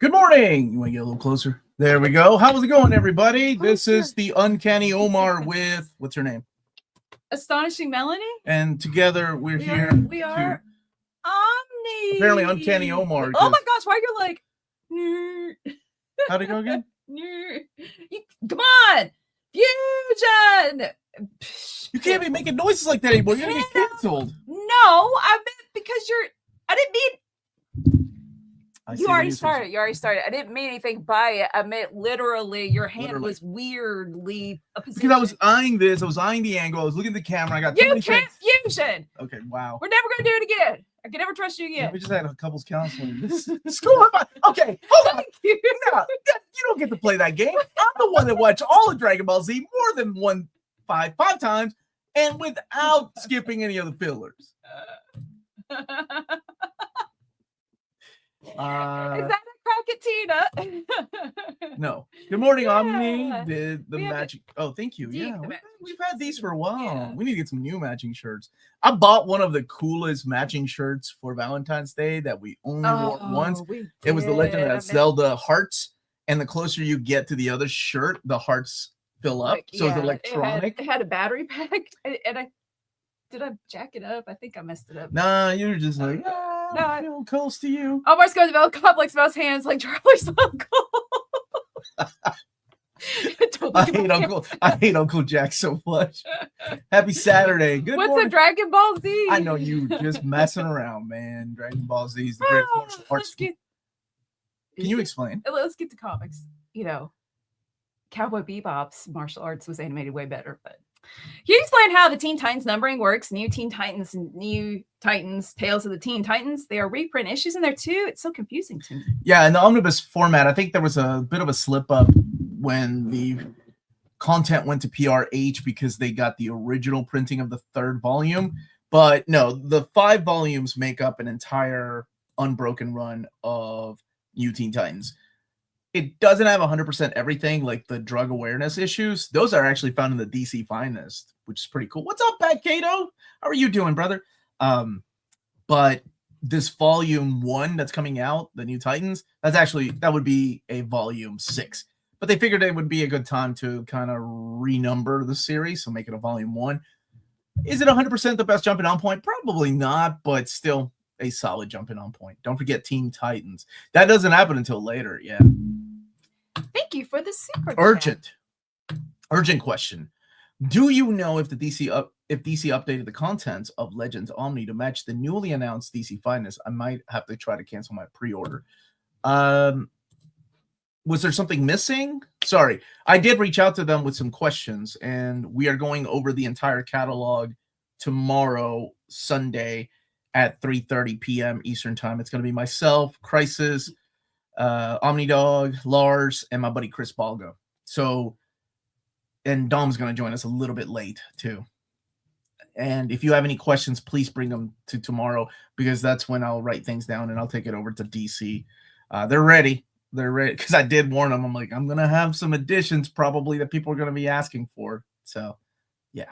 Good morning. You want to get a little closer? There we go. How's it going, everybody? This is the Uncanny Omar with, what's her name? Astonishing Melanie. And together we are Omni. Apparently Uncanny Omar. Oh my gosh, why you're like, Nerd. How'd it go again? Come on, fusion. You can't be making noises like that anymore. You're gonna get canceled. No, I meant because I didn't mean. You already started. I didn't mean anything by it. I meant literally your hand was weirdly a position. Because I was eyeing this. I was eyeing the angle. I was looking at the camera. I got you can't fusion. Okay, wow. We're never gonna do it again. I can never trust you again. Yeah, we just had a couples counseling. Okay, hold on. You don't get to play that game. I'm the one that watched all of Dragon Ball Z more than five times, and without skipping any of the fillers. Is that a Crackatina? No. Good morning, Omni. The magic. Oh, thank you. Yeah, we've had these for a while. Yeah. We need to get some new matching shirts. I bought one of the coolest matching shirts for Valentine's Day that we only wore once. It was the Legend of Zelda hearts, and the closer you get to the other shirt, the hearts fill up. So it's electronic. It had a battery pack, and did I jack it up? I think I messed it up. Nah, you're just like, I feel close to you. Omar's going to develop complex mouse hands like Charlie's uncle. I hate Uncle Jack so much. Happy Saturday. Good morning. What's a Dragon Ball Z? I know you just messing around, man. Dragon Ball Z is the greatest martial arts. Can you explain? Let's get to comics. You know, Cowboy Bebop's martial arts was animated way better, but can you explain how the Teen Titans numbering works? New Teen Titans, Tales of the Teen Titans. They are reprint issues in there too. It's so confusing to me. Yeah, in the omnibus format, I think there was a bit of a slip up when the content went to PRH because they got the original printing of the third volume. But no, the 5 volumes make up an entire unbroken run of New Teen Titans. It doesn't have 100% everything, like the drug awareness issues. Those are actually found in the DC Finest, which is pretty cool. What's up, Pat Cato? How are you doing, brother? But this volume 1 that's coming out, the New Titans, that would be a volume 6. But they figured it would be a good time to kind of renumber the series, so make it a volume 1. Is it 100% the best jumping on point? Probably not, but still a solid jumping on point. Don't forget Teen Titans. That doesn't happen until later. Yeah. Thank you for the super urgent question. Do you know if DC updated the contents of Legends Omni to match the newly announced DC Finest? I might have to try to cancel my pre-order. Was there something missing? Sorry, I did reach out to them with some questions, and we are going over the entire catalog tomorrow, Sunday, at 3:30 p.m. Eastern Time. It's going to be myself, Crisis, Omnidog, Lars, and my buddy Chris Balgo. So, and Dom's going to join us a little bit late too. And if you have any questions, please bring them to tomorrow, because that's when I'll write things down and I'll take it over to DC. They're ready. Because I did warn them. I'm like, I'm going to have some additions probably that people are going to be asking for. So, yeah.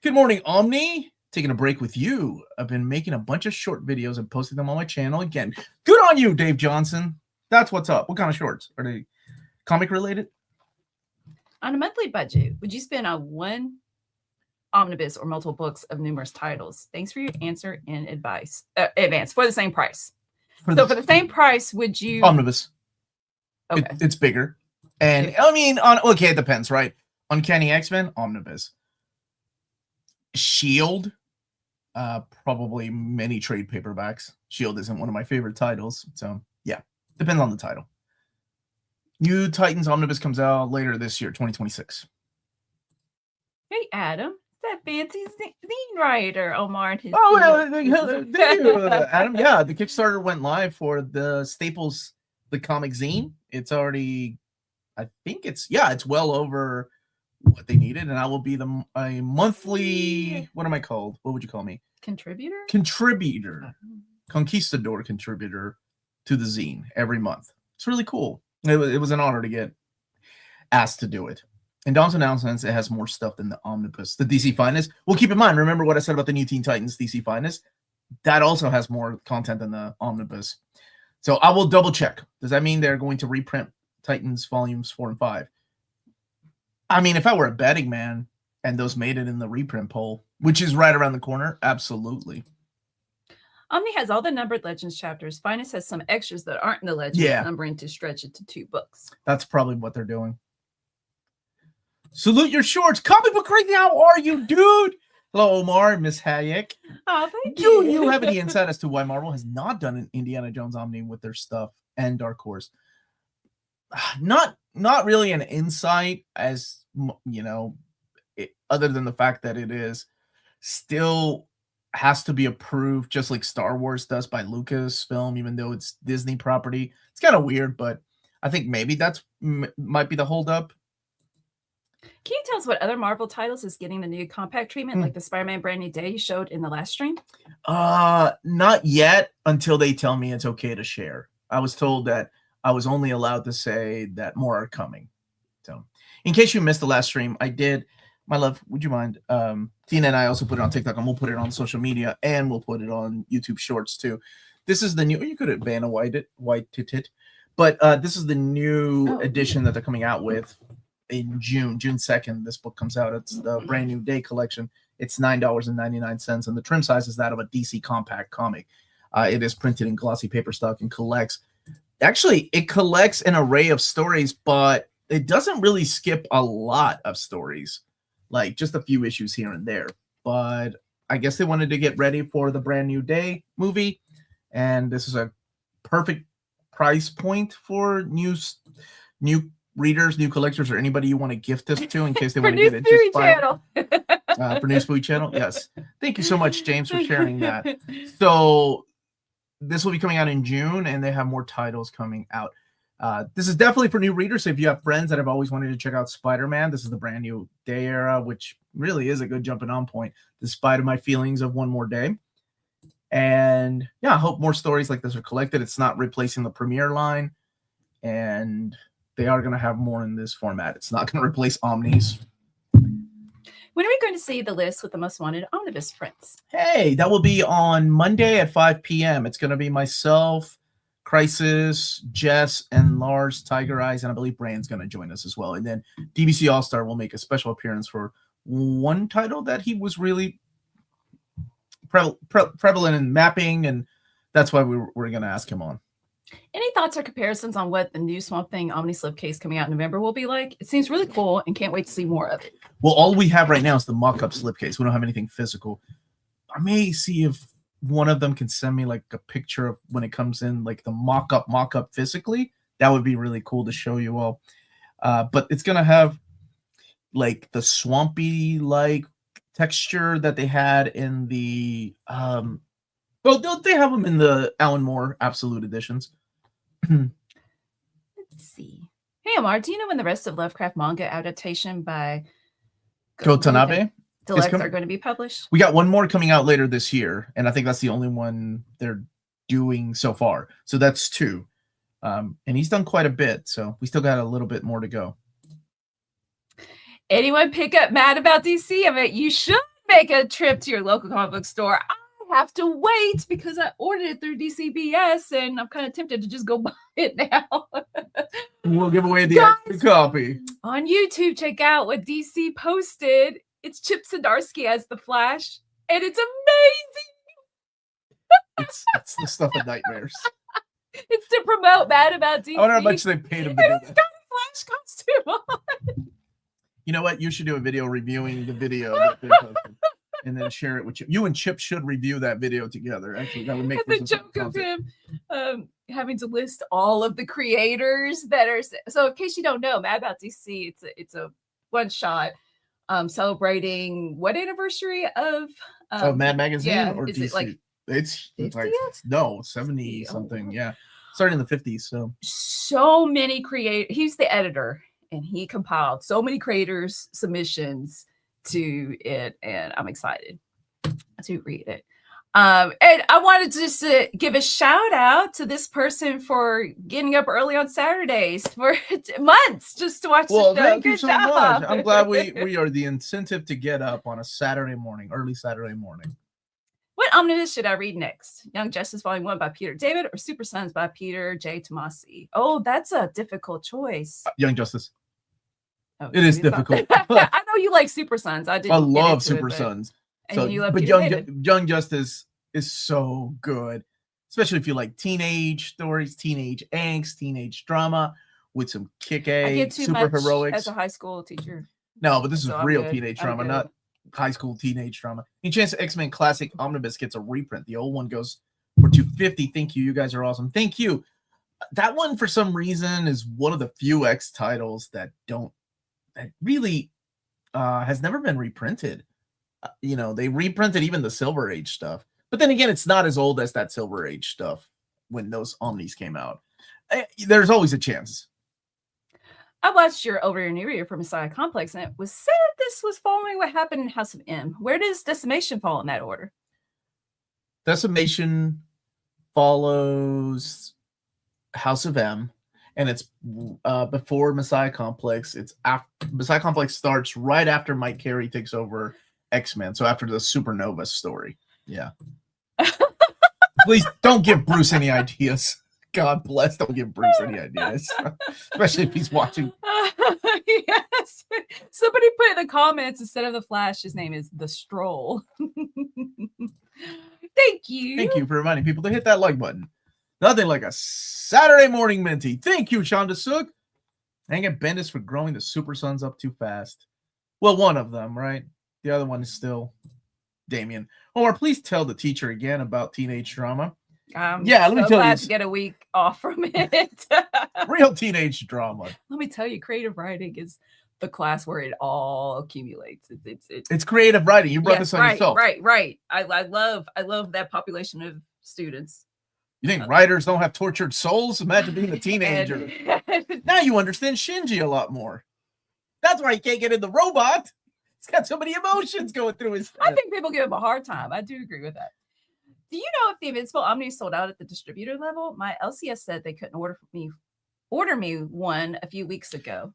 Good morning, Omni. Taking a break with you. I've been making a bunch of short videos and posting them on my channel again. Good on you, Dave Johnson. That's what's up. What kind of shorts? Are they comic related? On a monthly budget, would you spend on one omnibus or multiple books of numerous titles? Thanks for your answer in advance for the same price. For the same price, would you omnibus? Okay, it's bigger, and I mean, it depends, right? Uncanny X-Men omnibus. Shield, probably many trade paperbacks. Shield isn't one of my favorite titles, so yeah, depends on the title. New Titans omnibus comes out later this year, 2026. Hey, Adam, that fancy zine writer, Omar. And his Adam, yeah, the Kickstarter went live for the Staples, the comic zine. It's already, I think it's well over what they needed, and I will be a monthly, what am I called? What would you call me? Contributor, conquistador contributor to the zine every month. It's really cool. It was an honor to get asked to do it. In Dom's announcements, it has more stuff than the omnibus, the DC Finest. Well, keep in mind, remember what I said about the New Teen Titans DC Finest? That also has more content than the omnibus. So I will double check. Does that mean they're going to reprint Titans volumes 4 and 5? I mean, if I were a betting man and those made it in the reprint poll, which is right around the corner, absolutely. Omni has all the numbered Legends chapters. Finest has some extras that aren't in the Legends numbering to stretch it to 2 books. That's probably what they're doing. Salute your shorts. Comic Book Crazy, how are you, dude? Hello, Omar, Miss Hayek. Oh, thank you. Do you have any insight as to why Marvel has not done an Indiana Jones Omni with their stuff and Dark Horse? Not really an insight, as you know, other than the fact that it is still has to be approved, just like Star Wars does by Lucasfilm, even though it's Disney property. It's kind of weird, but I think maybe that's might be the holdup. Can you tell us what other Marvel titles is getting the new compact treatment, like the Spider-Man Brand New Day you showed in the last stream? Not yet, until they tell me it's okay to share. I was told that I was only allowed to say that more are coming. So, in case you missed the last stream, I did. My love, would you mind? Tina and I also put it on TikTok, and we'll put it on social media, and we'll put it on YouTube Shorts too. This is the new. You could have Vanna white it, but this is the new edition that they're coming out with in June 2nd. This book comes out. It's the Brand New Day collection. It's $9.99, and the trim size is that of a DC compact comic. It is printed in glossy paper stock and collects. Actually, it collects an array of stories, but it doesn't really skip a lot of stories, like just a few issues here and there. But I guess they wanted to get ready for the Brand New Day movie, and this is a perfect price point for new readers, new collectors, or anybody you want to gift this to in case they want to get it. Just channel. For New Spooky Channel, yes. Thank you so much, James, for sharing that. So this will be coming out in June, and they have more titles coming out. This is definitely for new readers. So if you have friends that have always wanted to check out Spider-Man, this is the Brand New Day era, which really is a good jumping on point, despite of my feelings of One More Day. And yeah, I hope more stories like this are collected. It's not replacing the Premiere line, and they are going to have more in this format. It's not going to replace Omnis. When are we going to see the list with the most wanted omnibus prints? Hey, that will be on Monday at 5 p.m. It's going to be myself, Crisis, Jess, and Lars, Tiger Eyes, and I believe Brand's going to join us as well. And then DBC All-Star will make a special appearance for one title that he was really prevalent in mapping, and that's why we're going to ask him on. Any thoughts or comparisons on what the new Swamp Thing Omni slipcase coming out in November will be like? It seems really cool and can't wait to see more of it. Well, all we have right now is the mock-up slipcase. We don't have anything physical. I may see if one of them can send me like a picture of when it comes in, like the mock-up physically. That would be really cool to show you all. But it's going to have like the swampy like texture that they had in the well, they have them in the Alan Moore Absolute editions. Let's see. Hey, Omar, do you know when the rest of Lovecraft manga adaptation by Go Tanabe Deluxe are going to be published? We got one more coming out later this year, and I think that's the only one they're doing so far. So that's 2. And he's done quite a bit, so we still got a little bit more to go. Anyone pick up Mad About DC? I mean, you should make a trip to your local comic book store. I have to wait because I ordered it through DCBS, and I'm kind of tempted to just go buy it now. We'll give away the extra copy. On YouTube, check out what DC posted. It's Chip Zdarsky as the Flash, and it's amazing. It's the stuff of nightmares. It's to promote Mad About DC. I wonder how much they paid him to do that. It's got a Flash costume on. You know what? You should do a video reviewing the video that they posted, and then share it with Chip. You and Chip should review that video together. Actually, that would make the joke of him having to list all of the creators that are. So, in case you don't know, Mad About DC, it's a one shot celebrating what anniversary of Mad Magazine, yeah, or is DC? it like It's 50 like no 70 something. Yeah, starting in the 50s. So many creators. He's the editor, and he compiled so many creators' submissions to it, and I'm excited to read it. And I wanted to just give a shout out to this person for getting up early on Saturdays for months just to watch the show. Thank you Good so job. much. I'm glad we are the incentive to get up on a Saturday morning, early Saturday morning. What What omnibus should I read next? Young Justice Volume 1 by Peter David or Super Sons by Peter J. Tomasi? Oh, that's a difficult choice. Young Justice. Oh, It is difficult. I know you like Super Sons. I love Super Sons. And you love but Peter David. Young Justice is so good, especially if you like teenage stories, teenage angst, teenage drama with some I get too much superheroics. as a high school teacher. No, but this So is I'm real good. teenage I'm drama, good. not high school teenage drama. Any chance X-Men Classic Omnibus gets a reprint? The old one goes for $250. Thank you. You guys are awesome. Thank you. That one, for some reason, is one of the few X titles that really has never been reprinted. They reprinted even the Silver Age stuff. But then again, it's not as old as that Silver Age stuff when those Omnis came out. There's always a chance. I watched your Over Your New Year for Messiah Complex, and it was said this was following what happened in House of M. Where does Decimation fall in that order? Decimation follows House of M, and it's before Messiah Complex. It's after Messiah Complex starts right after Mike Carey takes over X-Men, so after the Supernova story. Yeah. Please don't give Bruce any ideas. God bless. Don't give Bruce any ideas, especially if he's watching. Yes. Somebody put in the comments, instead of the Flash, his name is the Stroll. Thank you. Thank you for reminding people to hit that like button. Nothing like a Saturday morning minty. Thank you, Shonda Sook. Dang it, Bendis, for growing the Super Sons up too fast. Well, one of them, right? The other one is still Damien. Omar, please tell the teacher again about teenage drama. I'm let me tell glad you. to get a week off from it. Real teenage drama. Let me tell you, creative writing is the class where it all accumulates. It's creative writing. You brought this on yourself. Right. I love that population of students. You think writers don't have tortured souls? Imagine being a teenager. Now you understand Shinji a lot more. That's why he can't get in the robot. He's got so many emotions going through his head. I think people give him a hard time. I do agree with that. Do you know if the Invincible Omni sold out at the distributor level? My LCS said they couldn't order me one a few weeks ago.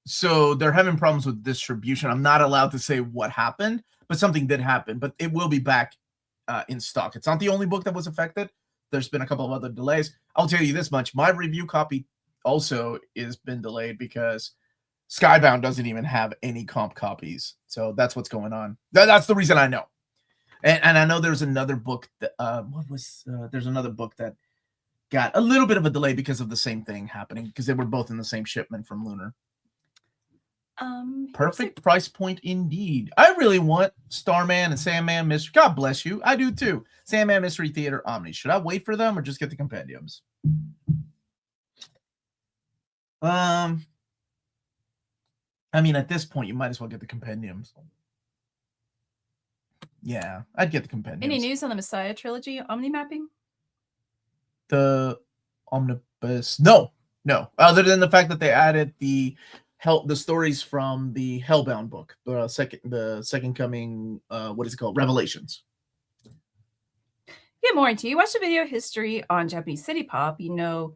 So they're having problems with distribution. I'm not allowed to say what happened, but something did happen. But it will be back in stock. It's not the only book that was affected. There's been a couple of other delays. I'll tell you this much. My review copy also has been delayed because Skybound doesn't even have any comp copies. So that's what's going on. That's the reason I know. And I know there's another book that there's another book that got a little bit of a delay because of the same thing happening, because they were both in the same shipment from Lunar. Perfect price point indeed. I really want Starman and Sandman Mystery. God bless you. I do too. Sandman Mystery Theater Omni. Should I wait for them or just get the compendiums? I mean, at this point, you might as well get the compendiums. Yeah, I'd get the compendiums. Any news on the Messiah trilogy Omni mapping? The Omnibus? No. Other than the fact that they added the stories from the Hellbound book, the second coming. What is it called? Revelations. Good morning to you. Watch the video history on Japanese city pop. You know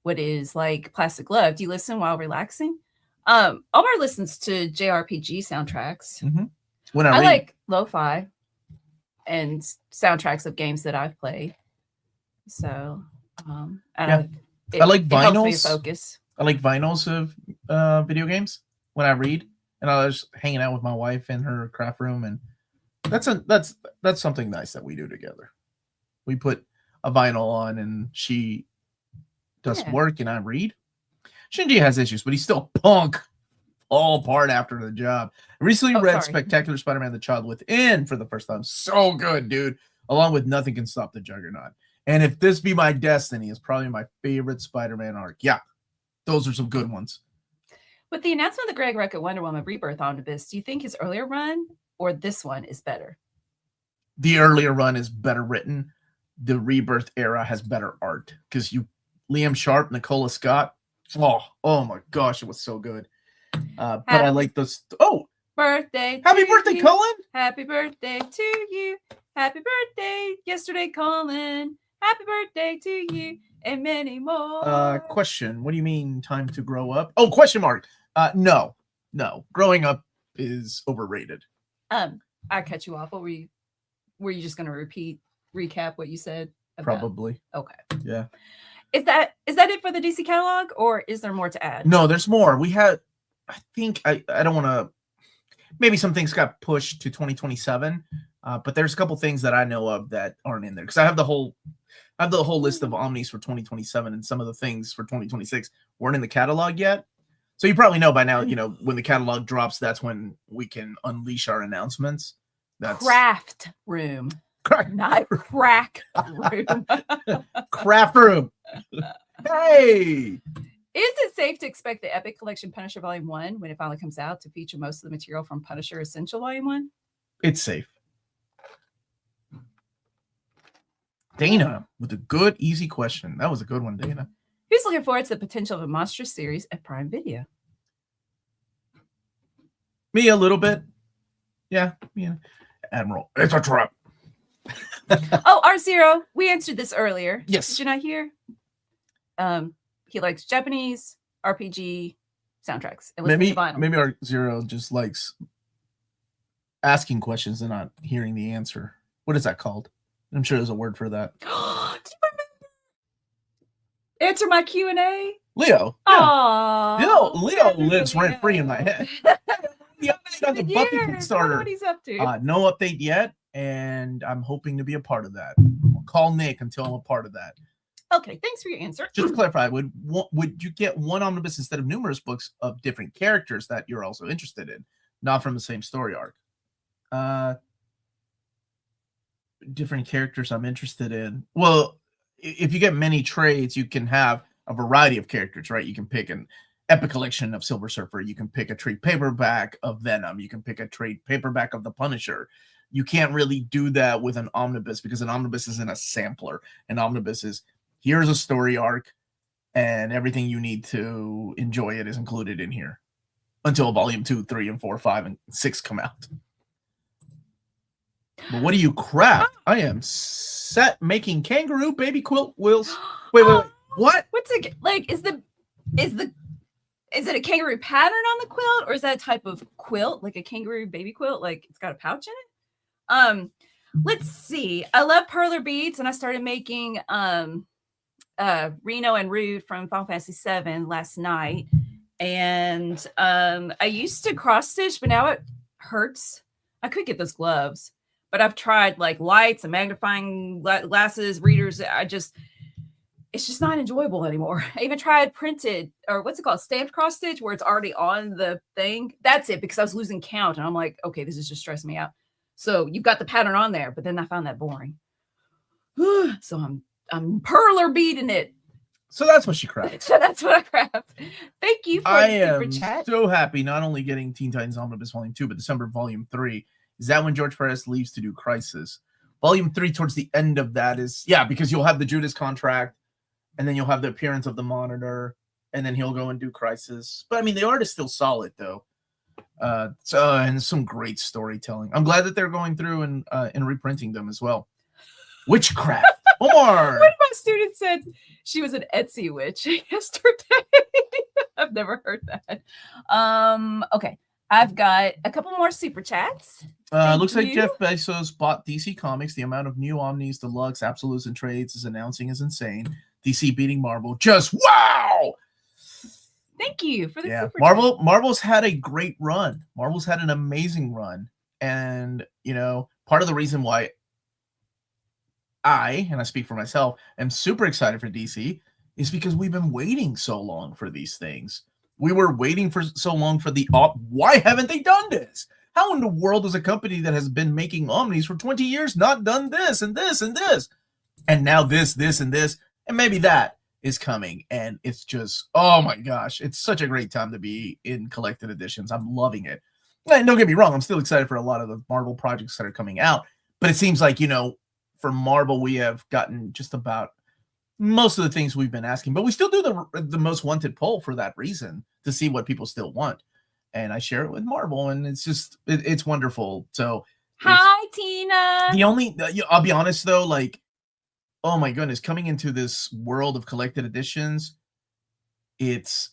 what is like Plastic Love. Do you listen while relaxing? Omar listens to JRPG soundtracks. Mm-hmm. When I like lo-fi and soundtracks of games that I've played. So, I like vinyls. It helps me focus. I like vinyls of video games when I read, and I was hanging out with my wife in her craft room, and that's something nice that we do together. We put a vinyl on, and she does work, and I read. Shinji has issues, but he's still punk. All part after the job. I recently read Spectacular Spider-Man: The Child Within for the first time. So good, dude. Along with Nothing Can Stop the Juggernaut. And If This Be My Destiny is probably my favorite Spider-Man arc. Yeah, those are some good ones. With the announcement of the Greg Rucka Wonder Woman Rebirth Omnibus, do you think his earlier run or this one is better? The earlier run is better written. The Rebirth era has better art. Because Liam Sharp, Nicola Scott. Oh my gosh, it was so good. But I like those. Birthday! Happy birthday, you. Colin! Happy birthday to you! Happy birthday, yesterday, Colin! Happy birthday to you and many more. Question: what do you mean, time to grow up? Oh, question mark. No. Growing up is overrated. I cut you off. What were you? were you just going to recap what you said? Probably. Okay. Yeah. Is that it for the DC catalog, or is there more to add? No, there's more. We had, I think, I don't want to, maybe some things got pushed to 2027, but there's a couple things that I know of that aren't in there, because I have the whole list of omnis for 2027, and some of the things for 2026 weren't in the catalog yet. So you probably know by now, when the catalog drops, that's when we can unleash our announcements. That's craft room. Not crack room. Craft room. Hey! Is it safe to expect the Epic Collection Punisher Volume 1, when it finally comes out, to feature most of the material from Punisher Essential Volume 1? It's safe. Dana with a good, easy question. That was a good one, Dana. Who's looking forward to the potential of a monstrous series at Prime Video? Me a little bit. Yeah. Admiral, it's a trap. Oh, R0, we answered this earlier. Yes. Did you not hear? He likes Japanese RPG soundtracks. And Maybe R0 just likes asking questions and not hearing the answer. What is that called? I'm sure there's a word for that. Do you remember? Answer my Q&A. Leo. Yeah. Leo lives rent free in my head. The update on the Buffy Kickstarter. What he's up to. No update yet, and I'm hoping to be a part of that. I'll call Nick until I'm a part of that. Okay, thanks for your answer. Just to clarify, would you get one omnibus instead of numerous books of different characters that you're also interested in, not from the same story arc? Different characters I'm interested in. Well, if you get many trades, you can have a variety of characters, right? You can pick an Epic Collection of Silver Surfer. You can pick a trade paperback of Venom. You can pick a trade paperback of the Punisher. You can't really do that with an omnibus, because an omnibus isn't a sampler. An omnibus is, here's a story arc, and everything you need to enjoy it is included in here until volume 2, 3, and 4, 5, and 6 come out. But what do you craft? I am set making kangaroo baby quilt wheels. Wait. What? What's it like? Is it a kangaroo pattern on the quilt, or is that a type of quilt, like a kangaroo baby quilt, like it's got a pouch in it? Let's see. I love perler beads, and I started making Reno and Rude from Final Fantasy VII last night. And I used to cross stitch, but now it hurts. I could get those gloves, but I've tried like lights and magnifying glasses, readers. It's just not enjoyable anymore. I even tried printed, or what's it called, stamped cross stitch, where it's already on the thing. That's it, because I was losing count, and I'm like, okay, this is just stressing me out. So you've got the pattern on there, but then I found that boring. So I'm perler beading it. So that's what she crafts. So that's what I craft. Thank you for the super chat. So happy not only getting Teen Titans Omnibus Volume 2, but December Volume 3. Is that when George Perez leaves to do Crisis? Volume 3, towards the end of that is, yeah, because you'll have the Judas contract, and then you'll have the appearance of the Monitor, and then he'll go and do Crisis. But I mean, the art is still solid, though. And some great storytelling. I'm glad that they're going through and reprinting them as well. Witchcraft. Omar. One of my students said she was an Etsy witch yesterday. I've never heard that. Okay. I've got a couple more super chats. Looks like Jeff Bezos bought DC Comics. The amount of new Omnis, Deluxe, Absolutes, and Trades is announcing is insane. DC beating Marvel. Just wow! Thank you for the super chat. Marvel's had a great run. Marvel's had an amazing run. And, part of the reason why I speak for myself, am super excited for DC is because we've been waiting so long for these things. We were waiting for so long for why haven't they done this? How in the world is a company that has been making Omnis for 20 years not done this and this and this? And now this, and this, and maybe that is coming. And it's just, oh my gosh, it's such a great time to be in collected editions. I'm loving it. And don't get me wrong, I'm still excited for a lot of the Marvel projects that are coming out. But it seems like, for Marvel, we have gotten just about most of the things we've been asking, but we still do the most wanted poll for that reason, to see what people still want. And I share it with Marvel, and it's just, it's wonderful. So hi, Tina. I'll be honest though, like, oh my goodness, coming into this world of collected editions, it's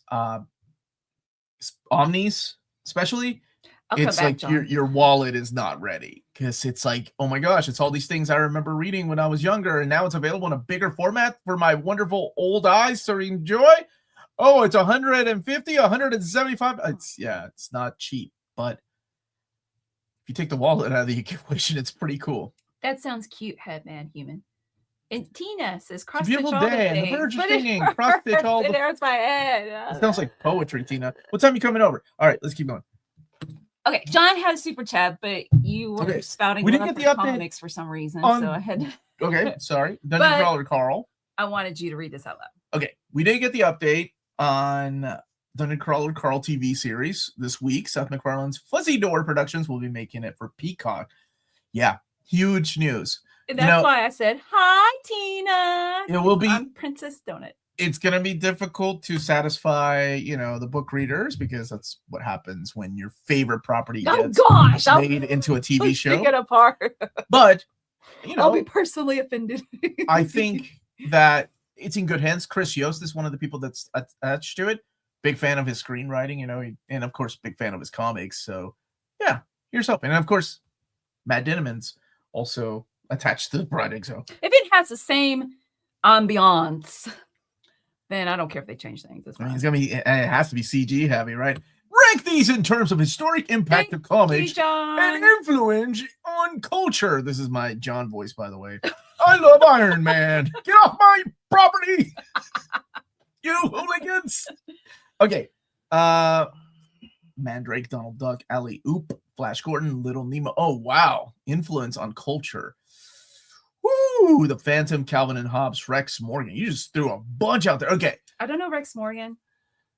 Omnis especially. I'll come it's back, like John. your wallet is not ready because it's like, oh my gosh, it's all these things I remember reading when I was younger, and now it's available in a bigger format for my wonderful old eyes to enjoy. Oh, it's 150, 175. It's not cheap, but if you take the wallet out of the equation, it's pretty cool. That sounds cute, Headman Human. And Tina says, cross It's a stitch beautiful all the day, and the things. birds are But it singing. Cross stitch all hurts, the. it hurts my head. It sounds like poetry, Tina. What time are you coming over? All right, let's keep going. Okay, John had a super chat, but you were spouting We didn't love get the for update comics for some reason, on- so I had to, Okay, sorry. Dungeon But- Crawler Carl. I wanted you to read this out loud. Okay, we did get the update on Dungeon Crawler Carl TV series this week. Seth MacFarlane's Fuzzy Door Productions will be making it for Peacock. Yeah, huge news. And that's why I said, hi, Tina. It will be. I'm Princess Donut. It's going to be difficult to satisfy, the book readers, because that's what happens when your favorite property gets made into a TV show. Pick it apart. But, I'll be personally offended. I think that it's in good hands. Chris Yost is one of the people that's attached to it. Big fan of his screenwriting, and of course, big fan of his comics. So, yeah, here's hoping. And of course, Matt Dinneman's also attached to the project. So, if it has the same ambiance, then I don't care if they change things. I mean, it has to be CG heavy, right? Rank these in terms of historic impact of comics and influence on culture. This is my John voice, by the way. I love Iron Man. Get off my property, you hooligans. Okay. Mandrake, Donald Duck, Alley Oop, Flash Gordon, Little Nemo. Oh, wow. Influence on culture. Woo! The Phantom, Calvin and Hobbes, Rex Morgan. You just threw a bunch out there. Okay. I don't know Rex Morgan.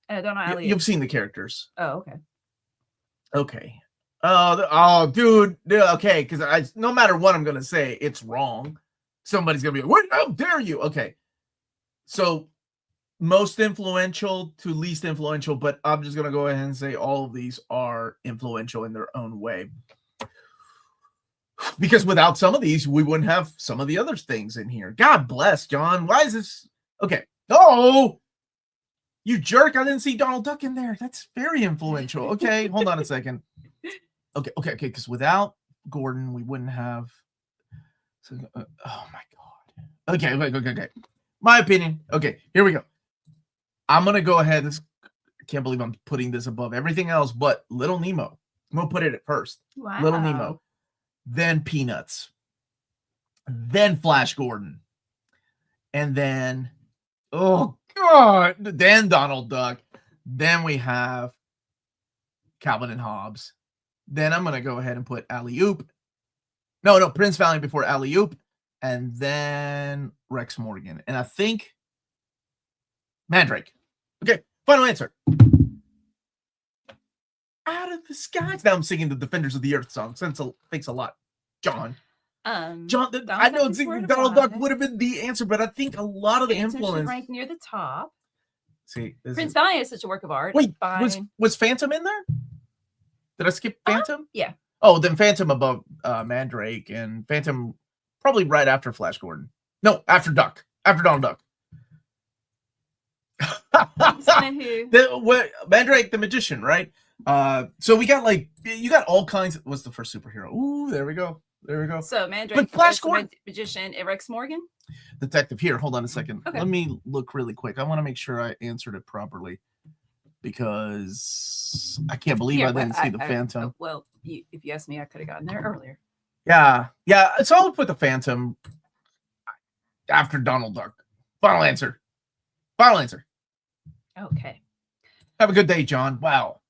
And I don't know Alley. You've seen the characters. Oh, okay. Okay. Oh, dude. Okay, because no matter what I'm gonna say, it's wrong. Somebody's gonna be like, "What? How dare you?" Okay. So, most influential to least influential, but I'm just gonna go ahead and say all of these are influential in their own way. Because without some of these, we wouldn't have some of the other things in here. God bless, John. Why is this? Okay. Oh, you jerk. I didn't see Donald Duck in there. That's very influential. Okay, hold on a second. Okay. Because without Gordon, we wouldn't have. So, oh my God. Okay. My opinion. Okay, here we go. I'm gonna go ahead. I can't believe I'm putting this above everything else, but Little Nemo. I'm gonna put it at first. Wow. Little Nemo, then Peanuts, then Flash Gordon, and then then Donald Duck. Then we have Calvin and Hobbes. Then I'm gonna go ahead and put Alley Oop. No, Prince Valiant before Alley Oop, and then Rex Morgan, and I think Mandrake. Okay, final answer. Out of the skies. Now I'm singing the Defenders of the Earth song. Thanks a lot, John. John, I know Donald Duck would have been the answer, but I think a lot of the influence ranked near the top. See, Prince Valiant is such a work of art. Wait, was Phantom in there? Did I skip Phantom? Yeah. Oh, then Phantom above Mandrake, and Phantom probably right after Flash Gordon. No, after Duck. After Donald Duck. Mandrake the Magician, right? So we got you got all kinds of, what's the first superhero? Ooh, there we go. So Mandrake, but Flash Gordon, Magician, and Rex Morgan. Detective. Here, hold on a second. Okay. Let me look really quick. I want to make sure I answered it properly, because I can't believe I didn't see the Phantom. Well, if you asked me, I could have gotten there earlier. Yeah. So I'll put the Phantom after Donald Duck. Final answer. Okay. Have a good day, John. Wow.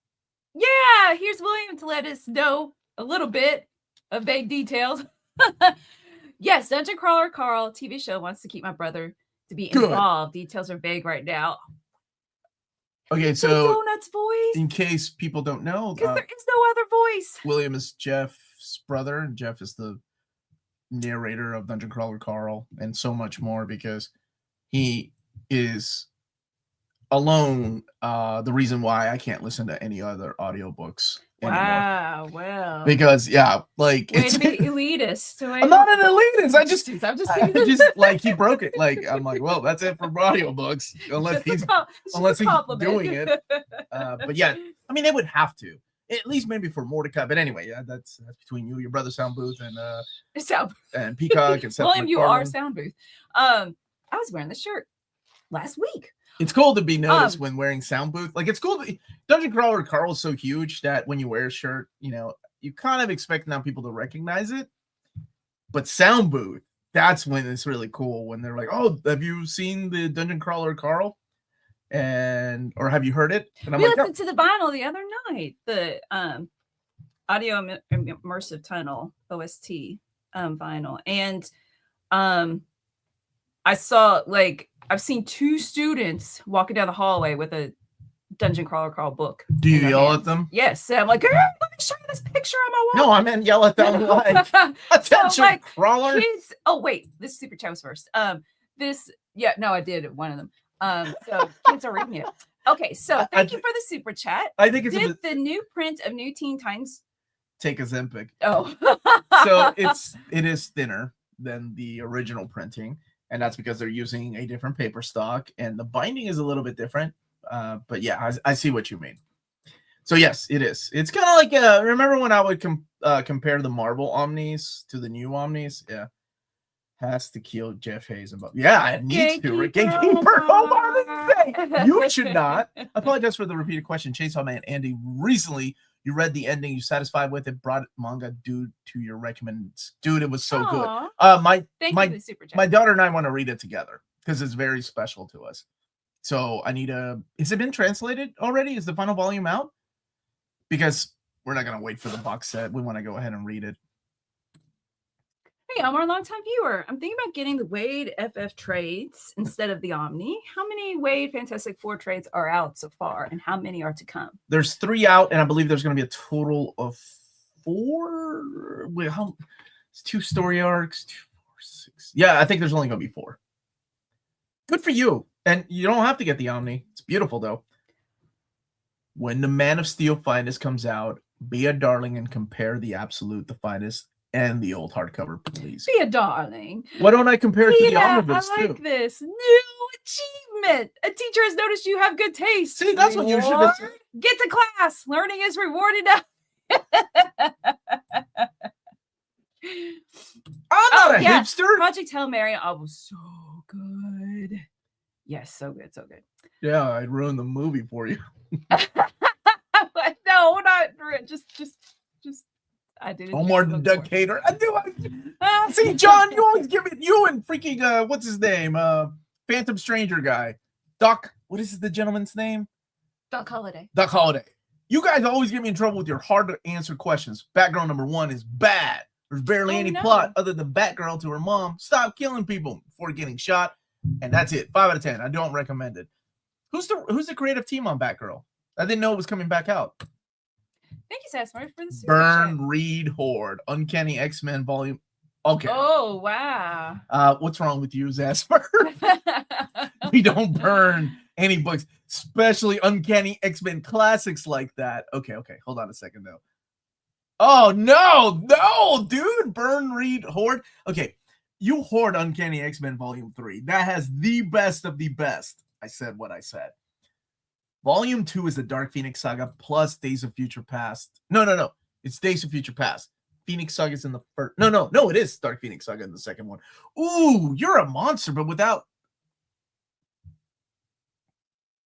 Yeah, here's William to let us know a little bit of vague details. Yes, Dungeon Crawler Carl TV show wants to keep my brother to be involved. Details are vague right now. Okay, so Donut's voice. In case people don't know, because there is no other voice. William is Jeff's brother, and Jeff is the narrator of Dungeon Crawler Carl, and so much more, because he is alone the reason why I can't listen to any other audiobooks anymore. Wow, well, because it's be elitist. I'm not an elitist. I'm just he broke it. I'm like, well, that's it for audiobooks, unless he's doing it. But yeah, I mean, they would have to. At least maybe for Mordecai. But anyway, yeah, that's between you, your brother Sound Booth, and Peacock and Seth William, you are MacFarlane. Sound Booth. I was wearing this shirt last week. It's cool to be noticed when wearing Sound Booth. Like, it's cool. Dungeon Crawler Carl is so huge that when you wear a shirt, you know, you kind of expect now people to recognize it. But Sound Booth, that's when it's really cool. When they're like, "Oh, have you seen the Dungeon Crawler Carl?" Or have you heard it? And I'm we like, listened to the vinyl the other night, the audio immersive tunnel OST vinyl, and I saw, like, I've seen 2 students walking down the hallway with a Dungeon Crawler Carl book. Do you yell at them? Yes. I'm like, let me show you this picture on my wall. No, I meant yell at them like, attention, so, like, crawler. Kids, oh wait, this super chat was first. I did one of them. So kids are reading it. Okay, so thank you for the super chat. I think it's the new print of New Teen Titans take a Zempic. Oh. So it is thinner than the original printing, and that's because they're using a different paper stock, and the binding is a little bit different. But yeah, I see what you mean. So yes, it is. It's kind of like remember when I would compare the Marvel Omnis to the new Omnis? Yeah. Has to kill Jeff Hayes above. Yeah, it needs to. Gatekeeper. Omar, you should not. I apologize for the repeated question. Chainsaw Man, Andy, recently you read the ending. You satisfied with it? Brought manga dude to your recommends. Dude, it was so good. My daughter and I want to read it together because it's very special to us. So I need has it been translated already? Is the final volume out? Because we're not gonna wait for the box set. We want to go ahead and read it. Hey, Omar, longtime viewer. I'm thinking about getting the Wade FF trades instead of the Omni. How many Wade Fantastic Four trades are out so far, and how many are to come? There's 3 out, and I believe there's going to be a total of 4. Wait, it's 2 story arcs, 2, 4, 6. Yeah, I think there's only going to be 4. Good for you. And you don't have to get the Omni. It's beautiful, though. When the Man of Steel Finest comes out, be a darling and compare the Absolute, the Finest, and the old hardcover, please. Be a darling. Why don't I compare it to the Omnibus, I like this. New achievement. A teacher has noticed you have good taste. See, that's what you should have said. Get to class. Learning is rewarded. I'm not a hipster. Project Hail Mary. Oh, was so good. Yes, so good, so good. Yeah, I'd ruin the movie for you. No, not just. I did it. Omar the Ducator. I do. See, John, you always give it. You and freaking what's his name? Phantom Stranger guy. Doc. What is the gentleman's name? Doc Holliday. Doc Holliday. You guys always get me in trouble with your hard to answer questions. Batgirl number 1 is bad. There's barely any plot other than Batgirl to her mom. Stop killing people before getting shot, and that's it. 5 out of 10. I don't recommend it. Who's the creative team on Batgirl? I didn't know it was coming back out. Thank you, Sasmar, for the super Burn, chat. Read, Hoard, Uncanny X-Men Volume. Okay. Oh, wow. What's wrong with you, Zasper? We don't burn any books, especially Uncanny X-Men classics like that. Okay. Hold on a second, though. Oh, no, dude. Burn, Read, Hoard. Okay, you hoard Uncanny X-Men Volume 3. That has the best of the best. I said what I said. Volume 2 is the Dark Phoenix Saga plus Days of Future Past. No. It's Days of Future Past. Phoenix Saga is in the first. No. It is Dark Phoenix Saga in the second one. Ooh, you're a monster, but without.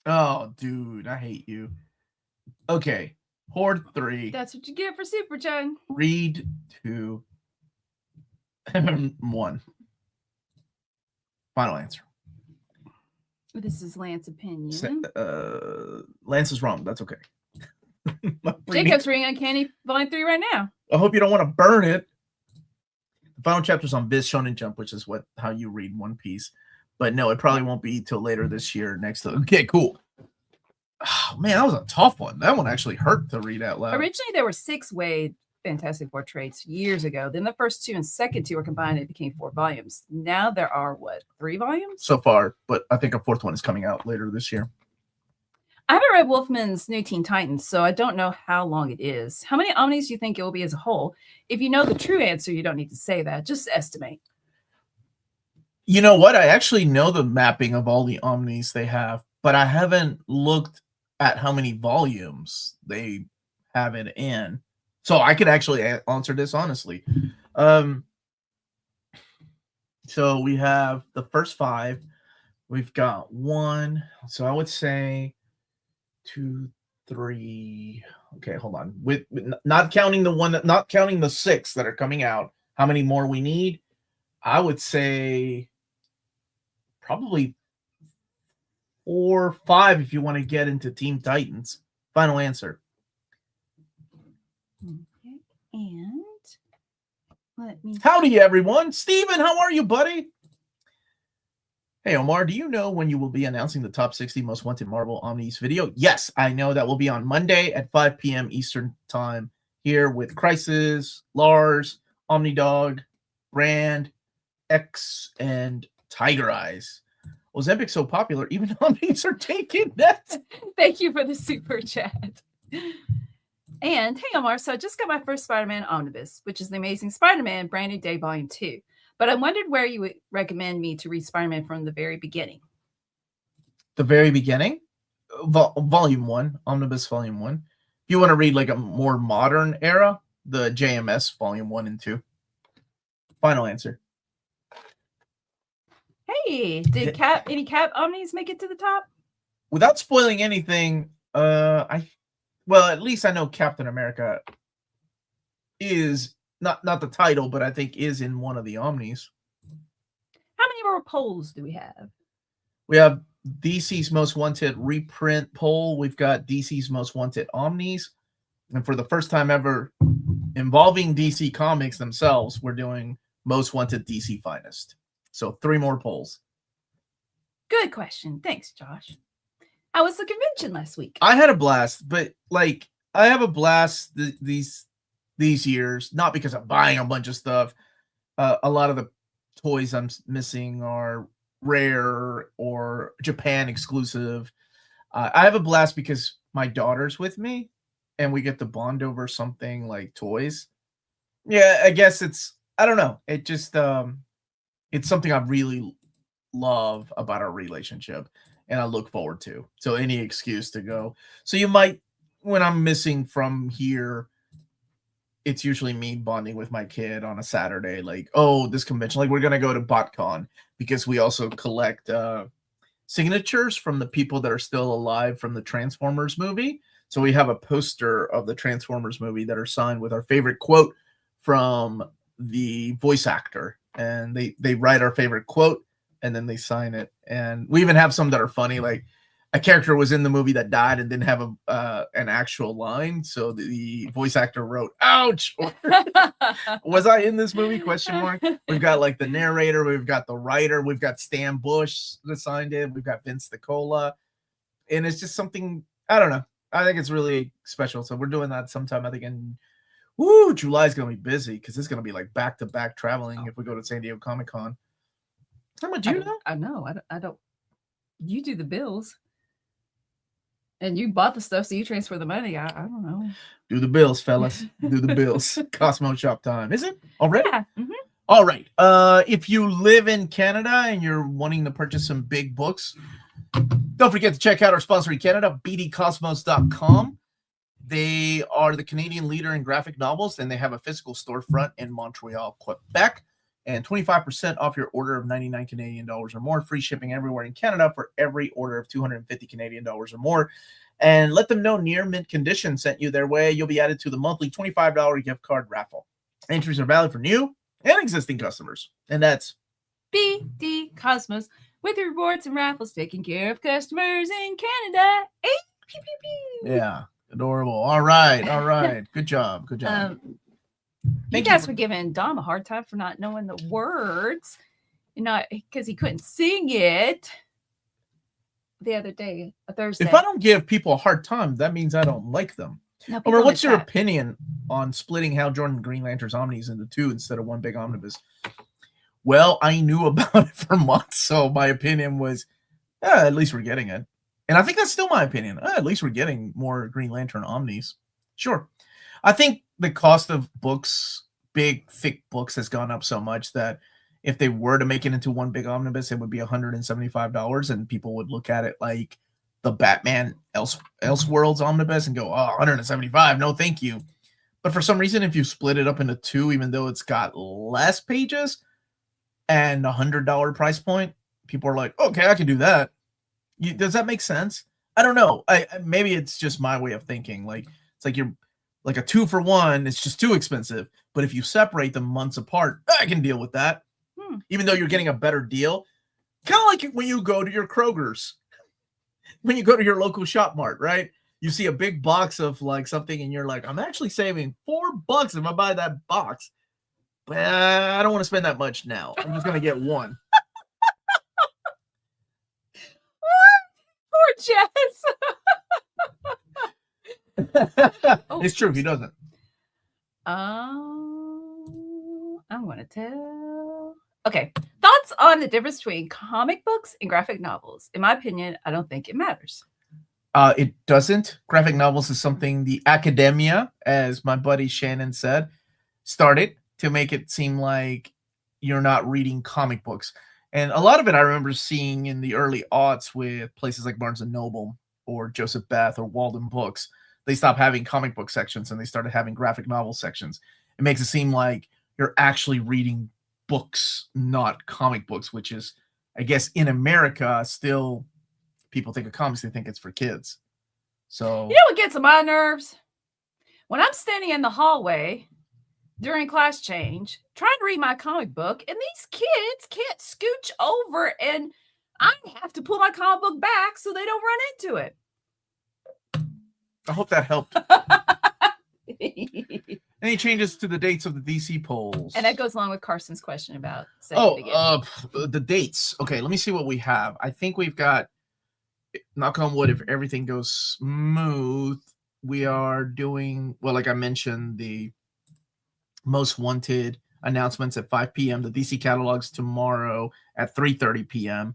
Oh, dude, I hate you. Okay, Hoard 3. That's what you get for Super Chat. Read 2. 1. Final answer. This is Lance's opinion. Lance is wrong. That's okay. Jacob's reading Uncanny Volume 3 right now. I hope you don't want to burn it. The final chapter is on Viz Shonen Jump, which is how you read One Piece. But no, it probably won't be till later this year. Okay, cool. Oh, man, that was a tough one. That one actually hurt to read out loud. Originally, there were 6 Wade Fantastic Four trades years ago. Then the first 2 and second 2 were combined. It became 4 volumes. Now there are, 3 volumes? So far, but I think a 4th one is coming out later this year. I haven't read Wolfman's New Teen Titans, so I don't know how long it is. How many Omnis do you think it will be as a whole? If you know the true answer, you don't need to say that. Just estimate. You know what? I actually know the mapping of all the Omnis they have, but I haven't looked at how many volumes they have it in. So I could actually answer this honestly. So we have the first 5. We've got 1. So I would say 2, 3. Okay, hold on. With not counting not counting the 6 that are coming out. How many more we need? I would say probably 4 or 5 if you want to get into Team Titans. Final answer. Okay, and let me. Howdy, everyone. Steven, how are you, buddy? Hey, Omar, do you know when you will be announcing the top 60 most wanted Marvel Omnis video? Yes, I know that will be on Monday at 5 p.m. Eastern time here with Crisis, Lars, Omnidog, Brand, X, and Tiger Eyes. Ozempic so popular, even Omnis are taking that. Thank you for the super chat. And hey, Omar, so I just got my first Spider-Man Omnibus, which is The Amazing Spider-Man Brand New Day Volume 2. But I wondered where you would recommend me to read Spider-Man from the very beginning. The very beginning? Volume 1, Omnibus Volume 1. If you want to read like a more modern era, the JMS Volume 1 and 2. Final answer. Hey, did any Cap Omnis make it to the top? Without spoiling anything, at least I know Captain America is not the title, but I think is in one of the Omnis. How many more polls do we have? We have DC's Most Wanted reprint poll. We've got DC's Most Wanted Omnis. And for the first time ever involving DC Comics themselves, we're doing Most Wanted DC Finest. So 3 more polls. Good question. Thanks, Josh. How was the convention last week? I had a blast, but like I have a blast these years, not because I'm buying a bunch of stuff. A lot of the toys I'm missing are rare or Japan exclusive. I have a blast because my daughter's with me and we get to bond over something like toys. Yeah, I guess I don't know. It just, it's something I really love about our relationship and I look forward to. So any excuse to go. So you might, when I'm missing from here, it's usually me bonding with my kid on a Saturday, like, oh, this convention, like we're going to go to BotCon because we also collect signatures from the people that are still alive from the Transformers movie. So we have a poster of the Transformers movie that are signed with our favorite quote from the voice actor. And they write our favorite quote and then they sign it. And we even have some that are funny, like a character was in the movie that died and didn't have an actual line. So the voice actor wrote, ouch. Was I in this movie? Question mark. We've got like the narrator. We've got the writer. We've got Stan Bush that signed it. We've got Vince DiCola. And it's just something, I don't know. I think it's really special. So we're doing that sometime, I think July is going to be busy because it's going to be like back-to-back traveling if we go to San Diego Comic-Con. How much do you know? I know. I don't. You do the bills. And you bought the stuff, so you transfer the money. I don't know. Do the bills, fellas. Do the bills. Cosmo Shop time. Is it already? Yeah. Mm-hmm. All right. If you live in Canada and you're wanting to purchase some big books, don't forget to check out our sponsor in Canada, bdcosmos.com. They are the Canadian leader in graphic novels, and they have a physical storefront in Montreal, Quebec. And 25% off your order of 99 Canadian dollars or more. Free shipping everywhere in Canada for every order of 250 Canadian dollars or more. And let them know Near Mint Condition sent you their way. You'll be added to the monthly $25 gift card raffle. Entries are valid for new and existing customers. And that's BD Cosmos with rewards and raffles taking care of customers in Canada. Hey, pew, pew, pew. Yeah, adorable. All right. Good job. You guys were giving Dom a hard time for not knowing the words, because he couldn't sing it the other day, a Thursday. If I don't give people a hard time, that means I don't like them. No, Omar, what's your opinion on splitting Hal Jordan and Green Lantern's Omnis into 2 instead of one big omnibus? Well, I knew about it for months, so my opinion was, at least we're getting it. And I think that's still my opinion. At least we're getting more Green Lantern Omnis. Sure. I think the cost of books, big, thick books, has gone up so much that if they were to make it into one big omnibus, it would be $175, and people would look at it like the Batman Elseworlds Omnibus and go, oh, 175, no thank you. But for some reason, if you split it up into two, even though it's got less pages and $100 price point, people are like, okay, I can do that. Does that make sense? I don't know. Maybe it's just my way of thinking. Like, it's like you're like a 2-for-1. It's just too expensive. But if you separate them months apart, I can deal with that. Even though you're getting a better deal. Kind of like when you go to your Kroger's. When you go to your local shop mart, right? You see a big box of like something and you're like, I'm actually saving $4 if I buy that box. But I don't want to spend that much now. I'm just going to get one. Poor Jess. It's true. He doesn't. I'm going to tell. Okay. Thoughts on the difference between comic books and graphic novels? In my opinion, I don't think it matters. It doesn't. Graphic novels is something the academia, as my buddy Shannon said, started to make it seem like you're not reading comic books. And a lot of it I remember seeing in the early aughts with places like Barnes & Noble or Joseph Beth or Walden Books. They stopped having comic book sections and they started having graphic novel sections. It makes it seem like you're actually reading books, not comic books, which is, I guess, in America, still people think of comics, they think it's for kids. So, you know what gets on my nerves? When I'm standing in the hallway during class change, trying to read my comic book, and these kids can't scooch over, and I have to pull my comic book back so they don't run into it. I hope that helped. Any changes to the dates of the DC polls? And that goes along with Carson's question about the dates. Okay, let me see what we have. I think we've got, knock on wood, if everything goes smooth, we are doing, well, like I mentioned, the most wanted announcements at 5 p.m. The DC catalogs tomorrow at 3:30 p.m.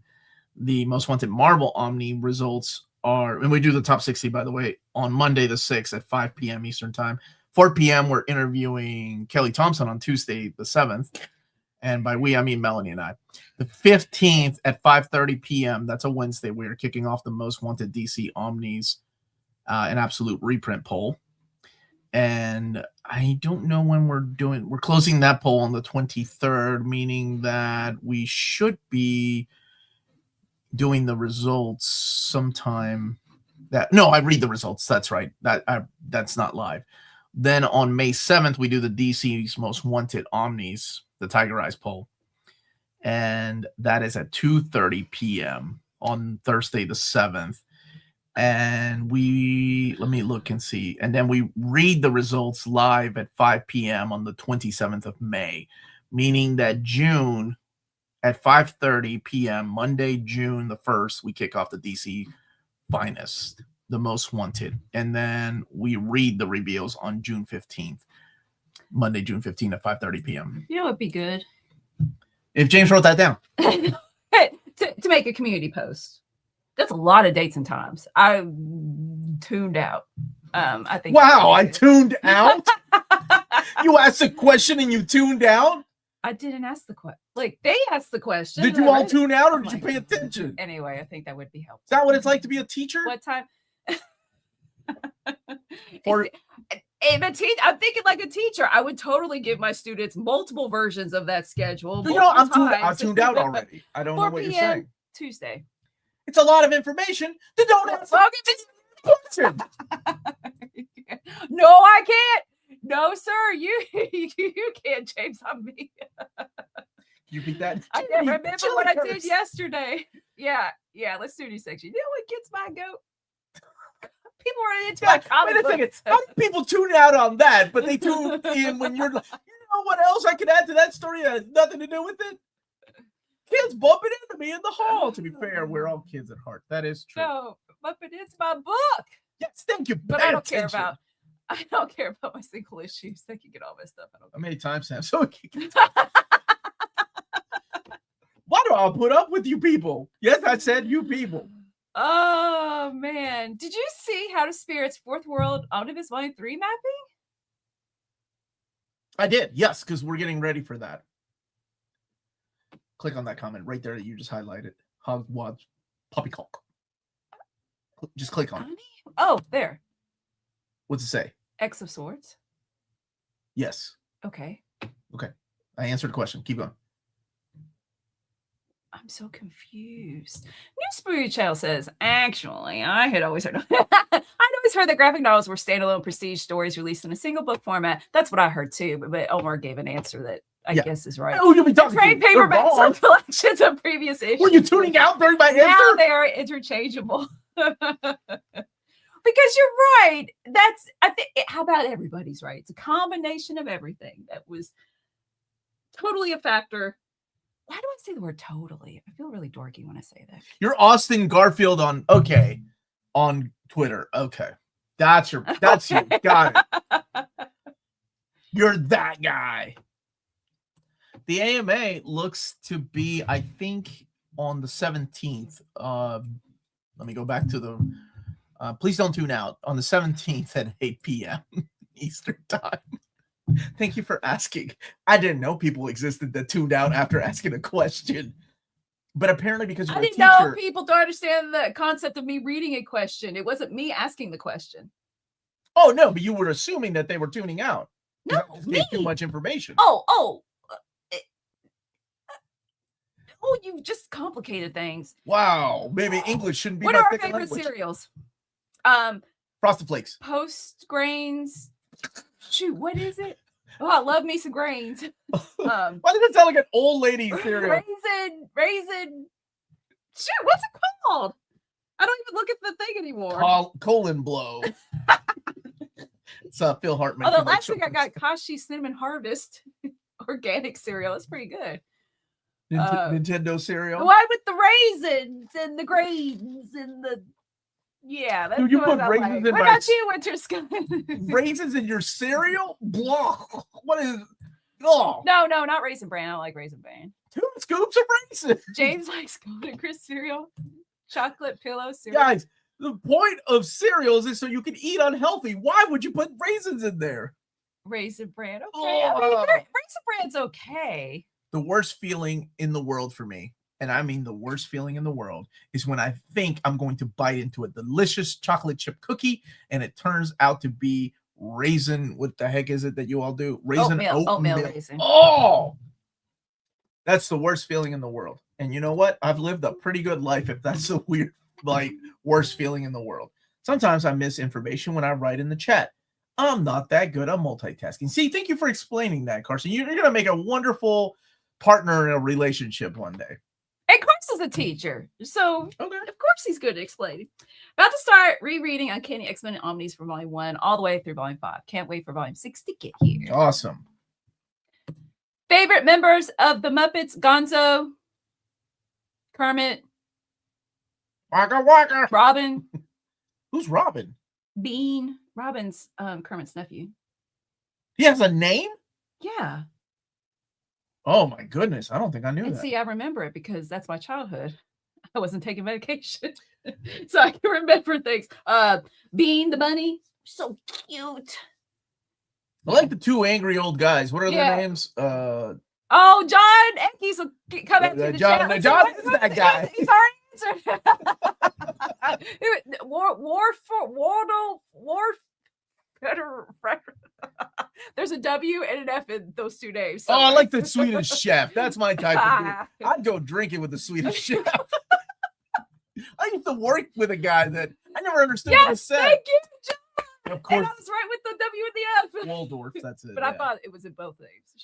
The most wanted Marvel Omni results are, and we do the top 60, by the way, on Monday the 6th at 5 p.m. Eastern time. 4 p.m. we're interviewing Kelly Thompson on Tuesday the 7th. And by we, I mean Melanie and I. The 15th at 5:30 p.m., that's a Wednesday, we are kicking off the most wanted DC Omnis, an absolute reprint poll. And I don't know when we're closing that poll on the 23rd, meaning that we should be doing the results sometime. I read the results. That's right. That's not live. Then on May 7th, we do the DC's most wanted Omnis, the Tiger Eyes poll. And that is at 2:30 p.m. on Thursday the 7th. And let me look and see. And then we read the results live at 5 p.m. on the 27th of May, meaning that June at 5:30 p.m., Monday, June the 1st, we kick off the DC Finest, the most wanted. And then we read the reveals on June 15th, Monday, June 15th at 5:30 p.m. You know what'd be good? If James wrote that down. to make a community post. That's a lot of dates and times. I tuned out. I think. Wow, I tuned out? You asked a question and you tuned out? I didn't ask the question. Like, they asked the question. Did you all tune out, or did you pay attention? Anyway, I think that would be helpful. Is that what it's like to be a teacher? What time? Or I'm thinking like a teacher. I would totally give my students multiple versions of that schedule. You know, I'm tuned out already. I don't know what you're saying. Tuesday. It's a lot of information. Then don't ask the question. No, I can't. No, sir. You can't, James, on me. You beat that? I can't remember what I did yesterday. Yeah. Let's do this section. You know what gets my goat? People are into my comic books. Wait a second. How do people tune out on that, but they tune in when you're like, you know what else I could add to that story that has nothing to do with it? Kids bumping into me in the hall. To be fair, we're all kids at heart. That is true. No, but it's my book. Yes, thank you. But I don't care about my single issues. They can get all my stuff. How many times, Sam? So why do I put up with you people? Yes, I said you people. Oh man. Did you see How to Spirit's Fourth World Omnibus Volume 3 mapping? I did, yes, because we're getting ready for that. Click on that comment right there that you just highlighted. Hogwarts Poppycock. Just click on it. Oh, there. What's it say? X of Swords. Yes. Okay. I answered the question. Keep going. I'm so confused. New Spirit Channel says, actually, I had always heard that graphic novels were standalone prestige stories released in a single book format. That's what I heard too, but Omar gave an answer that I guess is right. Oh, you'll be talking trade paperbacks are collections of previous issues. Were you tuning out during my answer? Now they are interchangeable. Because you're right. I think. How about everybody's right? It's a combination of everything that was totally a factor. Why do I say the word totally? I feel really dorky when I say that. You're Austin Garfield on Twitter. Okay. That's you. Got it. You're that guy. The AMA looks to be, I think, on the 17th. Let me go back to the please don't tune out on the 17th at 8 p.m. Eastern time. Thank you for asking. I didn't know people existed that tuned out after asking a question. But apparently because you're I didn't know people don't understand the concept of me reading a question. It wasn't me asking the question. Oh, no, but you were assuming that they were tuning out. No, me. Too much information. Oh, you just complicated things. Wow, maybe English shouldn't be What my are our second favorite language. cereals? Frosted Flakes. Post grains. Shoot, what is it? Oh, I love me some grains. Why does it sound like an old lady cereal? Raisin. Shoot, what's it called? I don't even look at the thing anymore. Colon blow. It's Phil Hartman. Although last week I got Kashi Cinnamon Harvest organic cereal. It's pretty good. Nintendo cereal. The one with the raisins and the grains and the that's Dude, you what put I raisins like. in What about you, Winter Sky? Raisins in your cereal? Blah. What is? Oh. No, not Raisin Bran. I don't like Raisin Bran. 2 scoops of raisins. James likes Golden Crisp cereal, chocolate pillow cereal. Guys, the point of cereals is so you can eat unhealthy. Why would you put raisins in there? Raisin Bran, okay. I mean, Raisin Bran's okay. The worst feeling in the world for me, and I mean the worst feeling in the world, is when I think I'm going to bite into a delicious chocolate chip cookie and it turns out to be raisin. What the heck is it that you all do? Oatmeal raisin. Oh, that's the worst feeling in the world. And you know what? I've lived a pretty good life if that's the worst feeling in the world. Sometimes I miss information when I write in the chat. I'm not that good at multitasking. See, thank you for explaining that, Carson. You're going to make a wonderful partner in a relationship one day. And Carson's a teacher, so of course he's good at explaining. About to start rereading Uncanny X-Men and Omnis from Volume 1 all the way through Volume 5. Can't wait for Volume 6 to get here. Awesome. Favorite members of the Muppets: Gonzo, Kermit, Waka waka. Robin. Who's Robin? Bean. Robin's Kermit's nephew. He has a name? Yeah. Oh my goodness. I don't think I knew that. See, I remember it because that's my childhood. I wasn't taking medication. So I can remember things. Bean the bunny. So cute. I like the 2 angry old guys. What are their names? John Eckes will come back to the chat. John is that guy. He's already answered. There's a W and an F in those 2 names. Oh, I like the Swedish chef. That's my type of dude. I'd go drinking with the Swedish chef. I used to work with a guy that I never understood what he said. Thank you, John. Of course. And I was right with the W and the F. Waldorf, that's it. But I thought it was in both names.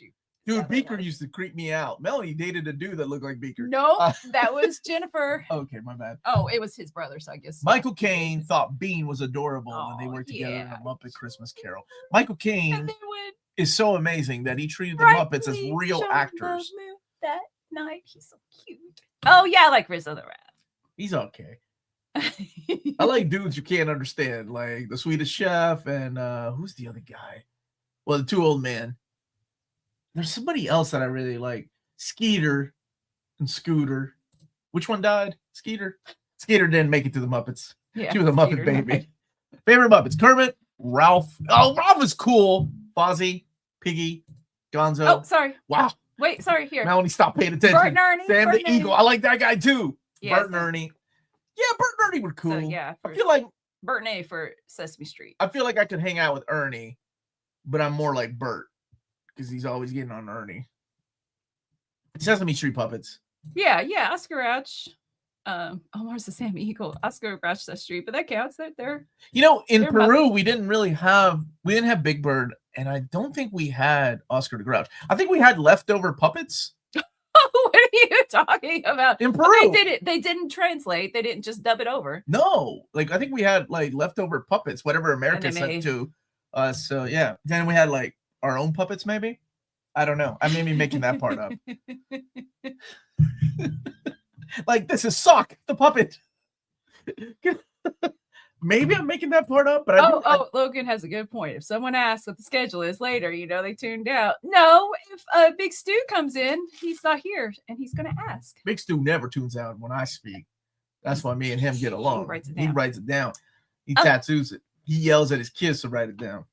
Dude, Beaker used to creep me out. Melanie dated a dude that looked like Beaker. No, that was Jennifer. Okay, my bad. Oh, it was his brother, so I guess. Michael Caine thought Bean was adorable when they worked together in a Muppet Christmas Carol. Michael Caine is so amazing that he treated the Muppets as real actors. That night, he's so cute. Oh yeah, I like Rizzo the Rat. He's okay. I like dudes you can't understand, like the Swedish chef and who's the other guy? Well, the 2 old men. There's somebody else that I really like. Skeeter and Scooter. Which one died? Skeeter. Skeeter didn't make it to the Muppets. Yeah, she was a Muppet baby. Favorite Muppets: Kermit, Ralph. Oh, Ralph is cool. Fozzie, Piggy, Gonzo. Oh, sorry. Wow. Wait, sorry. Here. Melanie, stop paying attention. Bert and Ernie. Sam the Eagle. I like that guy too. Yeah, Bert and Ernie. Yeah, Bert and Ernie were cool. So yeah, I feel like Bert and A for Sesame Street. I could hang out with Ernie, but I'm more like Bert because he's always getting on Ernie. Sesame Street puppets. Yeah, Oscar Ouch. Omar's the Sam Eagle. Oscar Ouch Sesame Street, but that counts. They're in they're Peru, Muppets. we didn't have Big Bird, and I don't think we had Oscar the Grouch. I think we had leftover puppets. What are you talking about? In But Peru. they didn't translate. They didn't just dub it over. No, like I think we had like leftover puppets, whatever America sent to us. So yeah, then we had like our own puppets, maybe. I don't know. I may be making that part up. Like this is Sock the puppet. Maybe I'm making that part up, but Logan has a good point. If someone asks what the schedule is later, they tuned out. No, if Big Stu comes in, he's not here, and he's going to ask. Big Stu never tunes out when I speak. That's why me and him get along. He writes it down. He tattoos it. He yells at his kids to write it down.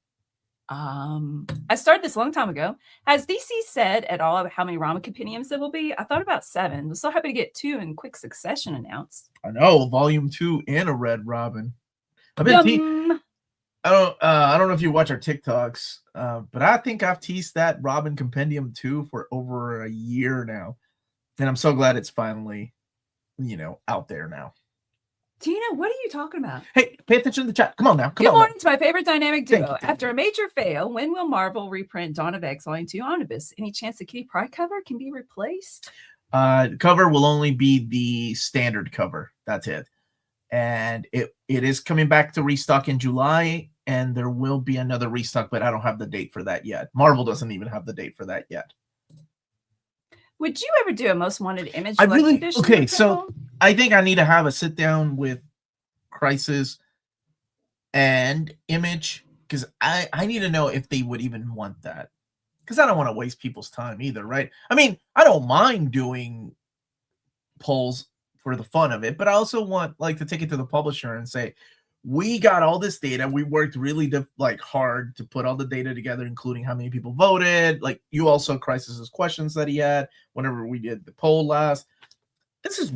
I started this a long time ago. Has DC said at all how many Rama compendiums there will be? I thought about 7. Was so happy to get 2 in quick succession announced. I know, volume 2 and a Red Robin. I've been I don't know if you watch our TikToks, but I think I've teased that Robin Compendium 2 for over a year now. And I'm so glad it's finally, out there now. Tina, what are you talking about? Hey, pay attention to the chat. Come on now. Good morning to my favorite dynamic duo. Thank you. After a major fail, when will Marvel reprint Dawn of X Volume 2 Omnibus? Any chance the Kitty Pryde cover can be replaced? Cover will only be the standard cover. That's it. And it is coming back to restock in July, and there will be another restock, but I don't have the date for that yet. Marvel doesn't even have the date for that yet. Would you ever do a most wanted image? Okay, so I think I need to have a sit down with Crisis and Image, because I need to know if they would even want that, because I don't want to waste people's time either, right? I mean, I don't mind doing polls for the fun of it, but I also want to take it to the publisher and say, we got all this data. We worked really hard to put all the data together, including how many people voted. Like you also Crisis's questions that he had whenever we did the poll last. This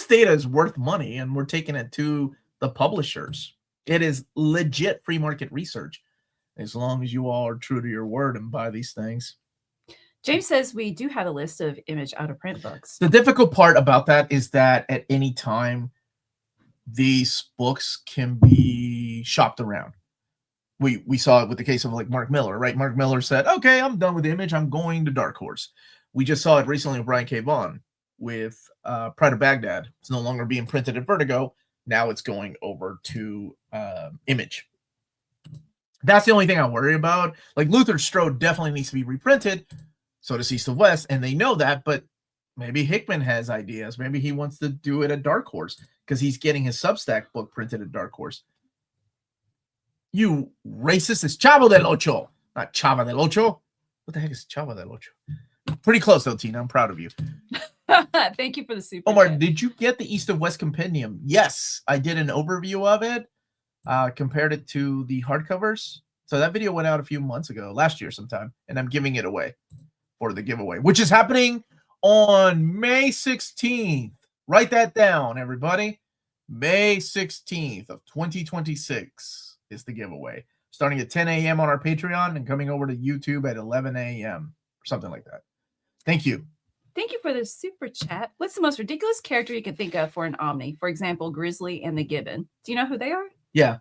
data is worth money, and we're taking it to the publishers. It is legit free market research, as long as you all are true to your word and buy these things. James says we do have a list of Image out of print books. The difficult part about that is that at any time, these books can be shopped around. We saw it with the case of Mark Miller, right? Mark Miller said, okay, I'm done with Image. I'm going to Dark Horse. We just saw it recently with Brian K. Vaughan with Pride of Baghdad. It's no longer being printed at Vertigo. Now it's going over to Image. That's the only thing I worry about. Luther Strode definitely needs to be reprinted. So does East of West, and they know that, but maybe Hickman has ideas. Maybe he wants to do it at Dark Horse because he's getting his Substack book printed at Dark Horse. You racist, it's Chavo del Ocho, not Chava del Ocho. What the heck is Chava del Ocho? Pretty close though, Tina. I'm proud of you. Thank you for the super Omar, chat. did you get the East of West compendium? Yes, I did an overview of it, compared it to the hardcovers. So that video went out a few months ago, last year sometime, and I'm giving it away for the giveaway, which is happening on May 16th. Write that down, everybody. May 16th of 2026 is the giveaway. Starting at 10 a.m. on our Patreon and coming over to YouTube at 11 a.m. or something like that. Thank you. Thank you for the super chat. What's the most ridiculous character you can think of for an Omni? For example, Grizzly and the Gibbon. Do you know who they are? Yeah.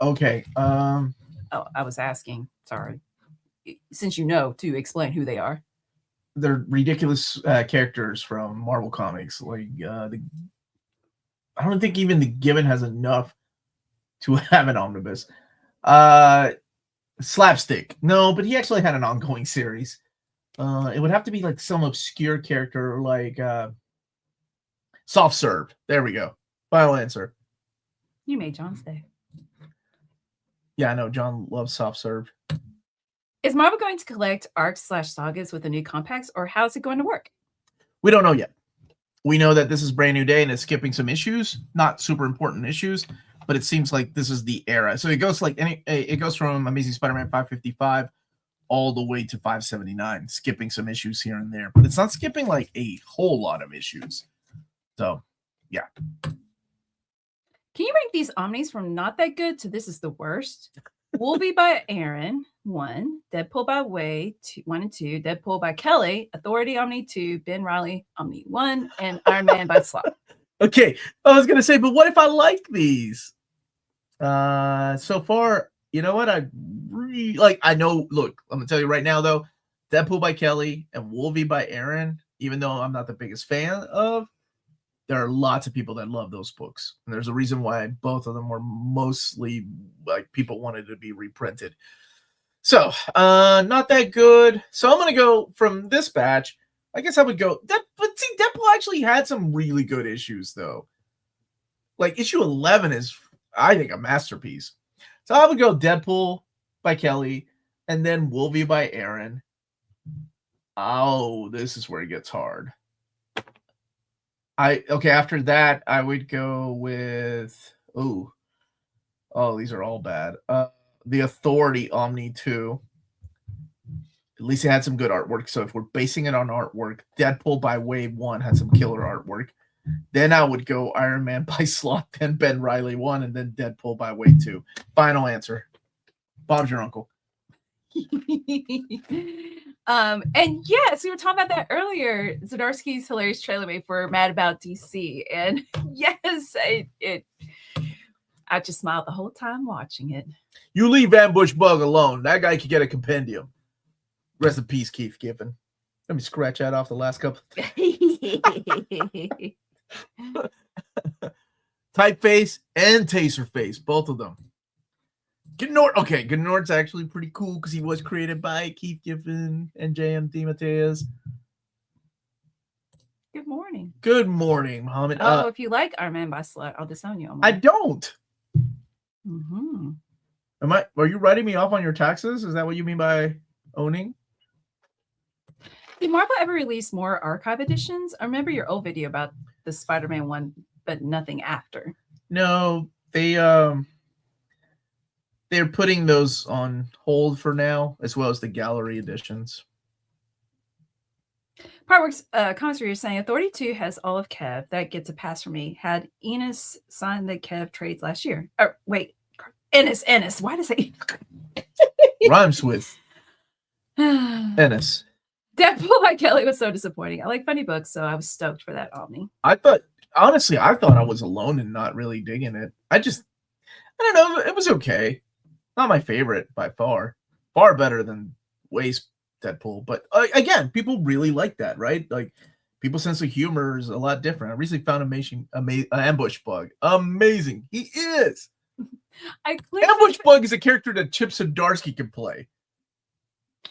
Okay. Oh, I was asking. Sorry. Since you know, to explain who they are. They're ridiculous characters from Marvel Comics. I don't think even the Gibbon has enough to have an omnibus. Slapstick. No, but he actually had an ongoing series. It would have to be some obscure character Soft Serve. There we go. Final answer. You made John's day. Yeah, I know. John loves Soft Serve. Is Marvel going to collect arcs/sagas with the new compacts, or how's it going to work? We don't know yet. We know that this is Brand New Day and it's skipping some issues, not super important issues, but it seems like this is the era. So it goes it goes from Amazing Spider-Man 555 all the way to 579, skipping some issues here and there. But it's not skipping a whole lot of issues. So, yeah. Can you rank these omnis from not that good to this is the worst? Wolvie by Aaron, 1. Deadpool by Way, 1 and 2. Deadpool by Kelly. Authority Omni 2. Ben Riley Omni 1. And Iron Man by Slot. Okay, I was gonna say, but what if I like these? So far, you know what? I really like. I know. Look, I'm gonna tell you right now, though. Deadpool by Kelly and Wolvie by Aaron. Even though I'm not the biggest fan of, there are lots of people that love those books, and there's a reason why both of them were mostly like people wanted to be reprinted. So, not that good. So I'm gonna go from this batch. I guess I would go that, but see, Deadpool actually had some really good issues, though. Like issue 11 is, I think, a masterpiece. So I would go Deadpool by Kelly, and then Wolvie by Aaron. Oh, this is where it gets hard. After that, I would go with these are all bad. The Authority Omni 2. At least it had some good artwork. So if we're basing it on artwork, Deadpool by Wave 1 had some killer artwork. Then I would go Iron Man by Slot, then Ben Riley 1, and then Deadpool by Wave 2. Final answer. Bob's your uncle. And yes, we were talking about that earlier. Zdarsky's hilarious trailer made for Mad About DC. And yes, I just smiled the whole time watching it. You leave Ambush Bug alone. That guy could get a compendium. Rest in peace, Keith Giffen. Let me scratch that off the last couple. Typeface and Taserface, both of them. Gnord's actually pretty cool because he was created by Keith Giffen and J.M. DeMatteis. Good morning. Good morning, Muhammad. If you like Iron Man by Slut, I'll disown you. Omar. I don't. Mm-hmm. Are you writing me off on your taxes? Is that what you mean by owning? Did Marvel ever release more archive editions? I remember your old video about the Spider-Man one, but nothing after. No, they're putting those on hold for now, as well as the gallery editions. Partworks commissary is saying Authority 2 has all of Kev. That gets a pass for me. Had Enos signed the Kev trades last year. Wait, Ennis. Why does it rhymes with Ennis? Deadpool by Kelly was so disappointing. I like funny books, so I was stoked for that Omni. I thought I was alone in not really digging it. I don't know. It was okay. Not my favorite by far. Far better than Waste Deadpool. But again, people really like that, right? Like, people's sense of humor is a lot different. I recently found Ambush Bug. Amazing. He is. Ambush Bug is a character that Chip Zdarsky can play.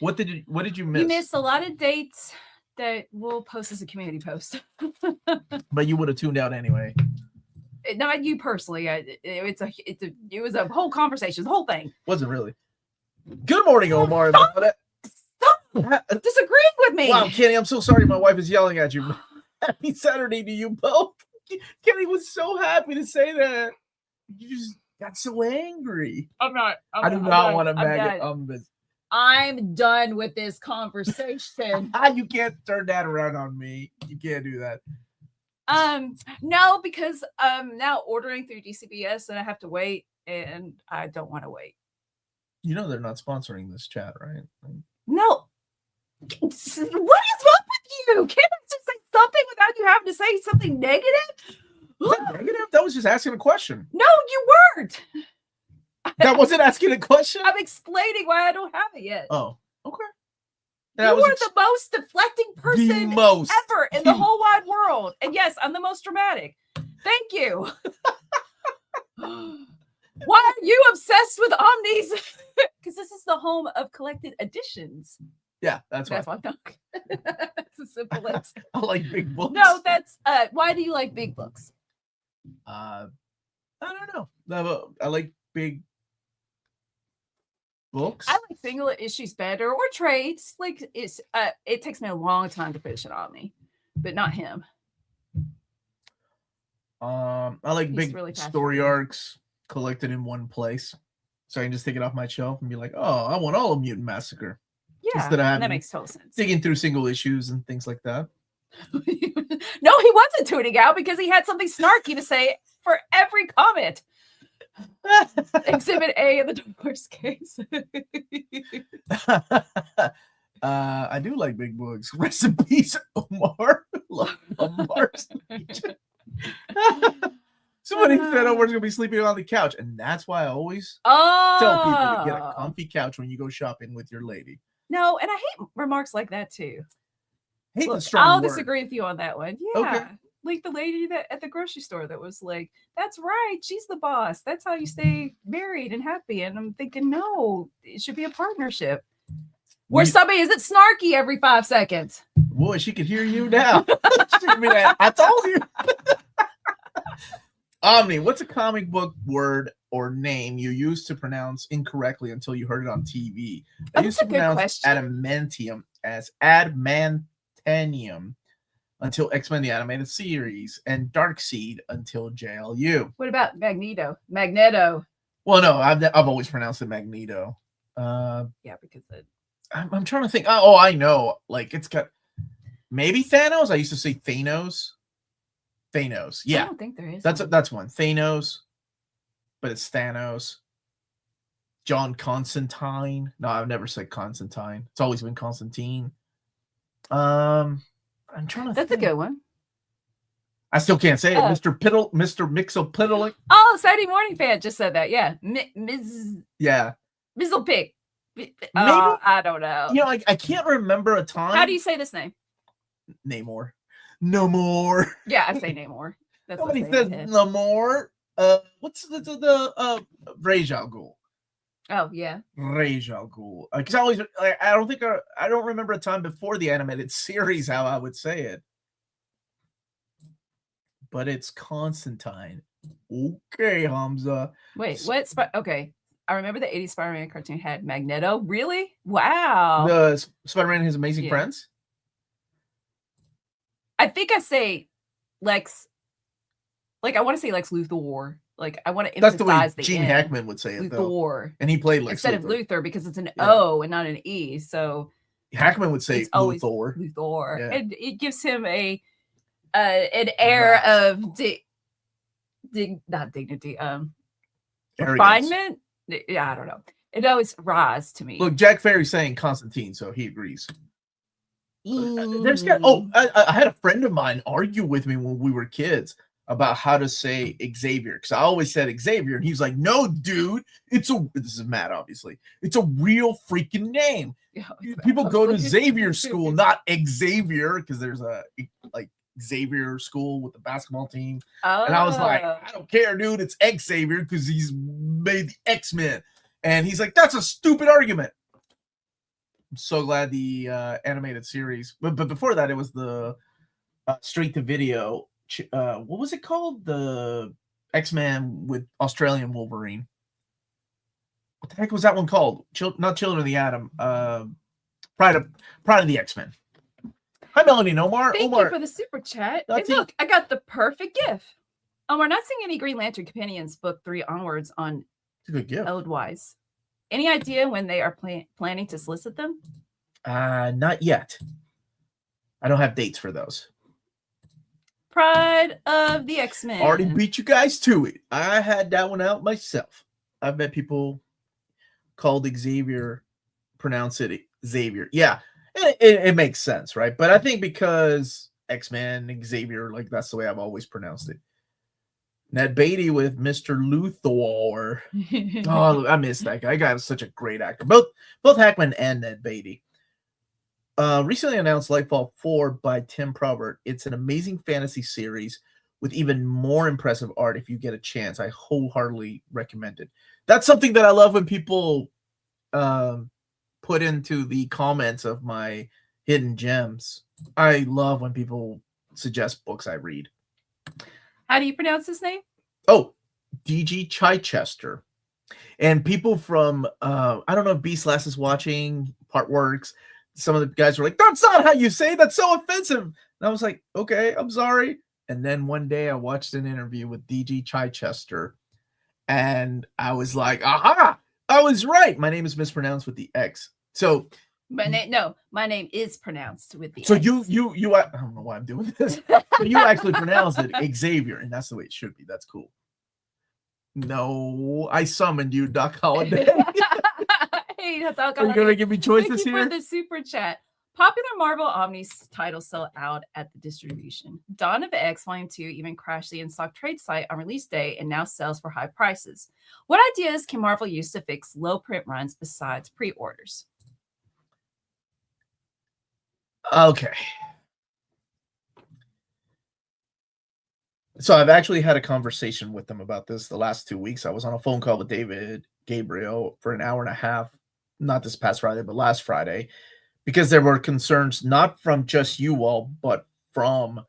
What did you miss? You missed a lot of dates that we'll post as a community post. But you would have tuned out anyway. Not you personally. It was a whole conversation, the whole thing. Wasn't really. Good morning, Omar. Stop disagreeing with me. Wow, Kenny, I'm so sorry. My wife is yelling at you. Happy Saturday to you both. Kenny was so happy to say that. You just got so angry. I do not want to maggot Omnibus. I'm done with this conversation. You can't turn that around on me. You can't do that. No, because I'm now ordering through DCBS and I have to wait, and I don't want to wait. You know they're not sponsoring this chat, right? No. What is wrong with you? Can't I just say something without you having to say something negative? Was that negative? That was just asking a question. No, you weren't. That wasn't asking a question? I'm explaining why I don't have it yet. Oh, okay. You are the most deflecting person ever in the whole wide world. And yes, I'm the most dramatic. Thank you. Why are you obsessed with Omnis? Because this is the home of collected editions. Yeah, that's why. That's a simple answer. I like big books. No, that's why do you like big books? I don't know. No, I like big books. I like single issues better, or trades. Like it takes me a long time to finish an Omni, but not him. I like big story arcs collected in one place, so I can just take it off my shelf and be like, "Oh, I want all of Mutant Massacre." Yeah, instead of that makes total sense. Digging through single issues and things like that. No, he wasn't tuning out because he had something snarky to say for every comment. Exhibit A in the divorce case. I do like big books. Rest in peace, Omar. Love Omar's speech. Somebody said Omar's gonna be sleeping on the couch, and that's why I always tell people to get a comfy couch when you go shopping with your lady. No, and I hate remarks like that too. Hate Look, the strong I'll word. disagree with you on that one. Yeah. Okay. Like the lady that at the grocery store that was like, that's right, she's the boss. That's how you stay married and happy. And I'm thinking, no, it should be a partnership. Where somebody isn't snarky every 5 seconds. Boy, she could hear you now. I told you. Omni, what's a comic book word or name you used to pronounce incorrectly until you heard it on TV? I used to pronounce adamantium as adamantanium until X-Men the Animated Series, and Darkseid until JLU. What about Magneto? Magneto. Well, no, I've always pronounced it Magneto. Yeah, because I'm trying to think. Oh, I know. Like it's got maybe Thanos. I used to say Thanos. Thanos. Yeah, I don't think there is. That's one. Thanos, but it's Thanos. John Constantine. No, I've never said Constantine. It's always been Constantine. I'm trying to. That's think. a good one. I still can't say it. Mr. Mixopiddle. Oh, Saturday Morning Fan just said that. Yeah, Ms. Yeah. Mizzlepig. Maybe I don't know. You know, I can't remember a time. How do you say this name? Namor. No more. Yeah, I say Namor. That's Nobody says no more. What's the Ra's al Ghul? Oh yeah, Ra's al Ghul. Because I don't remember a time before the animated series how I would say it. But it's Constantine. Okay, Hamza. Wait, what? Okay, I remember the 80s Spider-Man cartoon had Magneto. Really? Wow. The Spider-Man and His Amazing Friends? I think I say Lex. Like, I want to say Lex Luthor. Like, I want to emphasize the way Gene Hackman would say it, Luthor. And he played Lex instead Luthor. of Luthor because it's an O and not an E. So Hackman would say Luthor. Luthor. Yeah. And it gives him an air of not dignity, refinement. Yeah, I don't know. It always rise to me. Look, Jack Ferry's saying Constantine, so he agrees. I had a friend of mine argue with me when we were kids about how to say Xavier, because I always said Xavier, and he's like, "No, dude, this is Matt, obviously. It's a real freaking name. Yeah, people go to Xavier school, not Xavier, because there's a Xavier school with the basketball team." And I was like, "I don't care, dude. It's Xavier because he's made the X-Men." And he's like, "That's a stupid argument." I'm so glad the animated series, but before that, it was the straight to video. What was it called? The X-Men with Australian Wolverine. What the heck was that one called? Not Children of the Atom. Pride of the X-Men. Hi, Melanie and Omar. Thank you for the super chat. And look, I got the perfect gift. Omar, not seeing any Green Lantern Companions book 3 onwards on Eldwise. Any idea when they are planning to solicit them? Not yet. I don't have dates for those. Pride of the X-Men. Already beat you guys to it. I had that one out myself. I've met people called Xavier pronounce it Xavier. Yeah, it makes sense, right? But I think because X-Men, Xavier, like that's the way I've always pronounced it. Ned Beatty with Mr. Luthor. Oh, I miss that guy. That guy was such a great actor. Both Hackman and Ned Beatty. Recently announced Lightfall 4 by Tim Probert. It's an amazing fantasy series with even more impressive art if you get a chance. I wholeheartedly recommend it. That's something that I love when people put into the comments of my hidden gems. I love when people suggest books I read. How do you pronounce his name? Oh, D.G. Chichester. And people from, I don't know if B-Slash is watching, Partworks. Some of the guys were like, "That's not how you say it. That's so offensive." And I was like, "Okay, I'm sorry." And then one day I watched an interview with D.G. Chichester. And I was like, aha, I was right. My name is mispronounced with the X. So My name is pronounced with the So X. you I don't know why I'm doing this. So you actually pronounce it Xavier, and that's the way it should be. That's cool. No, I summoned you, Doc Holiday. Hey, that's all. Are you gonna give me choices Thank you here? for the super chat. Popular Marvel Omnis titles sell out at the distribution. Dawn of X Volume 2 even crashed the in-stock trade site on release day and now sells for high prices. What ideas can Marvel use to fix low print runs besides pre-orders? Okay. So I've actually had a conversation with them about this the last 2 weeks. I was on a phone call with David Gabriel for an hour and a half, not this past Friday, but last Friday, because there were concerns not from just you all, but from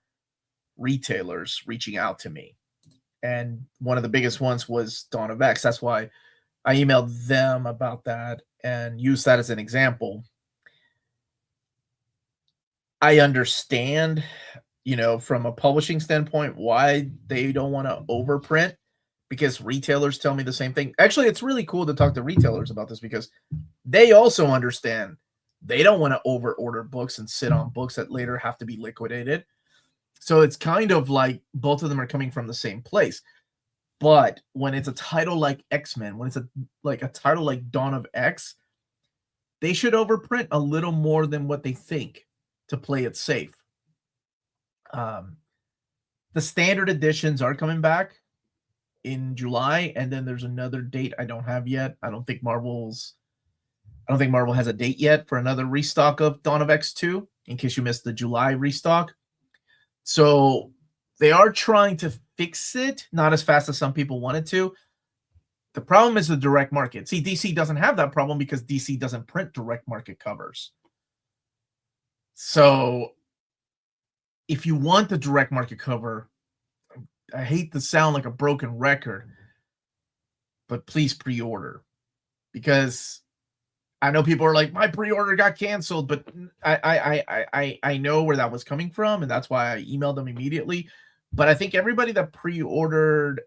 retailers reaching out to me. And one of the biggest ones was Dawn of X. That's why I emailed them about that and used that as an example. I understand, from a publishing standpoint, why they don't want to overprint, because retailers tell me the same thing. Actually, it's really cool to talk to retailers about this because they also understand they don't want to over-order books and sit on books that later have to be liquidated. So it's kind of like both of them are coming from the same place. But when it's a title like X-Men, when it's a title like Dawn of X, they should overprint a little more than what they think to play it safe. The standard editions are coming back in July, and then there's another date I don't have yet. I don't think Marvel has a date yet for another restock of Dawn of X2, in case you missed the July restock. So they are trying to fix it, not as fast as some people wanted to. The problem is the direct market. See, DC doesn't have that problem because DC doesn't print direct market covers. So if you want the direct market cover, I hate to sound like a broken record, but please pre-order, because I know people are like, my pre-order got canceled, but I know where that was coming from, and that's why I emailed them immediately. But I think everybody that pre-ordered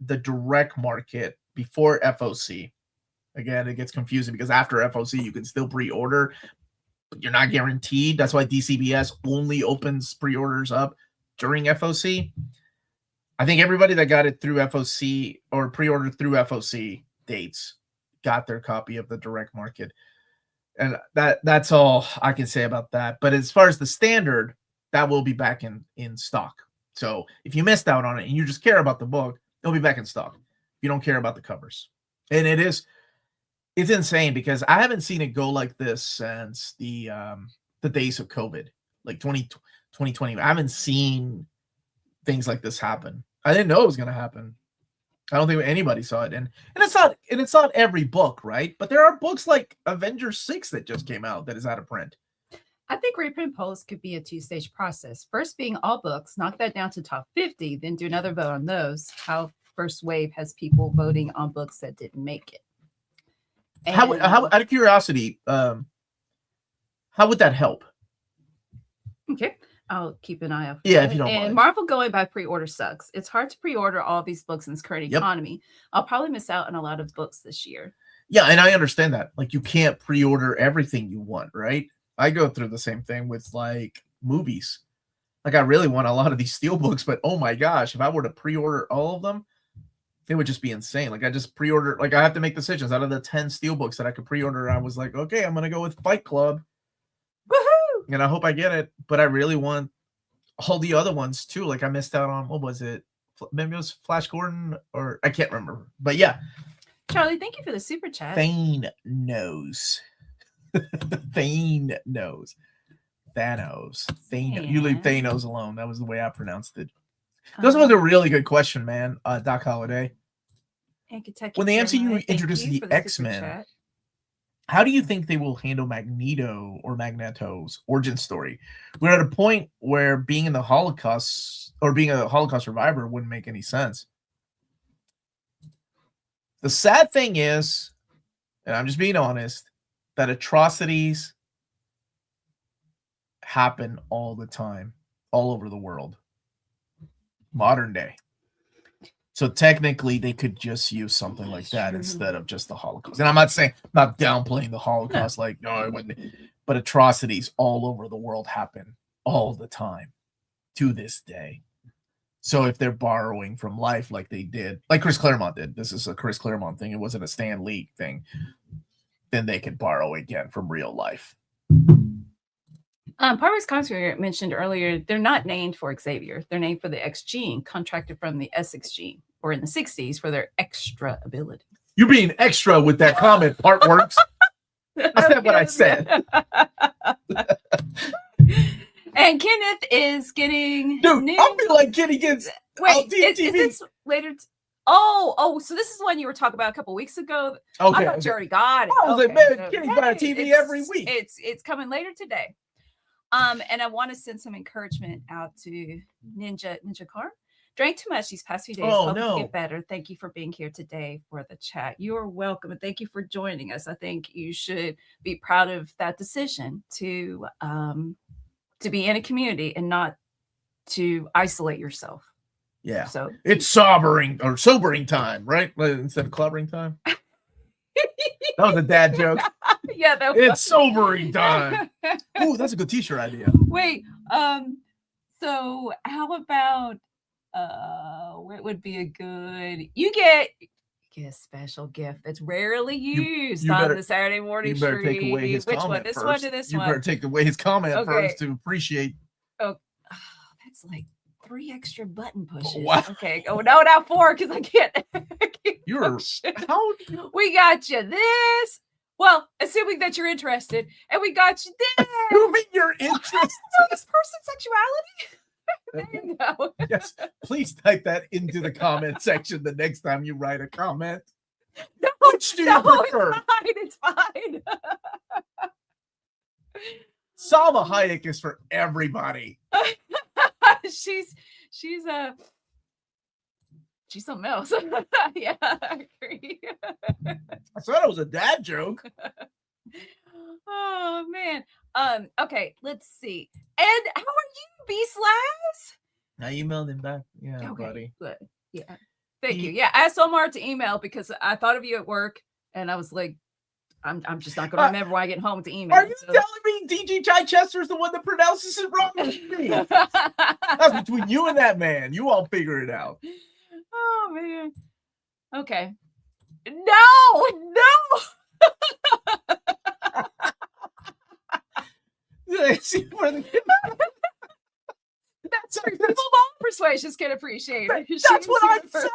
the direct market before FOC, again, it gets confusing because after FOC you can still pre-order, but you're not guaranteed. That's why DCBS only opens pre-orders up during FOC. I think everybody that got it through FOC or pre-ordered through FOC dates got their copy of the direct market. And that's all I can say about that. But as far as the standard, that will be back in stock. So if you missed out on it and you just care about the book, it'll be back in stock. You don't care about the covers. And it's insane because I haven't seen it go like this since the days of COVID, like 2020. I haven't seen things like this happen. I didn't know it was going to happen. I don't think anybody saw it. And it's not every book, right? But there are books like Avengers 6 that just came out that is out of print. I think reprint polls could be a two-stage process. First being all books, knock that down to top 50, then do another vote on those. How first wave has people voting on books that didn't make it. And How out of curiosity, how would that help? Okay. I'll keep an eye out. Yeah, if you don't and mind. Marvel going by pre-order sucks. It's hard to pre-order all these books in this current economy. I'll probably miss out on a lot of books this year. Yeah, and I understand that. Like, you can't pre-order everything you want, right? I go through the same thing with like movies. Like, I really want a lot of these steel books, but oh my gosh, if I were to pre-order all of them, it would just be insane. Like, I just pre-order, like I have to make decisions out of the 10 steel books that I could pre-order. I was like, okay, I'm gonna go with Fight Club. Woohoo! And I hope I get it, but I really want all the other ones too. Like, I missed out on, what was it? Maybe it was Flash Gordon, or I can't remember. But yeah. Charlie, thank you for the super chat. Thane knows. Thane knows. Thanos. Thane. You leave Thanos alone. That was the way I pronounced it. This was a really good question, man. Doc Holiday. And Kentucky when the Jeremiah, MCU introduces the X-Men, how do you think they will handle Magneto or Magneto's origin story? We're at a point where being in the Holocaust or being a Holocaust survivor wouldn't make any sense. The sad thing is, and I'm just being honest, that atrocities happen all the time, all over the world. Modern day. So technically, they could just use something like that instead of just the Holocaust. And I'm not saying, not downplaying the Holocaust, like, no, it wouldn't. but atrocities all over the world happen all the time to this day. So if they're borrowing from life like they did, like Chris Claremont did, this is a Chris Claremont thing, it wasn't a Stan Lee thing, then they can borrow again from real life. Parvis Conscript mentioned earlier, they're not named for Xavier. They're named for the X gene, contracted from the Essex gene, or in the 60s for their extra ability. You're being extra with that comment, Artworks. I said what I said. And Kenneth is getting Dude, I feel like Kenny gets is this later? So this is one you were talking about a couple weeks ago. Okay, I thought you already got it. I was like, man, Kenny's got a TV every week. It's coming later today. And I want to send some encouragement out to Ninja Car. Drank too much these past few days. Oh, Hope no. you get better. Thank you for being here today for the chat. You are welcome, and thank you for joining us. I think you should be proud of that decision to be in a community and not to isolate yourself. Yeah. So it's sobering time, right? Instead of clobbering time. That was a dad joke. Yeah, it's sobering time. Ooh, that's a good t-shirt idea. Wait, so how about what would be a good you get a special gift that's rarely used on the Saturday morning you better stream. Take away his Which comment one? This first. one to this you one? You better take away his comment first to appreciate. Oh, that's like 3 extra button pushes. Wow. Okay. Oh no, not 4 because I can't. You're how we got you this. Well, assuming that you're interested, and we got you this. Assuming you're interested. This person's sexuality. No. Yes, please type that into the comment section the next time you write a comment. No, which do you prefer? It's fine. Salma Hayek is for everybody. she's something else. Yeah, I agree. I thought it was a dad joke. Oh man. Okay, let's see. And how are you, B-Slash? I emailed him back. Yeah, okay, buddy. Good. Yeah. Thank you. Yeah, I asked Omar to email because I thought of you at work and I was like, I'm just not gonna remember when I get home to email. Are you telling me DG Chichester's the one that pronounces it wrong? That's between you and that man. You all figure it out. Oh man. Okay. No. That's true. People of all persuasions can appreciate it. That's what I said.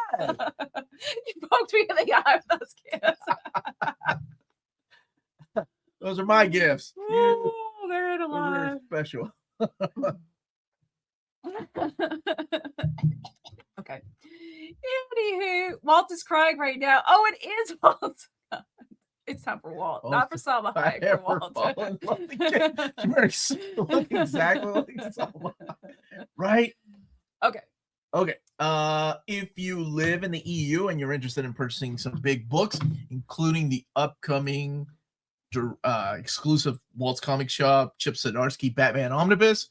You poked me in the eye with those gifts. Those are my gifts. Oh, they're in a lot. Special. Okay. Anywho, Walt is crying right now. Oh, it is Walt. It's time for Walt, not for Salma Hayek. For Walt. You look exactly like Salma, right? Okay. If you live in the EU and you're interested in purchasing some big books, including the upcoming exclusive Walt's Comic Shop Chip Zdarsky Batman Omnibus,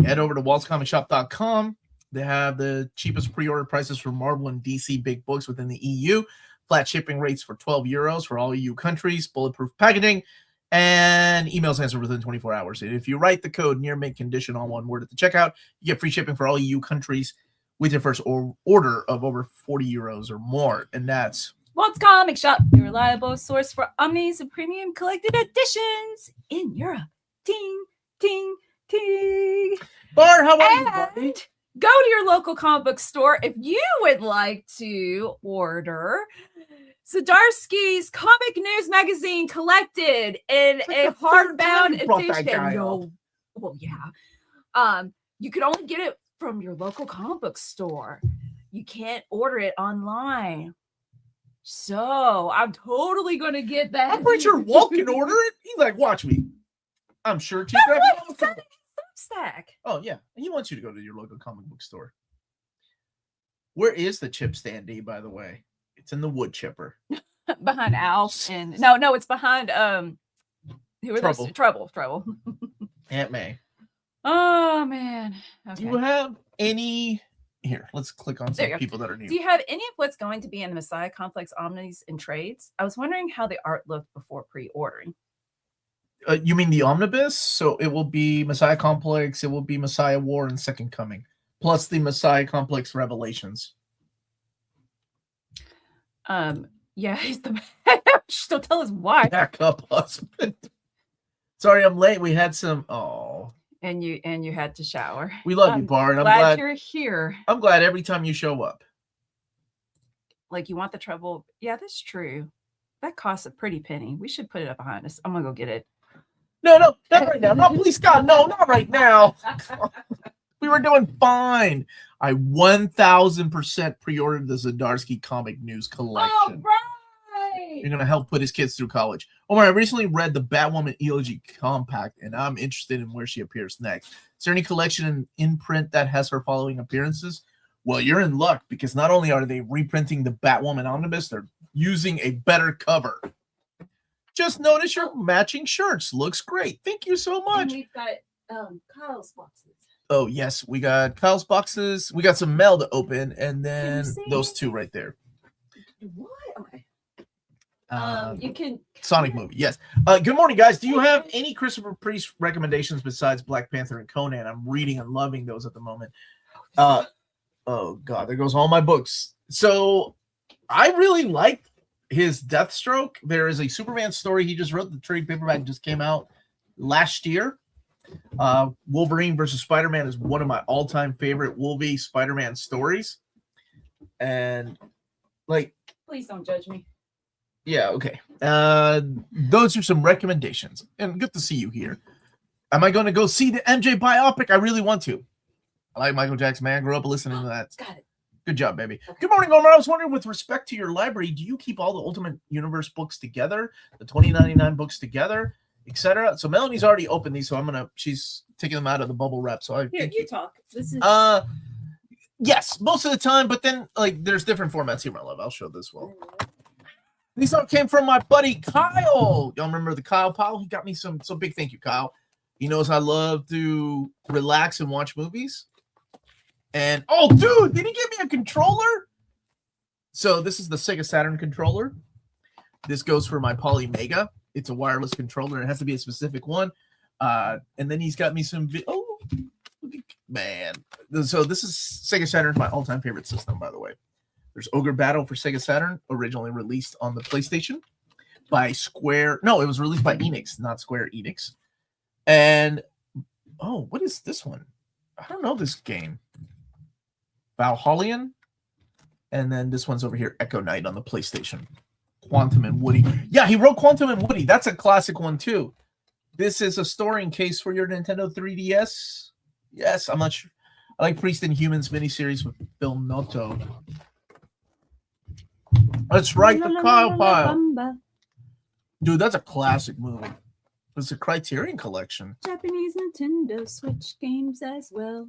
head over to waltzcomicshop.com. They have the cheapest pre-order prices for Marvel and DC big books within the EU. Flat shipping rates for €12 for all EU countries, bulletproof packaging, and emails answered within 24 hours. And if you write the code near mint condition all one word at the checkout, you get free shipping for all EU countries with your first order of over €40 or more. And that's Walt's Comic Shop, your reliable source for omnis and premium collected editions in Europe. Ting, ting, ting. Bart, how are you, buddy? Go to your local comic book store if you would like to order Zdarsky's Comic News Magazine collected in a hardbound edition. No. Well, yeah. You could only get it from your local comic book store. You can't order it online. So I'm totally going to get that. I'm pretty sure Walt can order it. He's like, watch me. I'm sure Chief Stack. Oh yeah, he wants you to go to your local comic book store. Where is the chip standee, by the way? It's in the wood chipper. Behind Alf and no, it's behind who are Trouble. Those? Trouble. Aunt May. Oh man. Okay. Do you have any here? Let's click on some people that are new. Do you have any of what's going to be in the Messiah Complex Omnis and trades? I was wondering how the art looked before pre-ordering. You mean the Omnibus? So it will be Messiah Complex, it will be Messiah War and Second Coming, plus the Messiah Complex Revelations. Yeah, he's the don't tell us why. Back up, husband. Sorry, I'm late. We had some. Oh, and you had to shower. We love you, Bar, and I'm glad glad you're here. I'm glad every time you show up. Like, you want the trouble? Yeah, that's true. That costs a pretty penny. We should put it up behind us. I'm gonna go get it. No, not right now. No, please, God, no, not right now. We were doing fine. I 1,000% pre-ordered the Zdarsky comic news collection. All right. You're gonna help put his kids through college. Omar, I recently read the Batwoman Elegy Compact, and I'm interested in where she appears next. Is there any collection in print that has her following appearances? Well, you're in luck, because not only are they reprinting the Batwoman Omnibus, they're using a better cover. Just notice your matching shirts. Looks great. Thank you so much. And we've got Kyle's boxes. Oh, yes. We got Kyle's boxes. We got some mail to open, and then those two right there. What? Okay. You can Sonic movie. Yes. Good morning, guys. Do you have any Christopher Priest recommendations besides Black Panther and Conan? I'm reading and loving those at the moment. Oh God, there goes all my books. So I really like his Deathstroke. There is a Superman story he just wrote. The trade paperback just came out last year. Wolverine versus Spider-Man is one of my all-time favorite Wolverine Spider-Man stories. And like, please don't judge me. Yeah, okay. Those are some recommendations. And good to see you here. Am I going to go see the MJ biopic? I really want to. I like Michael Jackson, man. I grew up listening to that. Got it. Good job, baby. Okay. Good morning, Omar. I was wondering, with respect to your library, do you keep all the Ultimate Universe books together, the 2099 books together, etc.? So Melanie's already opened these, so she's taking them out of the bubble wrap. So Here, you talk. This is yes, most of the time, but then like there's different formats here, my love. I'll show this well. These all came from my buddy Kyle. Y'all remember the Kyle Powell? He got me some. So big thank you, Kyle. He knows I love to relax and watch movies. And oh, dude, did he give me a controller? So this is the Sega Saturn controller. This goes for my Poly Mega. It's a wireless controller. It has to be a specific one. And then he's got me some. Oh, man. So this is Sega Saturn, my all-time favorite system, by the way. There's Ogre Battle for Sega Saturn, originally released on the PlayStation by Square. No, it was released by Enix, not Square Enix. And oh, what is this one? I don't know this game. Valhallian. And then this one's over here, Echo Knight on the PlayStation. Quantum and Woody. Yeah, he wrote Quantum and Woody. That's a classic one too. This is a storing case for your Nintendo 3DS. Yes, I'm not sure. I like Priest and Humans miniseries with Bill Noto. That's right, the Kyle Pile. Dude, that's a classic movie. It's a Criterion collection. Japanese Nintendo Switch games as well.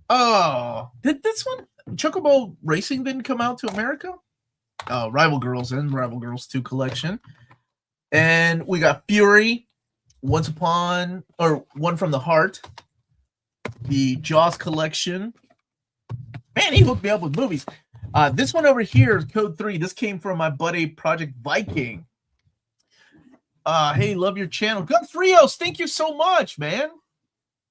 Oh, did this one Chocobo Racing didn't come out to America? Oh, Rival Girls and Rival Girls 2 collection. And we got Fury, One from the Heart, the Jaws collection. Man, he hooked me up with movies. This one over here, Code 3. This came from my buddy Project Viking. Hey, love your channel. Gus Rios, thank you so much, man.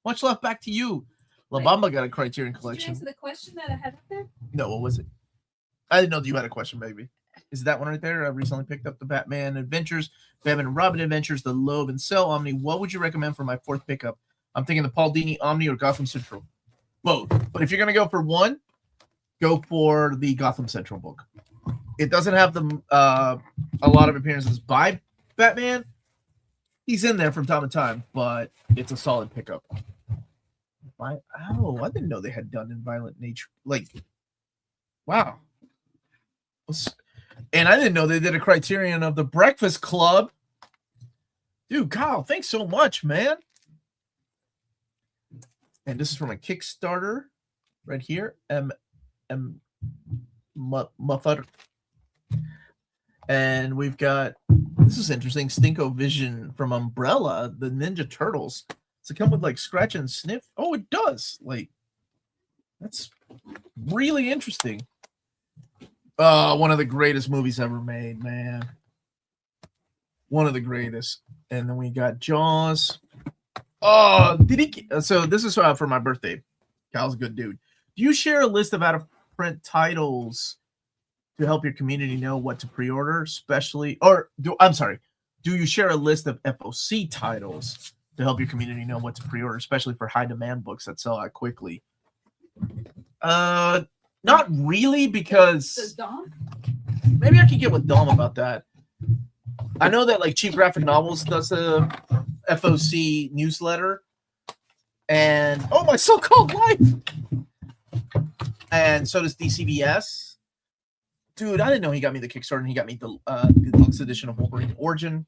Much love back to you. La Bamba got a Criterion collection. Did you answer the question that I had up there? No, what was it? I didn't know that you had a question, baby. Is that one right there? I recently picked up the Batman Adventures, Batman and Robin Adventures, the Loeb and Cell Omni. What would you recommend for my fourth pickup? I'm thinking the Paul Dini Omni or Gotham Central. Both. But if you're going to go for one, go for the Gotham Central book. It doesn't have a lot of appearances by Batman. He's in there from time to time, but it's a solid pickup. I didn't know they had done in Violent Nature. Like, wow. And I didn't know they did a Criterion of the Breakfast Club. Dude, Kyle, thanks so much, man. And this is from a Kickstarter right here. Muffler. And we've got, this is interesting, Stinko Vision from Umbrella, the Ninja Turtles. Does it come with like scratch and sniff? Oh, it does. Like, that's really interesting. One of the greatest movies ever made, man. One of the greatest. And then we got Jaws. Oh, did he? So this is for my birthday. Cal's a good dude. Do you share a list of out-of-print titles to help your community know what to pre-order, especially, do you share a list of FOC titles to help your community know what to pre-order, especially for high-demand books that sell out quickly? Not really, because Dom? maybe I could get with Dom about that. I know that like Cheap Graphic Novels does a FOC newsletter, and my so-called life, and so does DCBS. Dude, I didn't know he got me the Kickstarter, and he got me the deluxe edition of Wolverine Origin,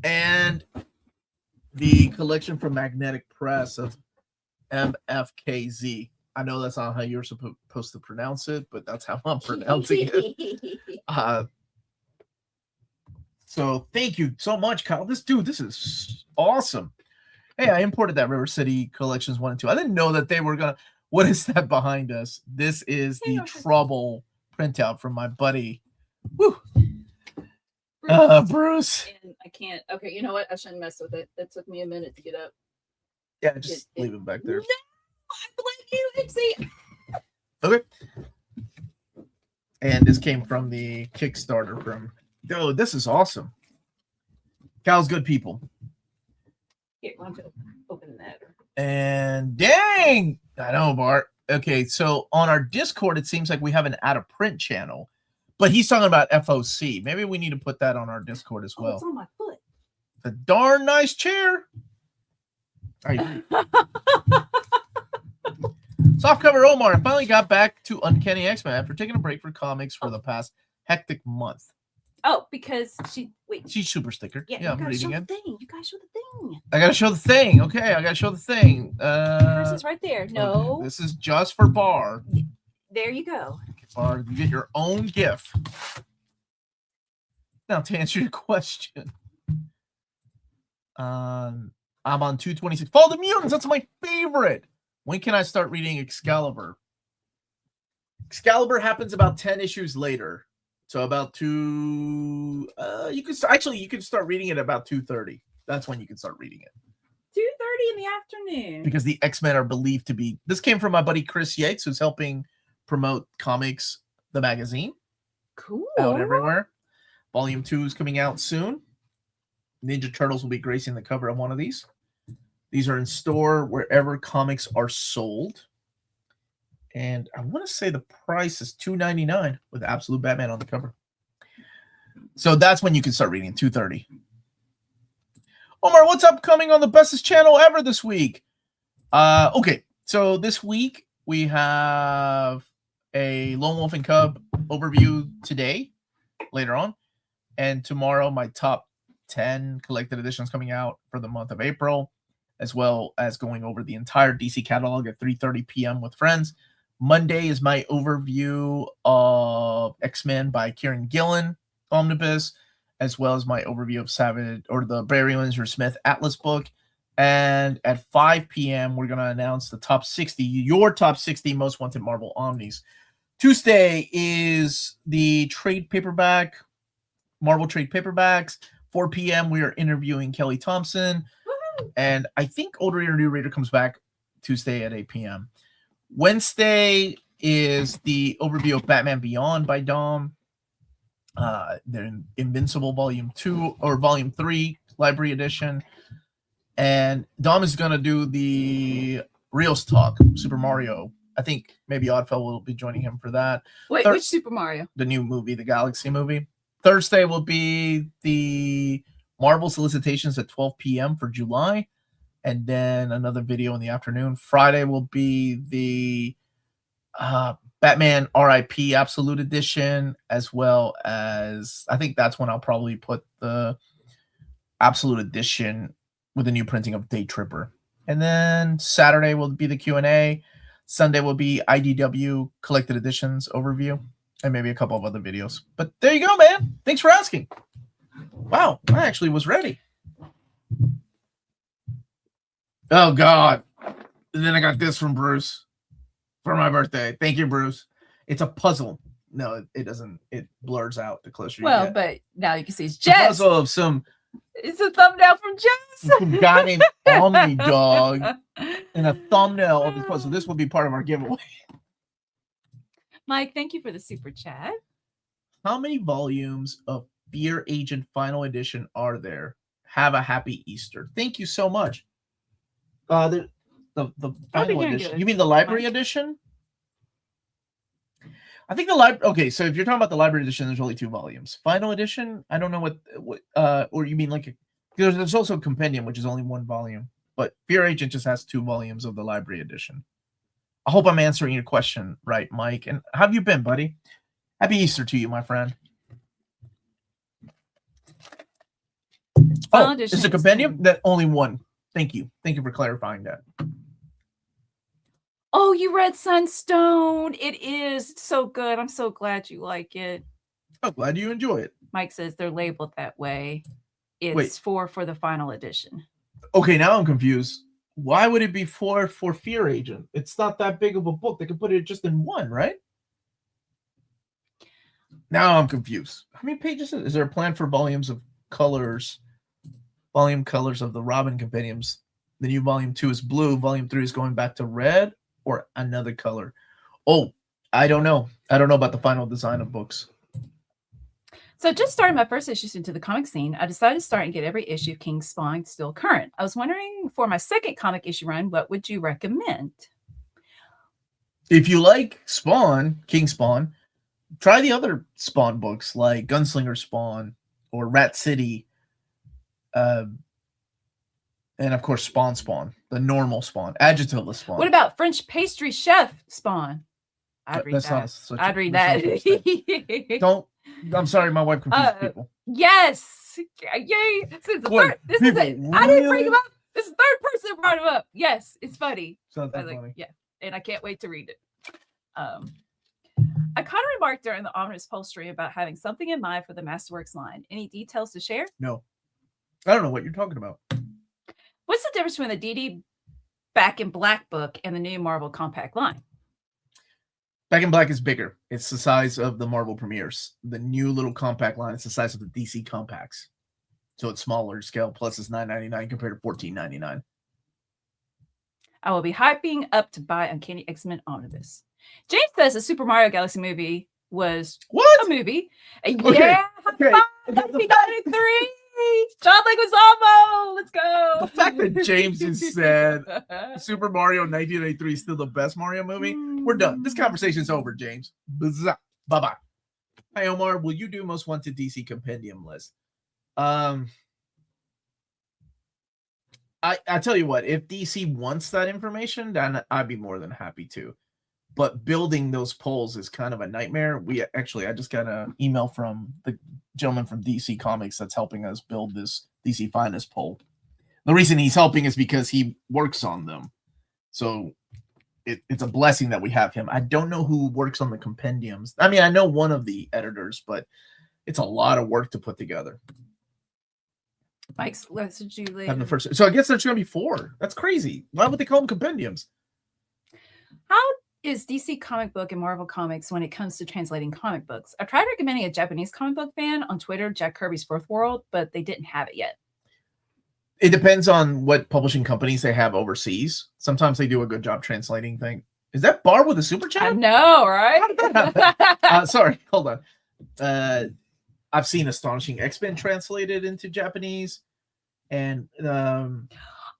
and the collection from Magnetic Press of MFKZ. I know that's not how you're supposed to pronounce it, but that's how I'm pronouncing it. So thank you so much, Kyle. This is awesome. Hey, I imported that River City Collections 1 and 2. I didn't know that they were gonna. What is that behind us? This is the Trouble printout from my buddy. Woo. Bruce. And I can't. Okay, you know what? I shouldn't mess with it. It took me a minute to get up. Yeah, just leave it back there. No, I blame you, Ipsy. Okay. And this came from the Kickstarter from. Dude, this is awesome. Cal's good people. Here, why don't you open that? And dang, I know, Bart. Okay, so on our Discord, it seems like we have an out-of-print channel, but he's talking about FOC. Maybe we need to put that on our Discord as well. It's on my foot. A darn nice chair. All right. Softcover Omar, I finally got back to Uncanny X-Men after taking a break for comics for the past hectic month. Oh, because she's super sticker. Yeah, I'm reading it. You guys show the thing. I gotta show the thing. Okay, I gotta show the thing. Yours is right there. No. Okay. This is just for Bar. There you go. Bar, you get your own gift. Now to answer your question. I'm on 226. Follow the Mutants. That's my favorite. When can I start reading Excalibur? Excalibur happens about 10 issues later. So about you can start reading it about 2:30. That's when you can start reading it. 2:30 in the afternoon. Because the X-Men are believed to be. This came from my buddy Chris Yates, who's helping promote Comics, the magazine. Cool. Out everywhere. Volume 2 is coming out soon. Ninja Turtles will be gracing the cover of one of these. These are in store wherever comics are sold. And I want to say the price is $2.99 with Absolute Batman on the cover. So that's when you can start reading, 2:30. Omar, what's upcoming on the bestest channel ever this week? Okay, so this week we have a Lone Wolf and Cub overview today, later on. And tomorrow, my top 10 collected editions coming out for the month of April, as well as going over the entire DC catalog at 3:30 p.m. with friends. Monday is my overview of X-Men by Kieran Gillen, Omnibus, as well as my overview of Savage or the Barry Windsor Smith Atlas book. And at 5 p.m., we're going to announce the top 60, your top 60 most wanted Marvel Omnis. Tuesday is the trade paperback, Marvel trade paperbacks. 4 p.m., we are interviewing Kelly Thompson. Woo-hoo! And I think Old Reader, New Reader comes back Tuesday at 8 p.m. Wednesday is the overview of Batman Beyond by Dom. They're Invincible Volume 2 or Volume 3 Library Edition. And Dom is going to do the Reels Talk, Super Mario. I think maybe Oddfell will be joining him for that. Wait, which Super Mario? The new movie, the Galaxy movie. Thursday will be the Marvel solicitations at 12 p.m. for July. And then another video in the afternoon. Friday will be the Batman RIP Absolute Edition, as well as I think that's when I'll probably put the Absolute Edition with a new printing of Day Tripper. And then Saturday will be the Q&A. Sunday will be IDW Collected Editions overview, and maybe a couple of other videos. But there you go, man. Thanks for asking. Wow, I actually was ready. Oh, God. And then I got this from Bruce for my birthday. Thank you, Bruce. It's a puzzle. No, it doesn't. It blurs out the closer you Well, get. but now you can see it's Because Jess. of some It's a thumbnail from Jess. guy named Omni Dog and a thumbnail of his post. So this will be part of our giveaway. Mike, thank you for the super chat. How many volumes of Fear Agent Final Edition are there? Have a happy Easter. Thank you so much. The final edition. good. You mean the library edition? I think the library. Okay, so if you're talking about the library edition, there's only 2 volumes. Final edition, I don't know what or you mean like there's also a compendium, which is only 1 volume. But Fear Agent just has 2 volumes of the library edition. I hope I'm answering your question right, Mike. And how have you been, buddy? Happy Easter to you, my friend. Final Oh, edition it's a is compendium? 2. That only 1. Thank you. Thank you for clarifying that. Oh, you read Sunstone. It is so good. I'm so glad you like it. I'm glad you enjoy it. Mike says they're labeled that way. It's Wait. 4 for the final edition. Okay, now I'm confused. Why would it be 4 for Fear Agent? It's not that big of a book. They could put it just in 1, right? Now I'm confused. How many pages is there a plan for volumes of colors? Volume colors of the Robin compendiums. The new volume 2 is blue. Volume 3 is going back to red or another color. Oh, I don't know. I don't know about the final design of books. So just starting my first issues into the comic scene, I decided to start and get every issue of King Spawn still current. I was wondering for my second comic issue run, what would you recommend? If you like Spawn, King Spawn, try the other Spawn books like Gunslinger Spawn or Rat City. And of course, Spawn, the normal Spawn, adjectiveless Spawn. What about French pastry chef Spawn? I'd read that. I'd read that. Don't. I'm sorry, my wife confused people. Yes. Yay. This is it. I didn't bring him up. This is the third person that brought him up. Yes, it's funny. Sounds funny. Yeah, and I can't wait to read it. I kind of remarked during the Omnibus poll stream about having something in mind for the Masterworks line. Any details to share? No. I don't know what you're talking about. What's the difference between the DD Back in Black book and the new Marvel Compact line? Back in Black is bigger. It's the size of the Marvel premieres. The new little compact line is the size of the DC compacts. So it's smaller scale, plus it's $9.99 compared to $14.99. I will be hyping up to buy Uncanny X-Men Omnibus. James says the Super Mario Galaxy movie was a movie. Okay. Yeah, Okay. 1993. John Leguizamo. Let's go. The fact that James just said Super Mario 1983 is still the best Mario movie, we're done. This conversation's over, James. Bye-bye. Hi, Omar. Will you do most wanted DC compendium list? I tell you what, if DC wants that information, then I'd be more than happy to. But building those polls is kind of a nightmare. I just got an email from the gentleman from DC Comics that's helping us build this DC Finest poll. The reason he's helping is because he works on them. So it's a blessing that we have him. I don't know who works on the compendiums. I mean, I know one of the editors, but it's a lot of work to put together. Mike's message you later. Having the first, so I guess there's going to be 4. That's crazy. Why would they call them compendiums? How is DC comic book and Marvel Comics when it comes to translating comic books? I tried recommending a Japanese comic book fan on Twitter, Jack Kirby's Fourth World, but they didn't have it yet. It depends on what publishing companies they have overseas. Sometimes they do a good job translating things. Is that Barb with a super chat? I know, right? Sorry, hold on. I've seen Astonishing X-Men translated into Japanese, and oh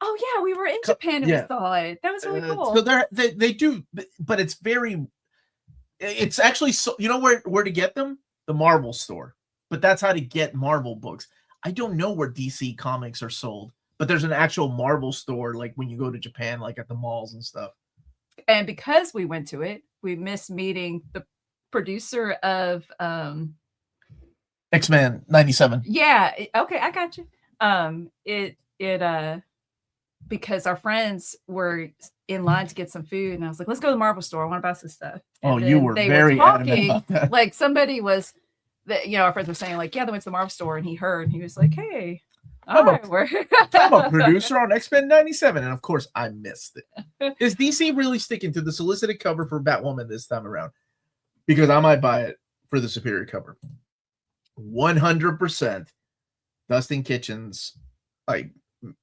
yeah, we were in Japan and we saw it. That was really cool. So they do, but it's very. It's actually so. You know where to get them? The Marvel store. But that's how to get Marvel books. I don't know where DC comics are sold, but there's an actual Marvel store, like when you go to Japan, like at the malls and stuff. And because we went to it, we missed meeting the producer of X-Men 97. Yeah. Okay, I got you. Because our friends were in line to get some food, and I was like, let's go to the Marvel store. I want to buy some stuff. And you were very adamant about that. Like somebody was, our friends were saying like, yeah, they went to the Marvel store, and he heard, and he was like, hey, I'm a producer on X-Men 97, and of course I missed it. Is DC really sticking to the solicited cover for Batwoman this time around? because I might buy it for the superior cover. 100%. Dustin Kitchens like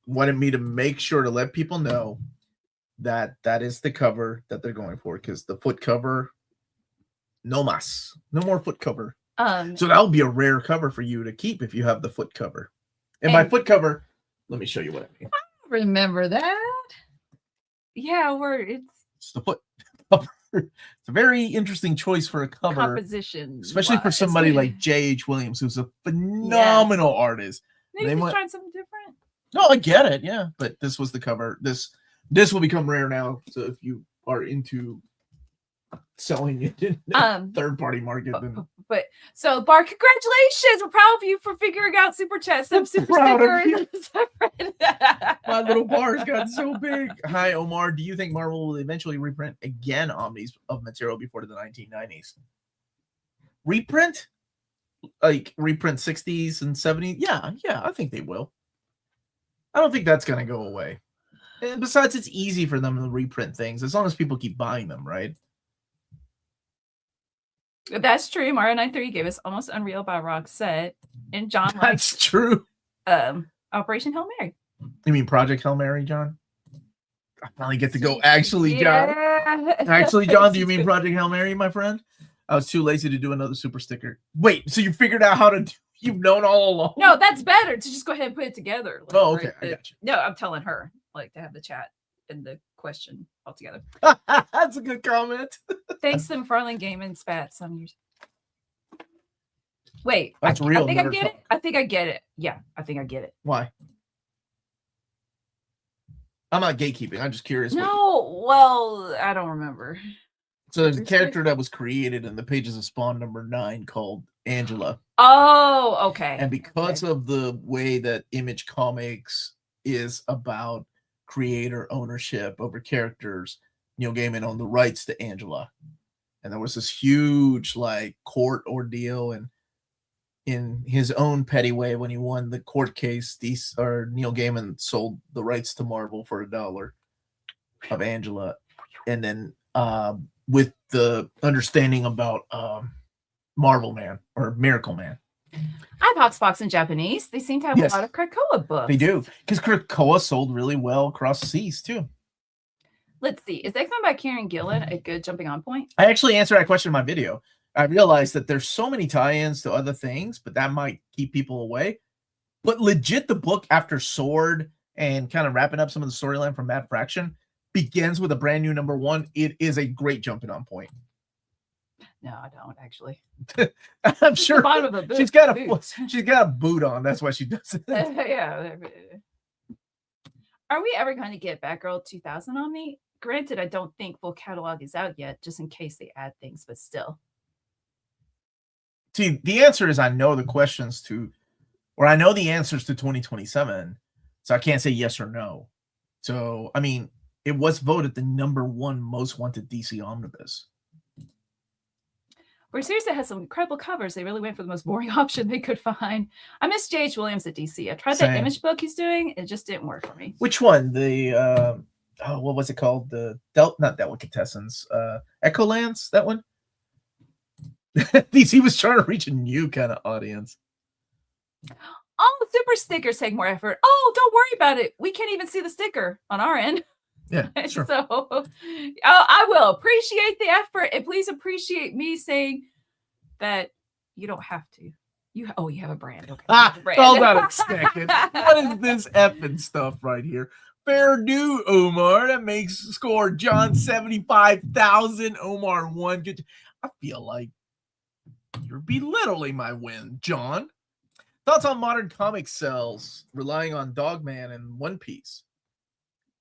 wanted me to make sure to let people know that that is the cover that they're going for, because the foot cover, no mas, no more foot cover. So that would be a rare cover for you to keep if you have the foot cover. And by foot cover, let me show you what I mean. I remember that. Yeah, it's the foot cover. It's a very interesting choice for a cover composition, especially for somebody like J.H. Williams, who's a phenomenal artist. Maybe they tried something different. No, I get it, yeah, but this was the cover. This will become rare now. So if you are into selling it in the third-party market, but so Bar, congratulations! We're proud of you for figuring out Super Chat. Some super stickers. My little bar's gotten so big. Hi, Omar. Do you think Marvel will eventually reprint again omnis of material before the 1990s? Reprint? Like reprint 60s and 70s? Yeah, I think they will. I don't think that's gonna go away. And besides, it's easy for them to reprint things as long as people keep buying them, right? That's true. Mario 93 gave us Almost Unreal by Roxette, and John. That's true. Operation Hail Mary. You mean Project Hail Mary, John? I finally get to go. Actually, John. Actually, John, do you mean Project Hail Mary, my friend? I was too lazy to do another super sticker. Wait, so you figured out how to do? You've known all along? No, that's better to just go ahead and put it together. Like, oh, okay. I got you. No, I'm telling her like to have the chat and the question all together. That's a good comment. Thanks to McFarlane Game and Spat some years. Wait, that's real. I think I get it. I think I get it. Yeah, I think I get it. Why? I'm not gatekeeping. I'm just curious. No, well, I don't remember. So there's a character that was created in the Pages of Spawn #9 called Angela. Oh, okay. And because of the way that Image Comics is about creator ownership over characters, Neil Gaiman owned the rights to Angela. And there was this huge like court ordeal, and in his own petty way, when he won the court case, Neil Gaiman sold the rights to Marvel for $1 of Angela. And then with the understanding about Marvel Man or Miracle Man. I have Hoxbox in Japanese. They seem to have a lot of Krakoa books. They do, because Krakoa sold really well across the seas too. Let's see. Is X-Men by Kieran Gillen a good jumping on point? I actually answered that question in my video. I realized that there's so many tie-ins to other things, but that might keep people away. But legit, the book after Sword and kind of wrapping up some of the storyline from Mad Fraction begins with a brand new #1. It is a great jumping on point. No, I don't actually. I'm sure she's got a boot on. That's why she does it. Yeah. Are we ever going to get Batgirl 2000 Omni? Granted, I don't think full catalog is out yet, just in case they add things, but still. See, the answer is I know the questions to, or I know the answers to 2027, so I can't say yes or no. So, I mean, it was voted the #1 most wanted DC Omnibus. For a series that has some incredible covers, they really went for the most boring option they could find. I miss J.H. Williams at DC. I tried that Image book he's doing. It just didn't work for me. Which one? The, what was it called? The, not Delicatessens, Echolands, that one? DC was trying to reach a new kind of audience. All the super stickers take more effort. Oh, don't worry about it. We can't even see the sticker on our end. Yeah, sure. So I will appreciate the effort, and please appreciate me saying that you don't have to. You have a brand. Okay. Hold on a second. What is this effing stuff right here? Fair due, Omar. That makes score John 75,000. Omar 1. I feel like you're belittling my win, John. Thoughts on modern comic sales relying on Dogman and One Piece?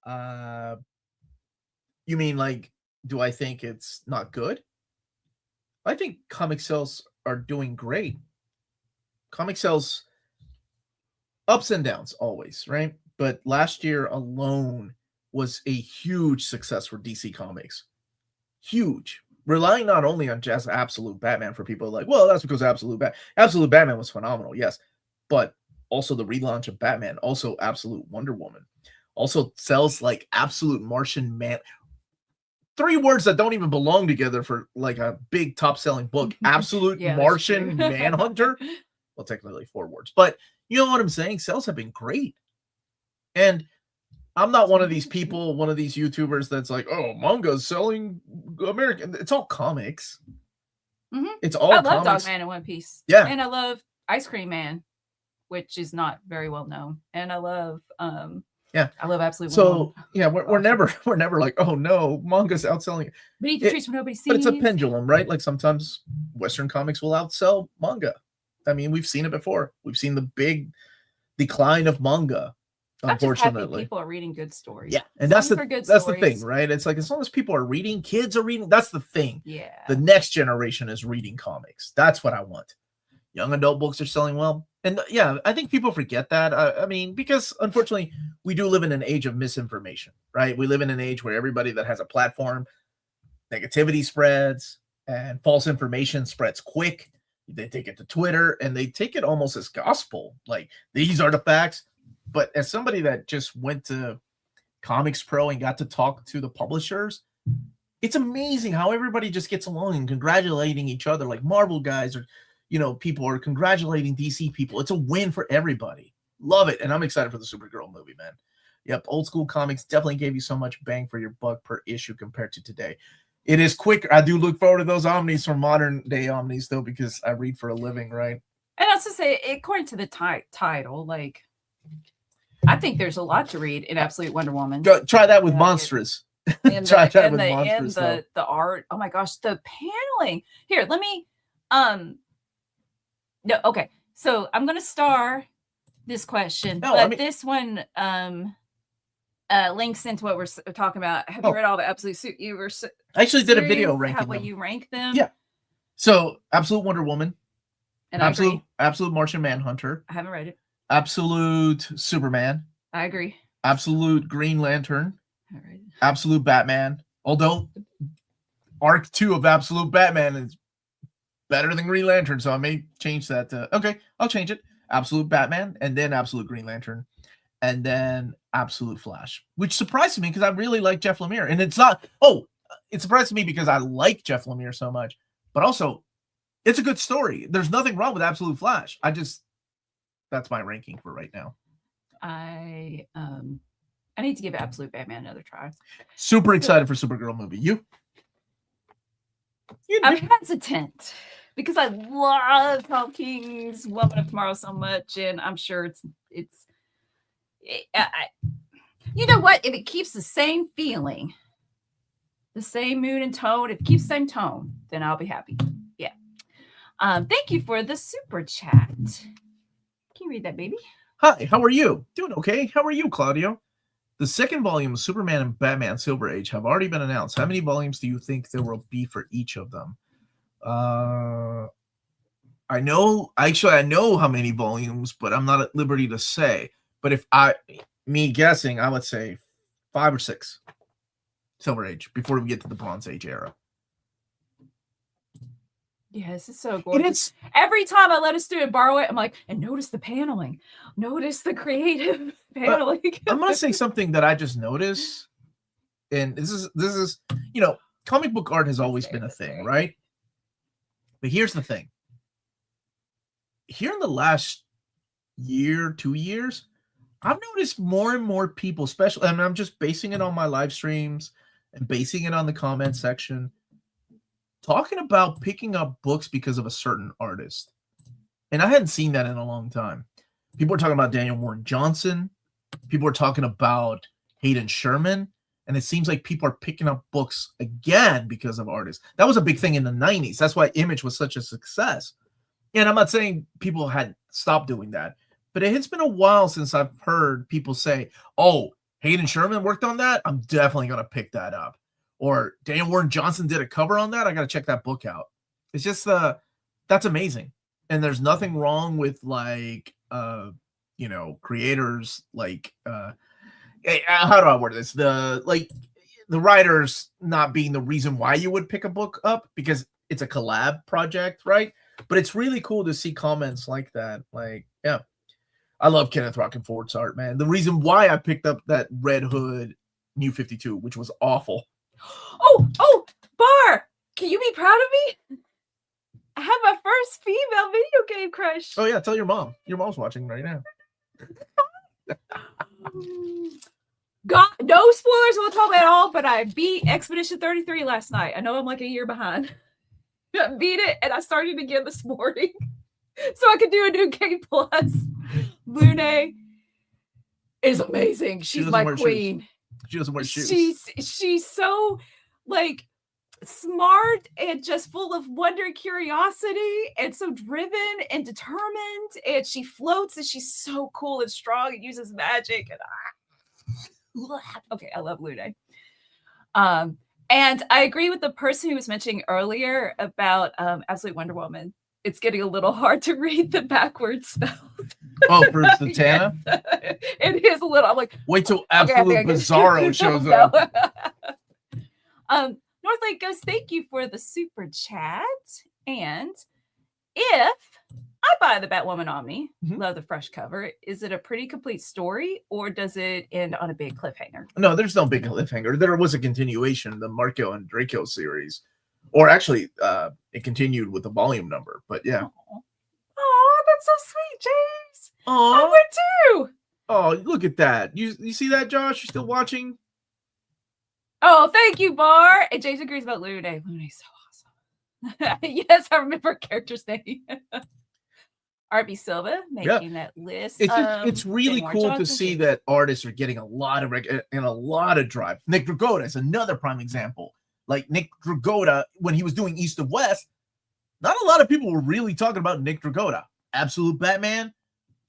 You mean like, do I think it's not good? I think comic sales are doing great. Comic sales, ups and downs always, right? But last year alone was a huge success for DC Comics. Huge. Relying not only on just Absolute Batman, for people like, well, that's because Absolute Batman was phenomenal, yes. But also the relaunch of Batman, also Absolute Wonder Woman. Also sells like Absolute Martian Man. three words that don't even belong together for like a big top-selling book. Absolute Yeah, that's Martian true. Manhunter. Well, technically 4 words, but you know what I'm saying? Sales have been great. And I'm not one of these people, one of these YouTubers that's like, oh, manga's selling American. It's all comics. It's all I love comics. Dog Man in One Piece. Yeah. And I love Ice Cream Man, which is not very well known. And I love I love Absolute So Wonder Woman. yeah, we're never like, oh no, manga's outselling. Beneath the Trees Where Nobody Sees. But it's a pendulum, right? Like sometimes Western comics will outsell manga. I mean, we've seen it before. We've seen the big decline of manga. I'm just happy Unfortunately, people are reading good stories. yeah, and that's Some are good the stories. thing, right? It's like as long as people are reading, kids are reading. That's the thing. Yeah. The next generation is reading comics. That's what I want. Young adult books are selling well, and yeah, I think people forget that. I mean, because unfortunately, we do live in an age of misinformation, right? We live in an age where everybody that has a platform, negativity spreads, and false information spreads quick. They take it to Twitter and they take it almost as gospel. Like these are the facts. But as somebody that just went to Comics Pro and got to talk to the publishers, it's amazing how everybody just gets along and congratulating each other, like Marvel guys or, you know, people are congratulating DC people. It's a win for everybody. Love it. And I'm excited for the Supergirl movie, man. Yep. Old school comics definitely gave you so much bang for your buck per issue compared to today. It is quicker. I do look forward to those omnis from modern day omnis, though, because I read for a living, right? And also say, according to the title, like, I think there's a lot to read in Absolute Wonder Woman. Try that with Monstrous. And Try that with the Monstrous. the art. Oh my gosh, the paneling. Here, let me no, okay. So I'm gonna star this question, but this one links into what we're talking about. Have you read all the Absolute Suit? You were I actually did a video ranking how you rank them. Yeah. So Absolute Wonder Woman, and Absolute Martian Manhunter. I haven't read it. Absolute Superman. I agree. Absolute Green Lantern. All right. Absolute Batman. Although Arc 2 of Absolute Batman is better than Green Lantern, so I may change that to okay, I'll change it. Absolute Batman, and then Absolute Green Lantern, and then Absolute Flash, which surprised me because I really like Jeff Lemire. And it's not, it surprised me because I like Jeff Lemire so much, but also it's a good story. There's nothing wrong with Absolute Flash. That's my ranking for right now. I need to give Absolute Batman another try. Super excited for Supergirl movie. You? I'm hesitant because I love Tom King's Woman of Tomorrow so much, and I'm sure you know what? If it keeps the same feeling, the same mood and tone, if it keeps the same tone, then I'll be happy. Yeah. Thank you for the super chat. Can you read that, baby? Hi, how are you? Doing okay. How are you, Claudio? The second volume of Superman and Batman Silver Age have already been announced. How many volumes do you think there will be for each of them? I know how many volumes, but I'm not at liberty to say. But me guessing, I would say 5 or 6 Silver Age before we get to the Bronze Age era. Yes, it's so gorgeous. Every time I let a student borrow it, I'm like, and notice the paneling. Notice the creative paneling. I'm going to say something that I just noticed. And this is, you know, comic book art has always been a thing, right? But here's the thing. Here in the last year, 2 years, I've noticed more and more people, especially, and I'm just basing it on my live streams and basing it on the comment section, talking about picking up books because of a certain artist. And I hadn't seen that in a long time. People are talking about Daniel Warren Johnson. People are talking about Hayden Sherman. And it seems like people are picking up books again because of artists. That was a big thing in the 90s. That's why Image was such a success. And I'm not saying people had stopped doing that, but it's been a while since I've heard people say, oh, Hayden Sherman worked on that. I'm definitely going to pick that up. Or Daniel Warren Johnson did a cover on that. I got to check that book out. It's just that's amazing. And there's nothing wrong with creators like how do I word this? The writers not being the reason why you would pick a book up because it's a collab project, right? But it's really cool to see comments like that. Like, yeah, I love Kenneth Rockenford's art, man. The reason why I picked up that Red Hood New 52, which was awful. Oh, Bar, can you be proud of me? I have my first female video game crush. Oh yeah, tell your mom. Your mom's watching right now. God, no spoilers on the top at all, but I beat Expedition 33 last night. I know I'm like a year behind. I beat it, and I started again this morning so I could do a new game plus. Lune is amazing. She's my queen. She doesn't wear shoes. She's so like smart and just full of wonder and curiosity and so driven and determined, and she floats and she's so cool and strong and uses magic and okay, I love Lune. And I agree with the person who was mentioning earlier about Absolute Wonder Woman. It's getting a little hard to read the backwards spells. Oh, for Satana? It is a little. I'm like, wait till Absolute Bizarro shows up. Northlake goes, thank you for the super chat. And if I buy the Batwoman Omni, love the fresh cover, is it a pretty complete story or does it end on a big cliffhanger? No, there's no big cliffhanger. There was a continuation, the Marco and Draco series. Or actually, it continued with the volume number, but yeah. Oh, that's so sweet, James. Oh, I would too. Oh, look at that. You see that, Josh? You still watching? Oh, thank you, Bar. And James agrees about Lune. Lune's so awesome. Yes, I remember her character's name. RB Silva making that list. It's really cool to see that artists are getting a lot of and a lot of drive. Nick Dragotta is another prime example. Like Nick Dragotta, when he was doing East of West, not a lot of people were really talking about Nick Dragotta. Absolute Batman.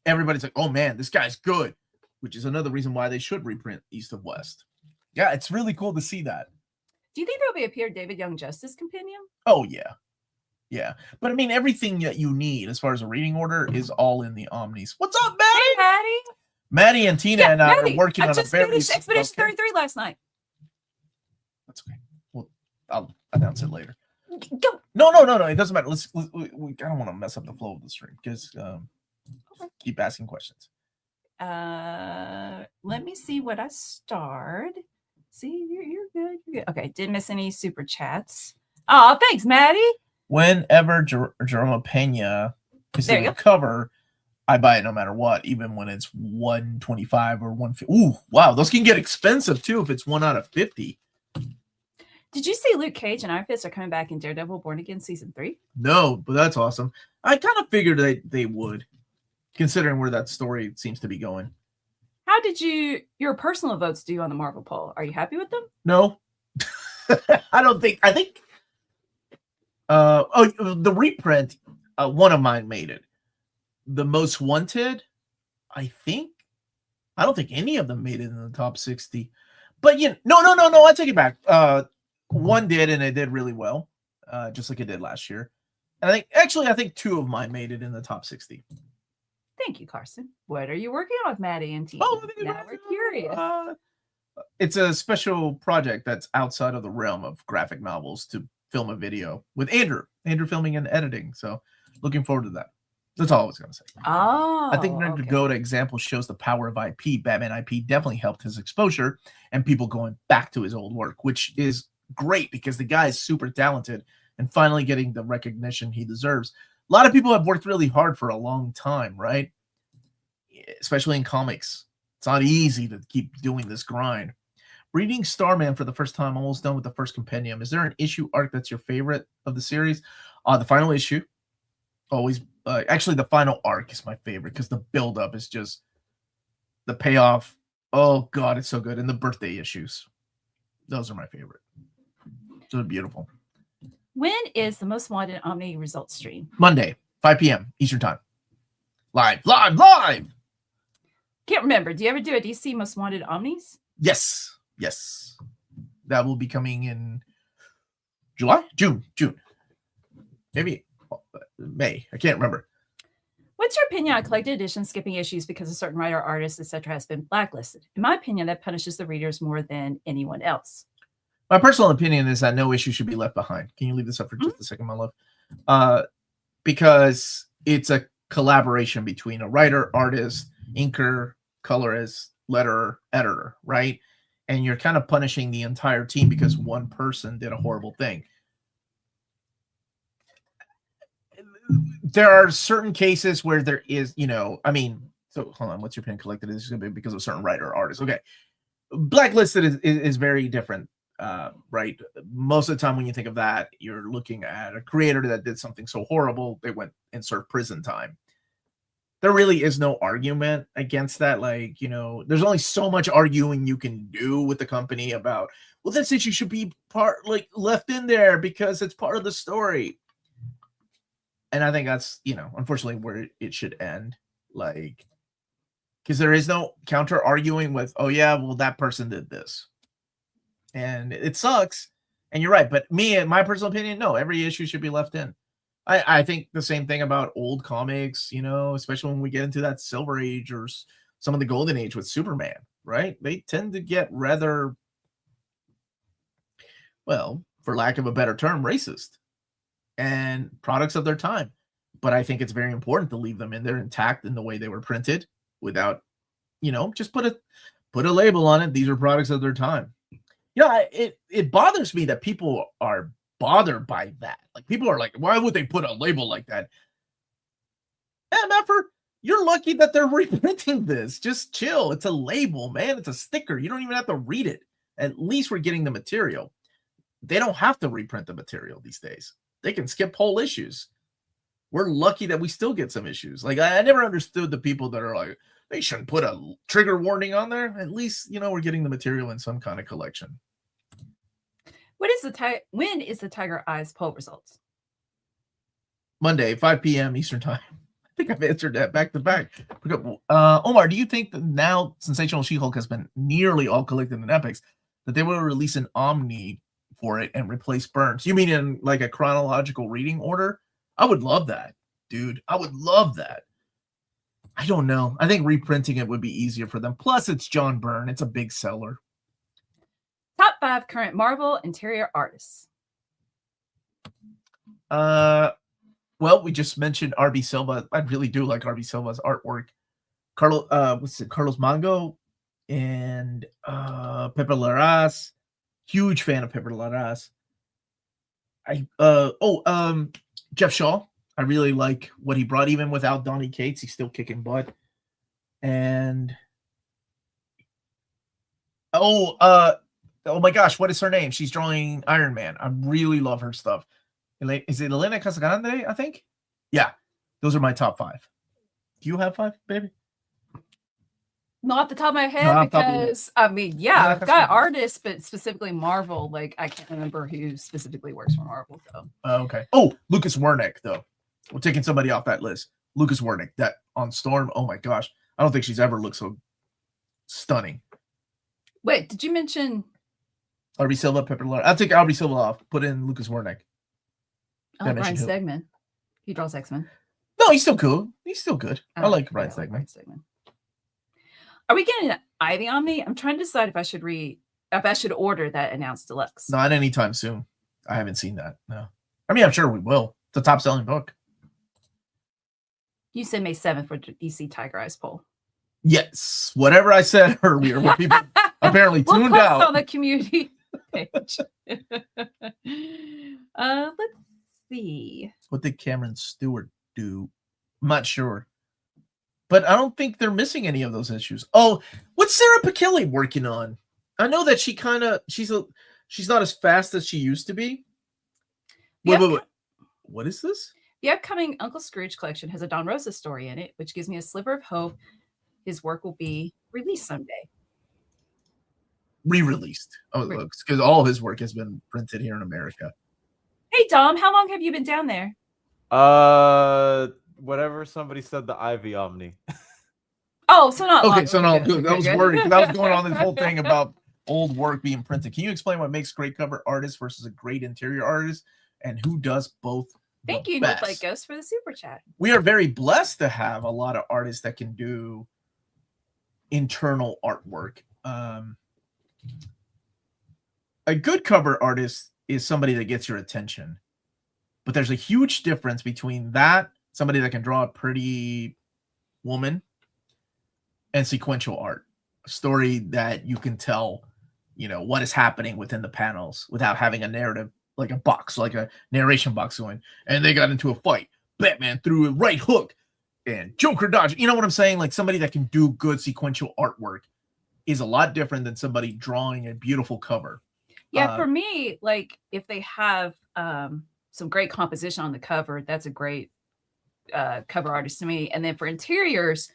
Everybody's like, oh man, this guy's good, which is another reason why they should reprint East of West. Yeah, it's really cool to see that. Do you think there'll be a Peter David Young Justice compendium? Oh, yeah. Yeah. But I mean, everything that you need as far as a reading order is all in the Omnis. What's up, Maddie? Hey, Maddie. Maddie and Tina and I are working on a very... I just finished Expedition 33 last night. That's okay. Well, I'll announce it later. Go. No. It doesn't matter. I don't want to mess up the flow of the stream because keep asking questions. Let me see what I starred. See, you're good. You're good. Okay, didn't miss any super chats. Oh, thanks, Maddie. Whenever Jerome Pena is in the cover, I buy it no matter what, even when it's 125 or 150. Ooh, wow, those can get expensive too if it's 1 out of 50. Did you see Luke Cage and Iron Fist are coming back in Daredevil Born Again season 3? No, but that's awesome. I kind of figured they would, considering where that story seems to be going. How did your personal votes do on the Marvel poll? Are you happy with them? No. I don't think. I think the reprint, one of mine made it. The Most Wanted, I don't think any of them made it in the top 60. But no, I take it back. One did, and it did really well, just like it did last year. And I think 2 of mine made it in the top 60. Thank you, Carson. What are you working on with Maddie and team? Oh, now we're curious. It's a special project that's outside of the realm of graphic novels to film a video with Andrew filming and editing. So looking forward to that. That's all I was going to say. Oh, I think Nick Dragotta example shows the power of IP. Batman IP definitely helped his exposure and people going back to his old work, which is great because the guy is super talented and finally getting the recognition he deserves. A lot of people have worked really hard for a long time, right? Especially in comics. It's not easy to keep doing this grind. Reading Starman for the first time, almost done with the first compendium. Is there an issue arc that's your favorite of the series? The final issue. Always. Actually, the final arc is my favorite because the build-up is just the payoff. Oh, God, it's so good. And the birthday issues. Those are my favorite. They're beautiful. When is the Most Wanted Omni results stream? Monday, 5 p.m. Eastern Time. Live! Can't remember. Do you ever do a DC Most Wanted Omnis? Yes. That will be coming in July? June. Maybe May. I can't remember. What's your opinion on collected editions skipping issues because a certain writer, artist, etc. has been blacklisted? In my opinion, that punishes the readers more than anyone else. My personal opinion is that no issue should be left behind. Can you leave this up for just a second, my love? Because it's a collaboration between a writer, artist, inker, colorist, letterer, editor, right? and you're kind of punishing the entire team because one person did a horrible thing. There are certain cases where there is, I mean, so hold on, what's your pin collected? This is going to be because of a certain writer or artist. Okay. Blacklisted is very different, right? Most of the time when you think of that, you're looking at a creator that did something so horrible, they went and served prison time. There really is no argument against that. Like, there's only so much arguing you can do with the company about, well, this issue should be left in there because it's part of the story. And I think that's, unfortunately where it should end. Like, because there is no counter arguing with, oh yeah, well, that person did this. And it sucks. And you're right. But my personal opinion, no, every issue should be left in. I think the same thing about old comics, especially when we get into that Silver Age or some of the Golden Age with Superman, right? They tend to get rather, well, for lack of a better term, racist and products of their time. But I think it's very important to leave them in there intact in the way they were printed without, just put a label on it. These are products of their time. It bothers me that people are bothered by that. Like, people are like, why would they put a label like that? MFR, you're lucky that they're reprinting this. Just chill. It's a label, man. It's a sticker. You don't even have to read it. At least we're getting the material. They don't have to reprint the material these days. They can skip whole issues. We're lucky that we still get some issues. Like, I never understood the people that are like, they shouldn't put a trigger warning on there. At least, we're getting the material in some kind of collection. When is the Tiger Eyes poll results? Monday, 5 p.m. Eastern time. I think I've answered that back to back. Omar, do you think that now Sensational She-Hulk has been nearly all collected in Epics, that they will release an Omni for it and replace Burns? You mean in like a chronological reading order? I would love that, dude. I would love that. I don't know. I think reprinting it would be easier for them. Plus, it's John Byrne. It's a big seller. Top 5 current Marvel interior artists. Well, we just mentioned RB Silva. I really do like RB Silva's artwork. Carlos Mango and Pepe Larraz. Huge fan of Pepe Larraz. Jeff Shaw. I really like what he brought. Even without Donny Cates, he's still kicking butt. And oh my gosh, what is her name? She's drawing Iron Man. I really love her stuff. Is it Elena Casagrande, I think? Yeah. Those are my top 5. Do you have 5, baby? Not off the top of my head, because I've got artists, but specifically Marvel. Like, I can't remember who specifically works for Marvel. So okay. Oh, Lucas Wernick, though. We're taking somebody off that list. Lucas Wernick, that on Storm. Oh my gosh, I don't think she's ever looked so stunning. Wait, did you mention RB Silva, Pepper Lara? I'll take RB Silva off. Put in Lucas Wernick. Brian Stegman. He draws X-Men. No, he's still cool. He's still good. I like Brian Stegman. Are we getting an Ivy Omni? I'm trying to decide if I should order that announced deluxe. Not anytime soon. I haven't seen that. No. I mean, I'm sure we will. It's a top selling book. You said May 7th for DC Tiger Eyes poll. Yes. Whatever I said earlier, where people apparently tuned out. On the community page. Let's see. What did Cameron Stewart do? I'm not sure. But I don't think they're missing any of those issues. Oh, what's Sarah Pichelli working on? I know that she's not as fast as she used to be. Wait. What is this? The upcoming Uncle Scrooge collection has a Don Rosa story in it, which gives me a sliver of hope his work will be released someday. Re-released. Oh, because all of his work has been printed here in America. Hey, Dom, how long have you been down there? Whatever somebody said, the Ivy Omni. Oh, so not okay. long. So no, good. I was worried because I was going on this whole thing about old work being printed. Can you explain what makes great cover artist versus a great interior artist, and who does both? Thank you, Nick Like Ghost, for the super chat. We are very blessed to have a lot of artists that can do internal artwork. A good cover artist is somebody that gets your attention, but there's a huge difference between that, somebody that can draw a pretty woman, and sequential art, a story that you can tell what is happening within the panels without having a narrative, like a box, like a narration box going. And they got into a fight. Batman threw a right hook and Joker dodged. You know what I'm saying? Like somebody that can do good sequential artwork is a lot different than somebody drawing a beautiful cover. Yeah, for me, like if they have some great composition on the cover, that's a great cover artist to me. And then for interiors,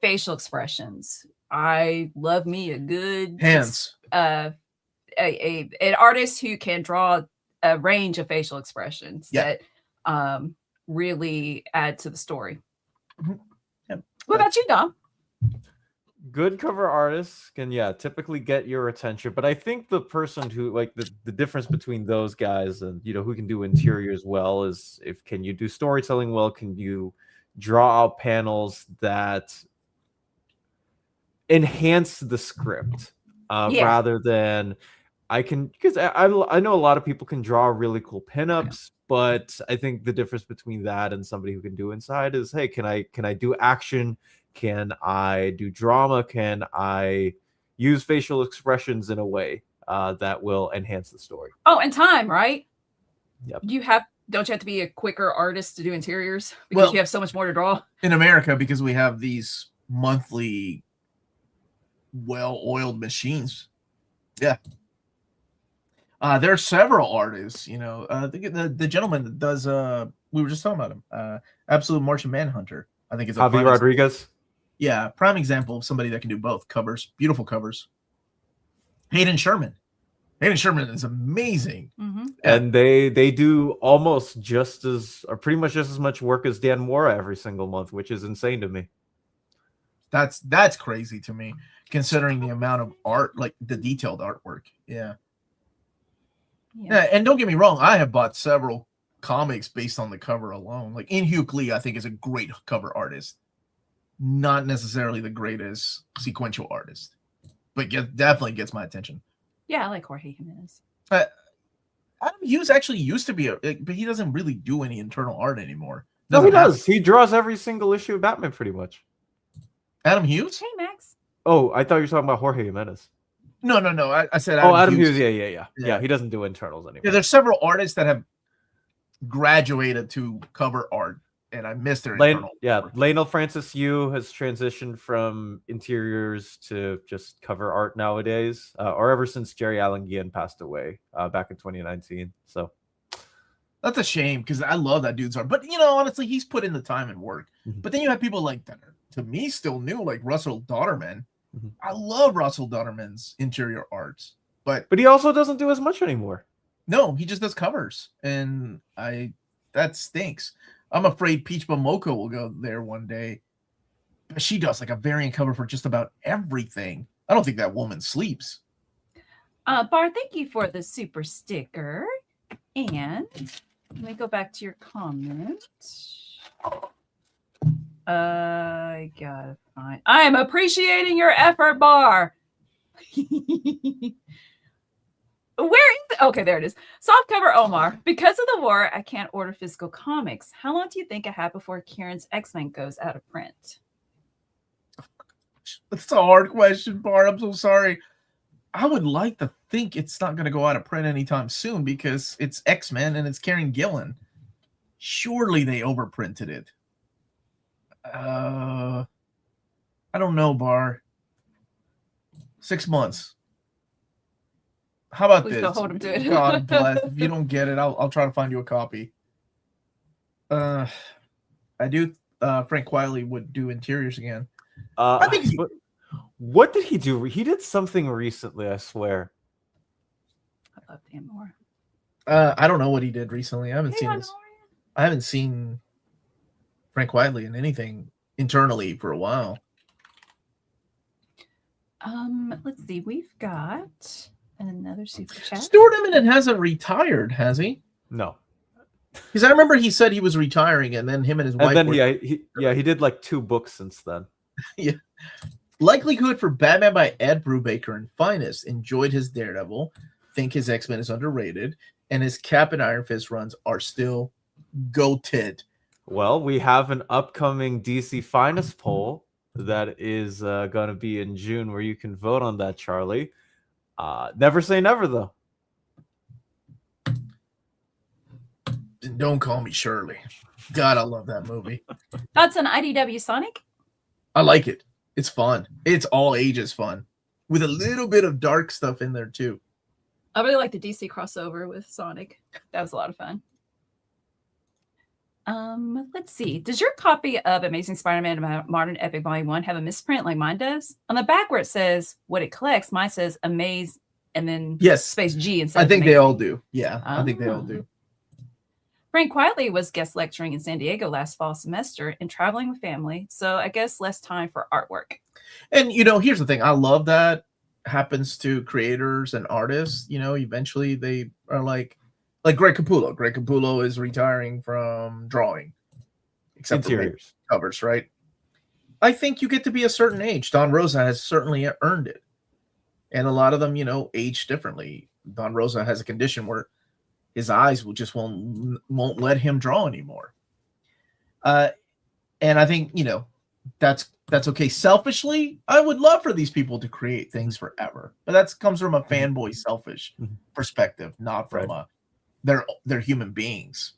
facial expressions. I love me a good hands. An artist who can draw a range of facial expressions that really add to the story. Mm-hmm. Yeah. What about you, Dom? Good cover artists can typically get your attention, but I think the person who like the difference between those guys and who can do interiors well is can you do storytelling well, can you draw out panels that enhance the script rather than because I know a lot of people can draw really cool pinups, but I think the difference between that and somebody who can do inside is, hey, can I do action? Can I do drama? Can I use facial expressions in a way that will enhance the story? Oh, and time, right? Yep. Don't you have to be a quicker artist to do interiors because you have so much more to draw? In America, because we have these monthly well-oiled machines. Yeah. There are several artists, the gentleman that does we were just talking about him, Absolute Martian Manhunter. I think it's Javi Rodriguez. Yeah, prime example of somebody that can do both covers, beautiful covers. Hayden Sherman is amazing. Mm-hmm. And they do almost just as, or pretty much just as much work as Dan Mora every single month, which is insane to me. That's crazy to me, considering the amount of art, like the detailed artwork. Yeah, and don't get me wrong, I have bought several comics based on the cover alone. Like Hugh Lee, I think is a great cover artist. Not necessarily the greatest sequential artist, but definitely gets my attention. Yeah, I like Jorge Jimenez. Adam Hughes actually used to be but he doesn't really do any internal art anymore. No, he does. He draws every single issue of Batman, pretty much. Adam Hughes? Hey, Max. Oh, I thought you were talking about Jorge Jimenez. No. I said Adam Hughes. Yeah. He doesn't do internals anymore. Yeah, there's several artists that have graduated to cover art, and I missed their internal. Yeah, Lionel Francis Yu has transitioned from interiors to just cover art nowadays, or ever since Jerry Allen Guillen passed away back in 2019. So that's a shame because I love that dude's art. But honestly, he's put in the time and work. Mm-hmm. But then you have people like that are, to me, still new, like Russell Dodderman. Mm-hmm. I love Russell Dodderman's interior arts, but he also doesn't do as much anymore. No, he just does covers, and that stinks. I'm afraid Peach Momoko will go there one day. But she does like a variant cover for just about everything. I don't think that woman sleeps. Bar, thank you for the super sticker. And let me go back to your comment. I gotta find. I am appreciating your effort, Bar. Where is it? Okay, there it is. Softcover Omar. Because of the war, I can't order physical comics. How long do you think I have before Kieran's X-Men goes out of print? That's a hard question, Bart. I'm so sorry. I would like to think it's not going to go out of print anytime soon because it's X-Men and it's Kieran Gillen. Surely they overprinted it. I don't know, Bar. 6 months. How about Please this? don't hold him to it. God bless. If you don't get it, I'll try to find you a copy. I do. Frank Wiley would do interiors again. I think. What did he do? He did something recently, I swear. I love Dan Moore. I don't know what he did recently. I haven't seen Frank Wiley in anything internally for a while. Let's see. We've got another super chat. Stuart Eminem hasn't retired, has he? No. Because I remember he said he was retiring, and then him and his wife. And then he did like 2 books since then. Yeah. Likelihood for Batman by Ed Brubaker and Finest. Enjoyed his Daredevil. Think his X-Men is underrated, and his Cap and Iron Fist runs are still goated. Well, we have an upcoming DC Finest poll that is going to be in June, where you can vote on that, Charlie. Never say never, though. Don't call me Shirley. God, I love that movie. Thoughts on IDW Sonic? I like it. It's fun. It's all ages fun with a little bit of dark stuff in there too. I really like the DC crossover with Sonic. That was a lot of fun. Let's see. Does your copy of Amazing Spider-Man Modern Epic Volume 1 have a misprint like mine does? On the back where it says what it collects, mine says Amaze and then space G instead. I think they all do. Yeah, I think they all do. Frank Quietly was guest lecturing in San Diego last fall semester and traveling with family, so I guess less time for artwork. And here's the thing: I love that happens to creators and artists. Eventually they are like Greg Capullo. Greg Capullo is retiring from drawing, except interiors, for covers, right? I think you get to be a certain age. Don Rosa has certainly earned it, and a lot of them, age differently. Don Rosa has a condition where his eyes won't let him draw anymore. And I think, that's okay. Selfishly, I would love for these people to create things forever, but that comes from a fanboy selfish perspective, not from they're human beings.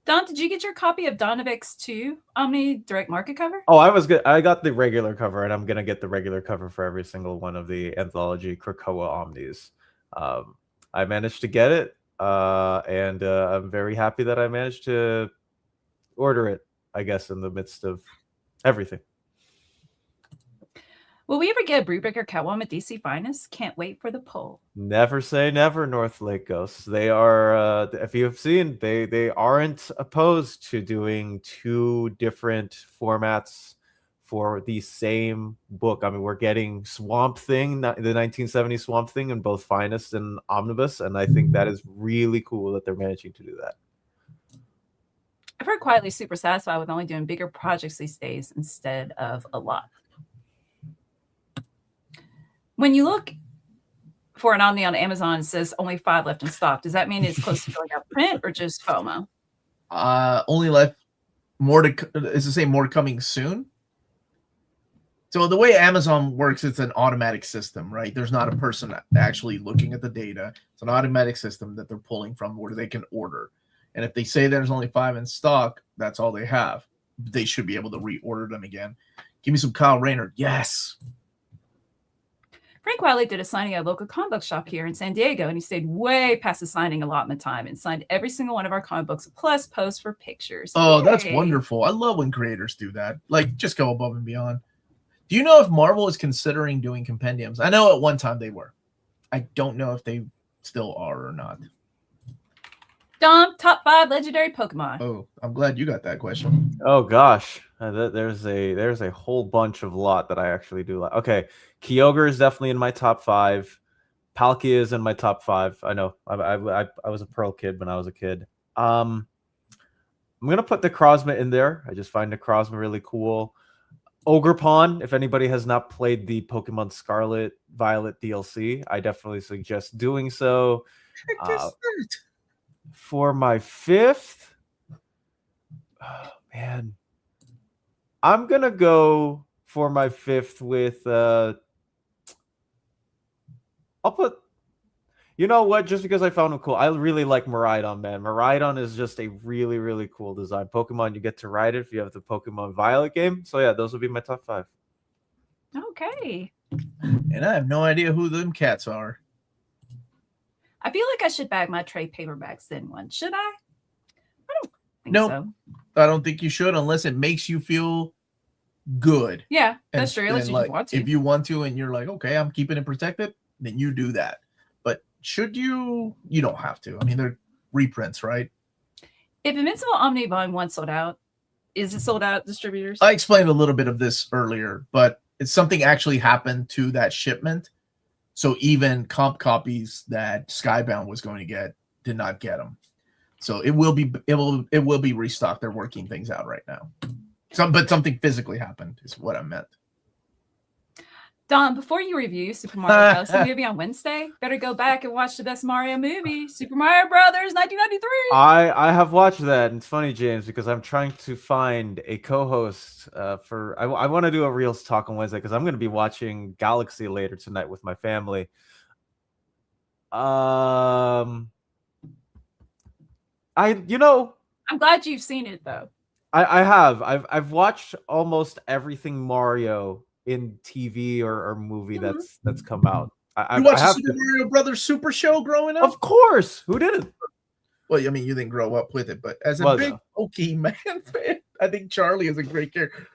Don, did you get your copy of Donovic's 2 Omni direct market cover? Oh, I was good. I got the regular cover, and I'm gonna get the regular cover for every single one of the anthology Krakoa Omnis. I managed to get it. And I'm very happy that I managed to order it, I guess, in the midst of everything. Will we ever get a Brubaker Catwoman DC Finest? Can't wait for the poll. Never say never, North Lake Ghosts. They are, if you have seen, they aren't opposed to doing 2 different formats for the same book. I mean, we're getting Swamp Thing, the 1970 Swamp Thing, in both Finest and Omnibus, and I think that is really cool that they're managing to do that. I've heard Quietly super satisfied with only doing bigger projects these days instead of a lot. When you look for an Omni on Amazon, it says only 5 left in stock. Does that mean it's close to going out of print or just FOMO? Only left more to, is it say more coming soon? So the way Amazon works, it's an automatic system, right? There's not a person actually looking at the data. It's an automatic system that they're pulling from where they can order. And if they say there's only 5 in stock, that's all they have. They should be able to reorder them again. Give me some Kyle Rayner. Yes. Frank Wiley did a signing at a local comic book shop here in San Diego, and he stayed way past the signing allotment time and signed every single one of our comic books, plus posed for pictures. Oh, Yay. That's wonderful. I love when creators do that. Like, just go above and beyond. Do you know if Marvel is considering doing compendiums? I know at one time they were. I don't know if they still are or not. Dom, top 5 legendary Pokemon. Oh, I'm glad you got that question. Oh gosh, there's a whole bunch of lot that I actually do like. Okay, Kyogre is definitely in my top 5. Palkia is in my top 5. I know. I was a Pearl kid when I was a kid. I'm gonna put the Necrozma in there. I just find Necrozma really cool. Ogerpon, if anybody has not played the Pokemon Scarlet Violet DLC, I definitely suggest doing so. For my 5th, oh, man, I'm gonna go for my 5th with I'll put, you know what, just because I found him cool. I really like Miraidon, man. Miraidon is just a really, really cool design Pokemon. You get to ride it if you have the Pokemon Violet game. So yeah, those would be my top 5. Okay. And I have no idea who them cats are. I feel like I should bag my trade paperbacks in one. Should I? I don't think so. I don't think you should unless it makes you feel good. Yeah, that's true. Unless you like, just want to. If you want to and you're like, okay, I'm keeping it protected, then you do that. But should you? You don't have to. I mean, they're reprints, right? If Invincible Omni Volume 1 sold out, is it sold out at distributors? I explained a little bit of this earlier, but it's something actually happened to that shipment. So even comp copies that Skybound was going to get did not get them. So it will be restocked. They're working things out right now. But something physically happened is what I meant. Don, before you review Super Mario Galaxy movie on Wednesday, better go back and watch the best Mario movie, Super Mario Brothers 1993. I have watched that. And it's funny, James, because I'm trying to find a co-host for. I want to do a Reels talk on Wednesday because I'm going to be watching Galaxy later tonight with my family. I'm glad you've seen it though. I have. I've watched almost everything Mario in TV or movie that's come out. You watched the Super Mario Brothers Super Show growing up? Of course. Who didn't? Well, I mean, you didn't grow up with it, but as a big Pokemon fan, I think Charlie is a great character.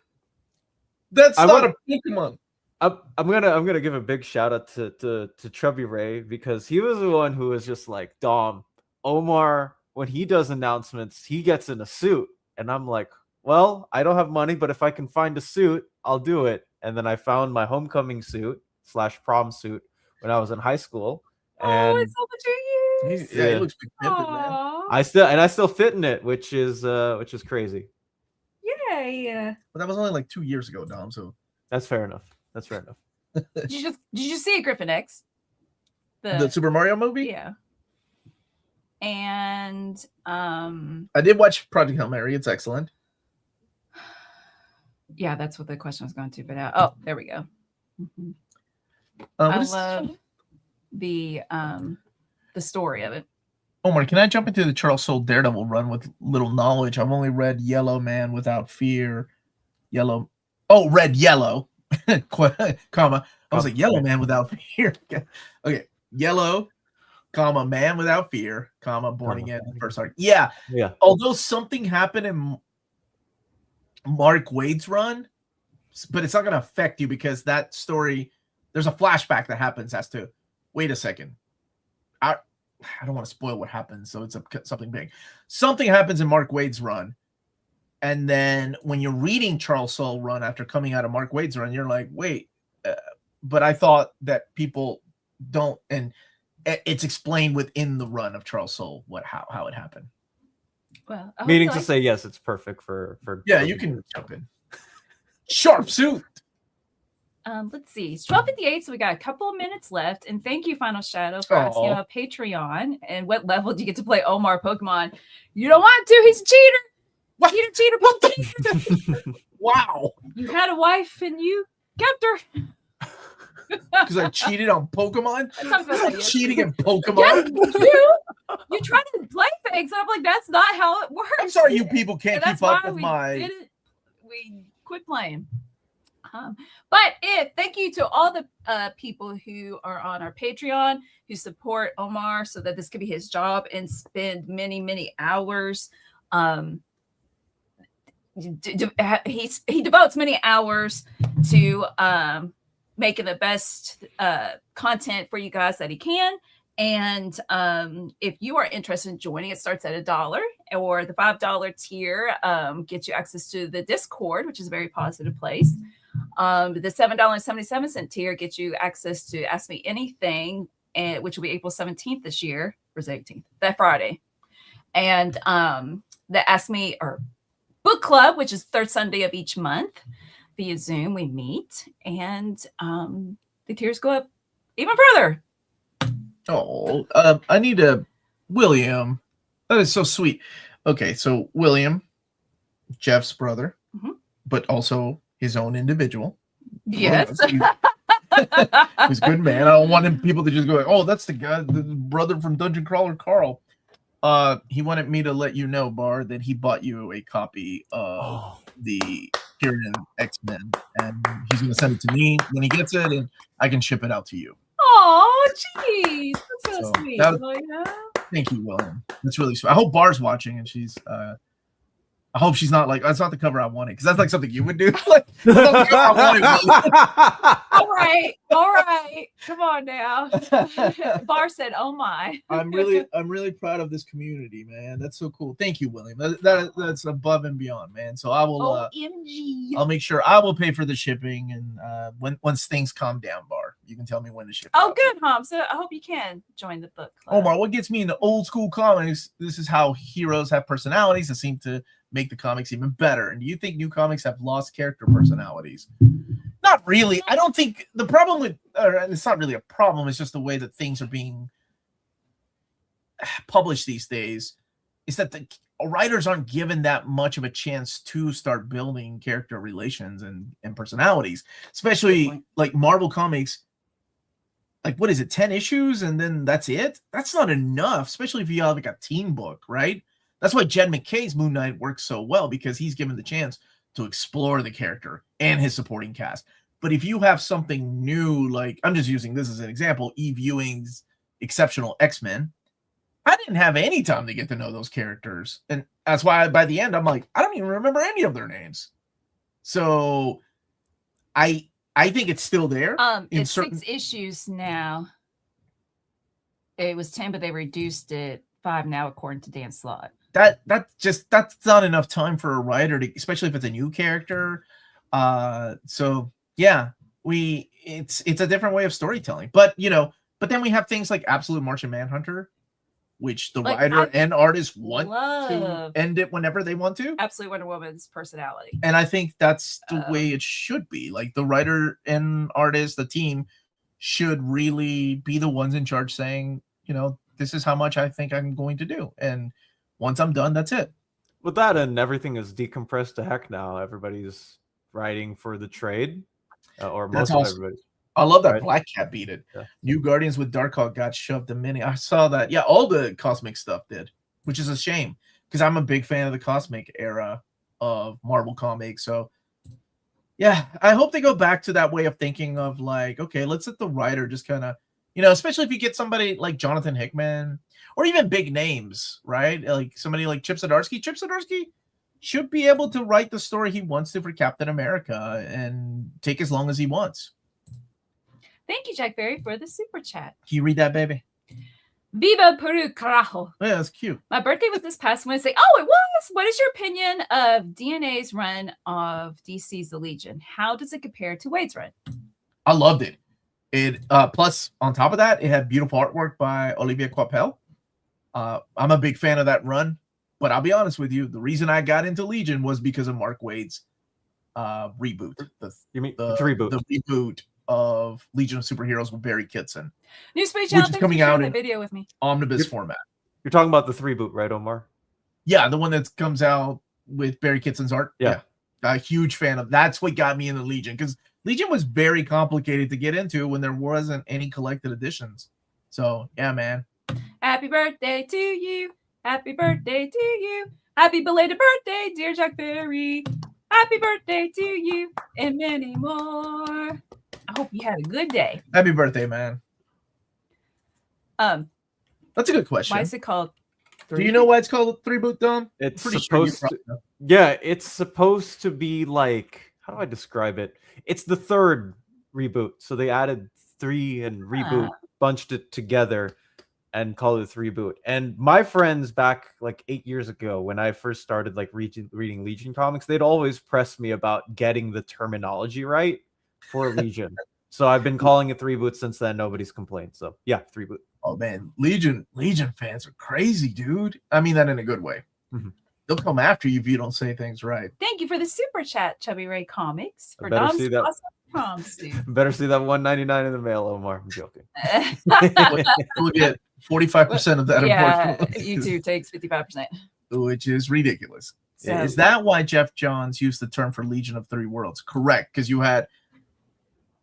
That's not a Pokemon. I'm gonna give a big shout out to Chubby Ray, because he was the one who was just like, Dom, Omar, when he does announcements, he gets in a suit. And I'm like, well, I don't have money, but if I can find a suit, I'll do it. And then I found my homecoming suit / prom suit when I was in high school. And it's over 2 years. He looks big pimpin', man. I still fit in it, which is crazy. Yeah. But that was only like 2 years ago, Dom. So that's fair enough. Did you see Griffin X? The Super Mario movie? Yeah. And I did watch Project Hail Mary. It's excellent. Yeah, that's what the question was going to. But there we go. Mm-hmm. I love the story of it. Omar, can I jump into the Charles Soule Daredevil run with little knowledge? I've only read Yellow Man Without Fear, Red Yellow, comma. I was like, Yellow Man Without Fear. Okay, Yellow, comma, Man Without Fear, comma, Born Again, first arc. Yeah. Although something happened in Mark Waid's run, but it's not going to affect you because that story, there's a flashback that happens as to, wait a second. I don't want to spoil what happens, so it's something big. Something happens in Mark Waid's run, and then when you're reading Charles Soule run after coming out of Mark Waid's run, you're like, wait, but I thought that people don't, and it's explained within the run of Charles Soule how it happened. Well, meaning to say, yes, it's perfect for you can jump in. Sharp suit. Let's see. It's 12:58, so we got a couple of minutes left. And thank you, Final Shadow, for asking about Patreon and what level do you get to play Omar Pokemon. You don't want to. He's a cheater. What? Cheater. Wow. You had a wife and you kept her. Because I cheated on Pokemon? Cheating in Pokemon? Yes, you try to play things. And I'm like, that's not how it works. I'm sorry you people can't keep up with my... We quit playing. But thank you to all the people who are on our Patreon who support Omar so that this could be his job and spend many, many hours. He devotes many hours to making the best content for you guys that he can. And if you are interested in joining, it starts at $1, or the $5 tier gets you access to the Discord, which is a very positive place. The $7.77 tier gets you access to Ask Me Anything, which will be April 17th this year, or 18th, that Friday. And the Ask Me or Book Club, which is third Sunday of each month. Via Zoom, we meet, and the tiers go up even further. Oh, I need a William. That is so sweet. Okay, so William, Jeff's brother, but also his own individual. Yes. He's a good man. I don't want people to just go, oh, that's the guy, the brother from Dungeon Crawler Carl. He wanted me to let you know, Bar, that he bought you a copy of the Tyrion X-Men, and he's going to send it to me when he gets it, and I can ship it out to you. Oh, jeez. That's so sweet. Thank you, William. That's really sweet. I hope Bar's watching, and she's... I hope she's not like, that's not the cover I wanted, because that's like something you would do. Like, that's not the cover I wanted. All right. Come on now. Bar said, oh my. I'm really proud of this community, man. That's so cool. Thank you, William. That's above and beyond, man. So I will OMG. I'll make sure I will pay for the shipping, and once things calm down, Bar, you can tell me when to ship. Oh, good, Hom. So I hope you can join the book club. Omar, what gets me into old school comics, this is how heroes have personalities that seem to make the comics even better. And do you think new comics have lost character personalities? Not really. I don't think the problem with, it's not really a problem, it's just the way that things are being published these days, is that the writers aren't given that much of a chance to start building character relations and personalities, especially like Marvel Comics. like, what is it, 10 issues and then that's it? That's not enough, especially if you have like a team book, right? That's why Jed McKay's Moon Knight works so well, because he's given the chance to explore the character and his supporting cast. But if you have something new, like, I'm just using this as an example, Eve Ewing's Exceptional X-Men, I didn't have any time to get to know those characters. And that's why by the end, I'm like, I don't even remember any of their names. So I think it's still there. It's 6 issues now. It was 10, but they reduced it 5 now, according to Dan Slott. That's not enough time for a writer to, especially if it's a new character. So yeah, it's a different way of storytelling. But then we have things like Absolute Martian Manhunter, which the writer and artist want to end it whenever they want to. Absolute Wonder Woman's personality. And I think that's the way it should be. Like, the writer and artist, the team, should really be the ones in charge saying, this is how much I think I'm going to do. And once I'm done, that's it. With that, and everything is decompressed to heck now. Everybody's writing for the trade, or most of everybody. I love that Black Cat beat it. Yeah. New Guardians with Darkhawk got shoved a mini. I saw that. Yeah, all the Cosmic stuff did, which is a shame, because I'm a big fan of the Cosmic era of Marvel Comics. So, yeah, I hope they go back to that way of thinking of, like, okay, let's let the writer just kind of, especially if you get somebody like Jonathan Hickman, or even big names, right? Like somebody like Chip Zdarsky. Chip Zdarsky should be able to write the story he wants to for Captain America and take as long as he wants. Thank you, Jack Berry, for the super chat. Can you read that, baby? Viva Peru, carajo. Yeah, that's cute. My birthday was this past Wednesday. Oh, it was. What is your opinion of DNA's run of DC's The Legion? How does it compare to Wade's run? I loved it. It plus, on top of that, it had beautiful artwork by Olivia Coipel. I'm a big fan of that run, but I'll be honest with you, the reason I got into Legion was because of Mark Waid's reboot. The reboot? The reboot of Legion of Superheroes with Barry Kitson. New Space Channel, which is coming out in video with me. Omnibus format. You're talking about the 3-boot, right, Omar? Yeah, the one that comes out with Barry Kitson's art. Yeah. A huge fan of. That's what got me into Legion, because Legion was very complicated to get into when there wasn't any collected editions. So, yeah, man. Happy birthday to you. Happy birthday to you. Happy belated birthday, dear Jack Berry. Happy birthday to you and many more. I hope you had a good day. Happy birthday, man. That's a good question. Why is it called 3-boot? Do you know why it's called 3-boot, Dom? It's supposed to, yeah, it's supposed to be like, how do I describe it? It's the 3rd reboot. So they added 3 and reboot, bunched it together and called it 3-boot. And my friends back like 8 years ago, when I first started like reading Legion comics, they'd always press me about getting the terminology right for Legion. So I've been calling it 3-boot since then. Nobody's complained. So yeah, 3-boot. Oh man, Legion fans are crazy, dude. I mean that in a good way. Mm-hmm. They'll come after you if you don't say things right. Thank you for the super chat, Chubby Ray Comics. For better Dom's see that. awesome prom suit. Better see that $1.99 in the mail, Omar. I'm joking. We'll get 45% of that. Yeah, YouTube takes 55%. Which is ridiculous. So, is that why Jeff Johns used the term for Legion of 3 Worlds? Correct, because you had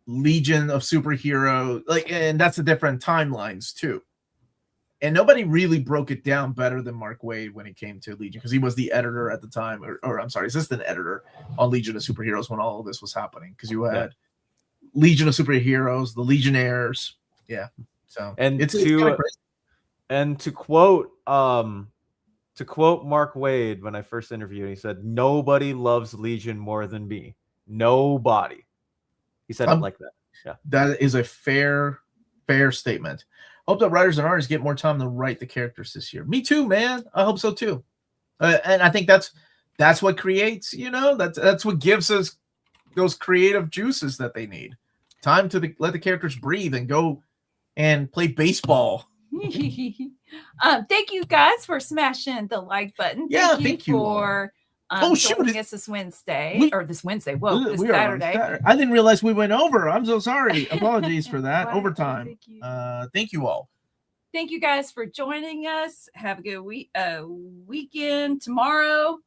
Legion of Superhero, and that's the different timelines too. And nobody really broke it down better than Mark Waid when it came to Legion, because he was the editor at the time, or I'm sorry, assistant editor on Legion of Superheroes when all of this was happening. Because you had Legion of Superheroes, the Legionnaires, So and it's to quote Mark Waid when I first interviewed, he said, "Nobody loves Legion more than me. Nobody." He said it like that. Yeah, that is a fair statement. Hope that writers and artists get more time to write the characters this year. Me too, man. I hope so too. And I think that's what creates, that's what gives us those creative juices that they need. Time to let the characters breathe and go and play baseball. Thank you guys for smashing the like button. Thank you for joining us this Wednesday. This Saturday. I didn't realize we went over. I'm so sorry. Apologies for that. Overtime. Thank you. Thank you all. Thank you guys for joining us. Have a good weekend. Tomorrow,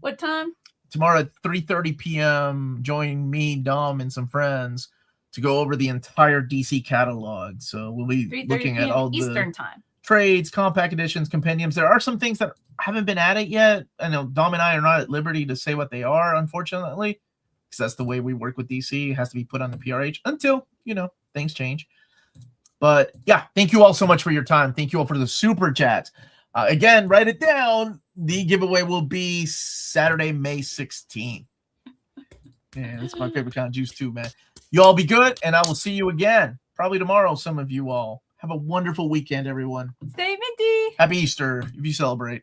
what time? Tomorrow at 3:30 p.m. Join me, Dom, and some friends to go over the entire DC catalog. So we'll be 3:30 looking at p.m. all Eastern the time. trades, compact editions, compendiums. There are some things that haven't been added yet. I know Dom and I are not at liberty to say what they are, unfortunately, because that's the way we work with DC. It has to be put on the PRH until, things change. But yeah, thank you all so much for your time. Thank you all for the super chats. Again, write it down. The giveaway will be Saturday, May 16th. Yeah, that's my favorite kind of juice too, man. You all be good, and I will see you again probably tomorrow. Some of you all have a wonderful weekend, everyone. Stay minty. Happy Easter if you celebrate.